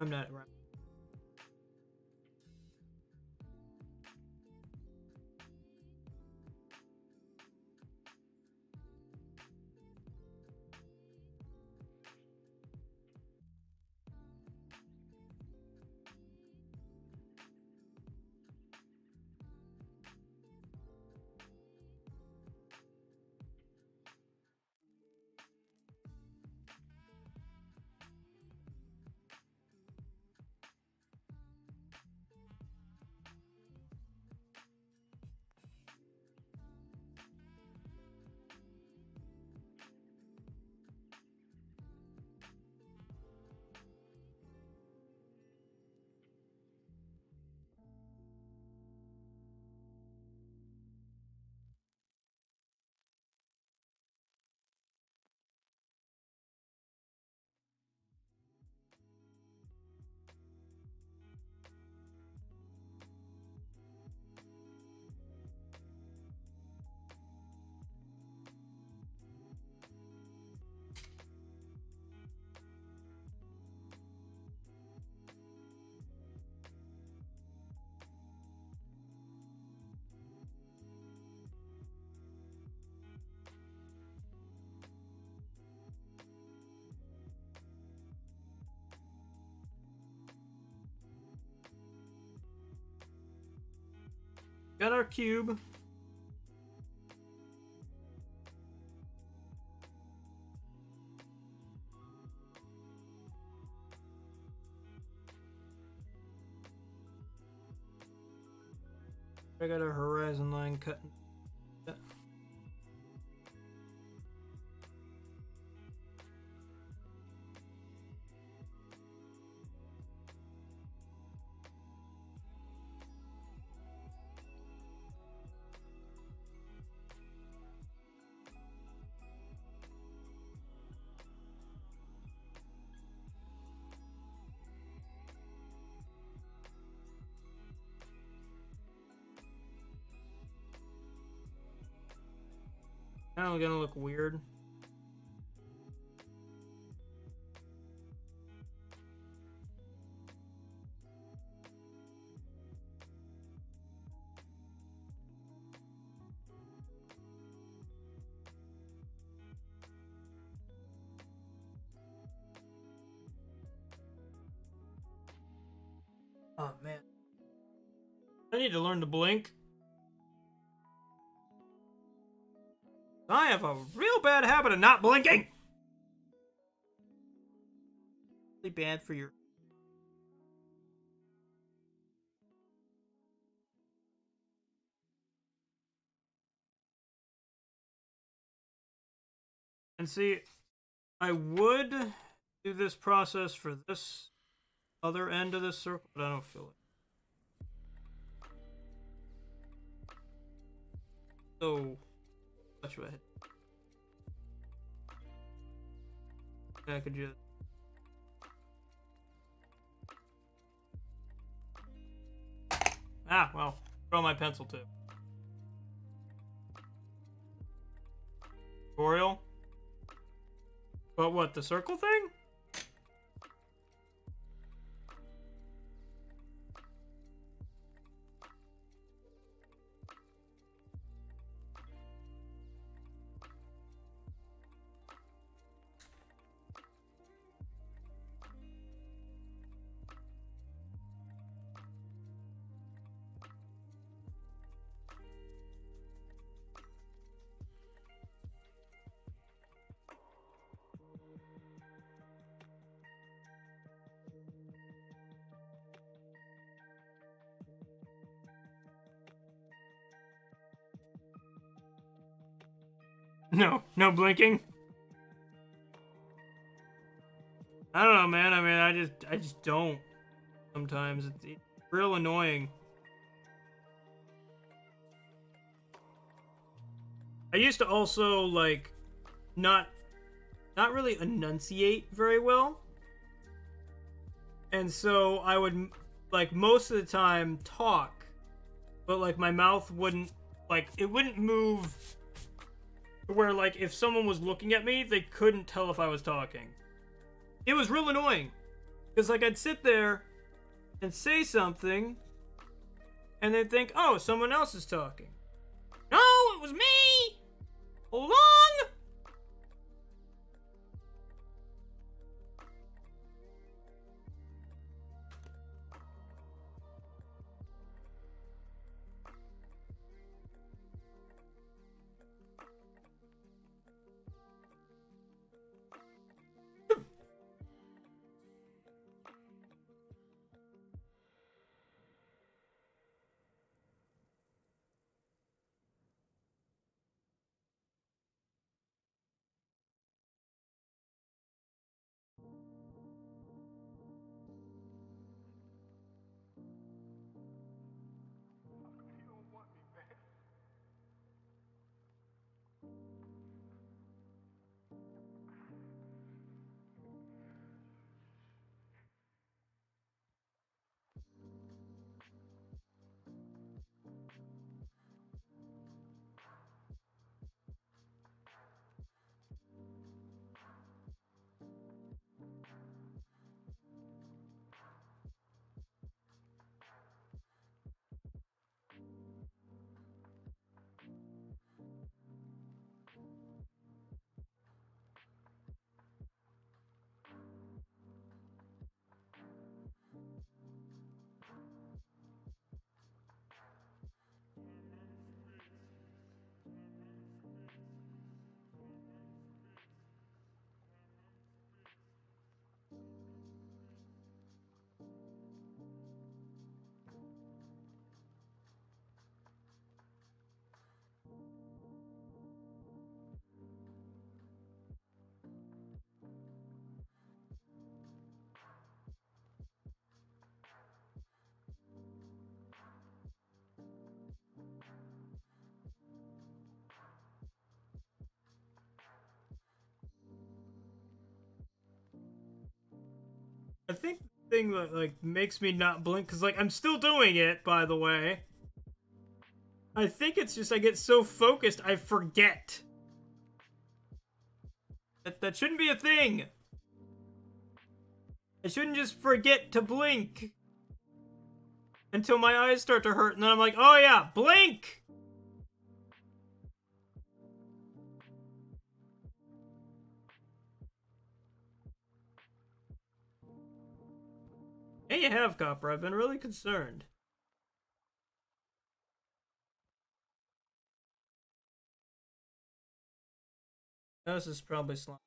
I'm not right. Got our cube. I got a horizon line cutting. Kind of gonna look weird. Oh man, I need to learn to blink. I have a real bad habit of not blinking. Really bad for your... And see, I would do this process for this other end of this circle, but I don't feel it. So, touch my head. I could just... Ah, well, throw my pencil tip. Tutorial? But what, the circle thing? No, no blinking. I don't know, man. I mean, I just don't. Sometimes it's real annoying. I used to also like not really enunciate very well, and so I would like most of the time talk, but like my mouth wouldn't it wouldn't move. Where, like, if someone was looking at me, they couldn't tell if I was talking. It was real annoying. Because, like, I'd sit there and say something, and they'd think, oh, someone else is talking. No, it was me! Hold on! I think the thing that like makes me not blink, because like I'm still doing it, by the way. I think it's just I get so focused I forget. That shouldn't be a thing. I shouldn't just forget to blink until my eyes start to hurt, and then I'm like, oh yeah, blink! Hey, you have, Copper. I've been really concerned. This is probably slime.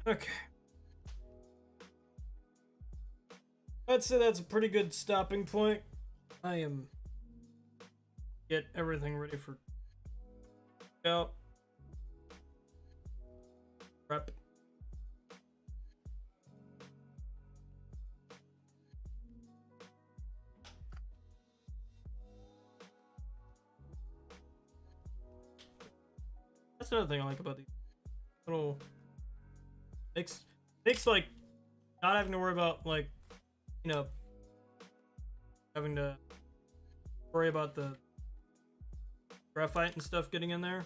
Okay. I'd say that's a pretty good stopping point. I am get everything ready for go. Prep. That's another thing I like about these little makes like not having to worry about like, you know, having to worry about the graphite and stuff getting in there.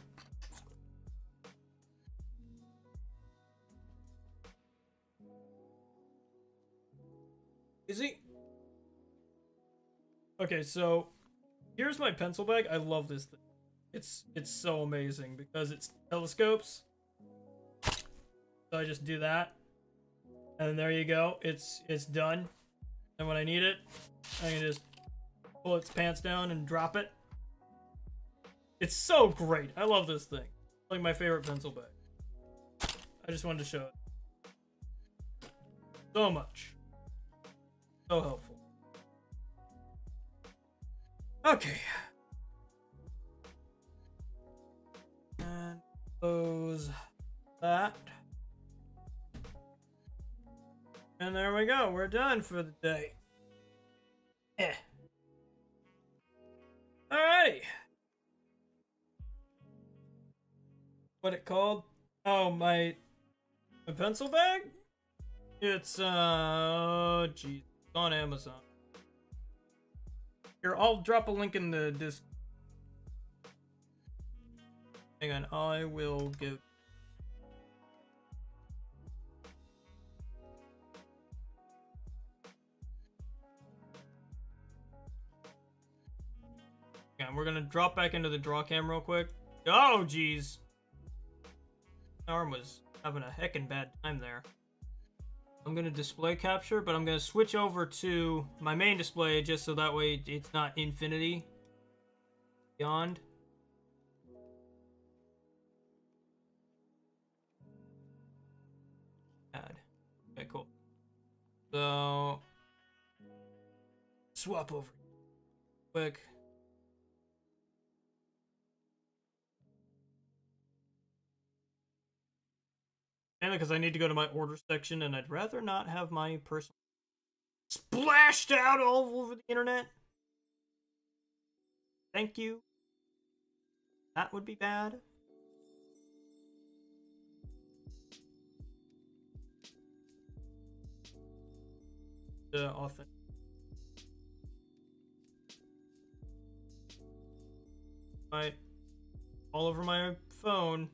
Easy. Okay, so here's my pencil bag. I love this thing. It's so amazing because it's telescopes. So I just do that, and there you go. It's done. And when I need it, I can just pull its pants down and drop it. It's so great. I love this thing. It's like my favorite pencil bag. I just wanted to show it. So much. So helpful. Okay. And close that. And there we go. We're done for the day. Alrighty. What it called? Oh, my pencil bag? It's geez, it's on Amazon. Here, I'll drop a link in the disc. Hang on, I will give. Yeah, we're gonna drop back into the draw cam real quick. Oh, jeez. My arm was having a heckin' bad time there. I'm gonna display capture, but I'm gonna switch over to my main display just so that way it's not infinity beyond. Add. Okay, cool. So swap over quick. Mainly because I need to go to my order section and I'd rather not have my personal splashed out all over the internet. Thank you. That would be bad. Often. Right. All over my phone.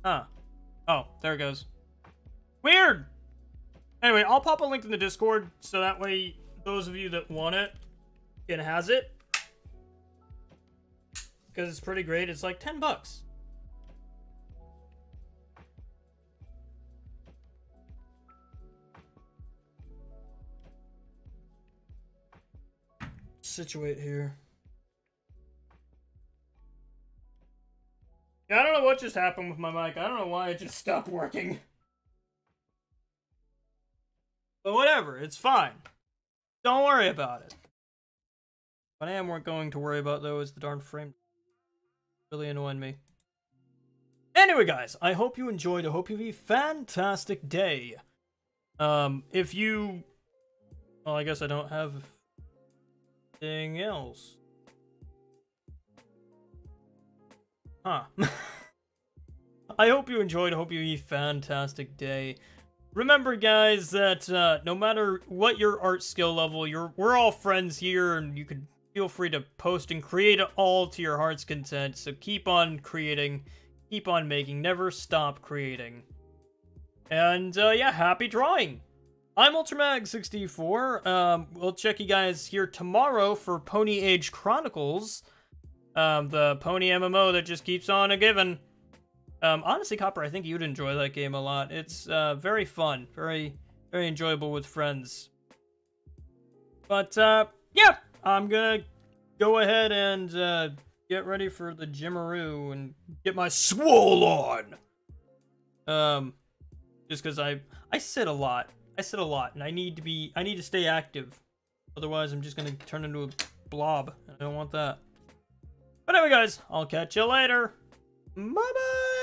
Huh. Oh, there it goes. Weird! Anyway, I'll pop a link in the Discord, so that way those of you that want it can has it. Because it's pretty great. It's like $10. Situate here. Yeah, I don't know what just happened with my mic. I don't know why it just stopped working. But whatever, it's fine. Don't worry about it. What I am going to worry about, though, is the darn frame. Really annoying me. Anyway, guys, I hope you enjoyed. I hope you have a fantastic day. If you... Well, I guess I don't have anything else. Huh. I hope you enjoyed. I hope you have a fantastic day. Remember, guys, that no matter what your art skill level, we're all friends here, and you can feel free to post and create it all to your heart's content. So keep on creating, keep on making, never stop creating. And yeah, happy drawing. I'm Ultramag64. We'll check you guys here tomorrow for Pony Age Chronicles, the pony MMO that just keeps on a giving. Honestly, Copper, I think you'd enjoy that game a lot. It's very fun, very enjoyable with friends. But yeah, I'm gonna go ahead and get ready for the Jimmaroo and get my swole on. Just because I sit a lot. I sit a lot, and I need to stay active. Otherwise, I'm just gonna turn into a blob. I don't want that. But anyway, guys, I'll catch you later. Bye-bye!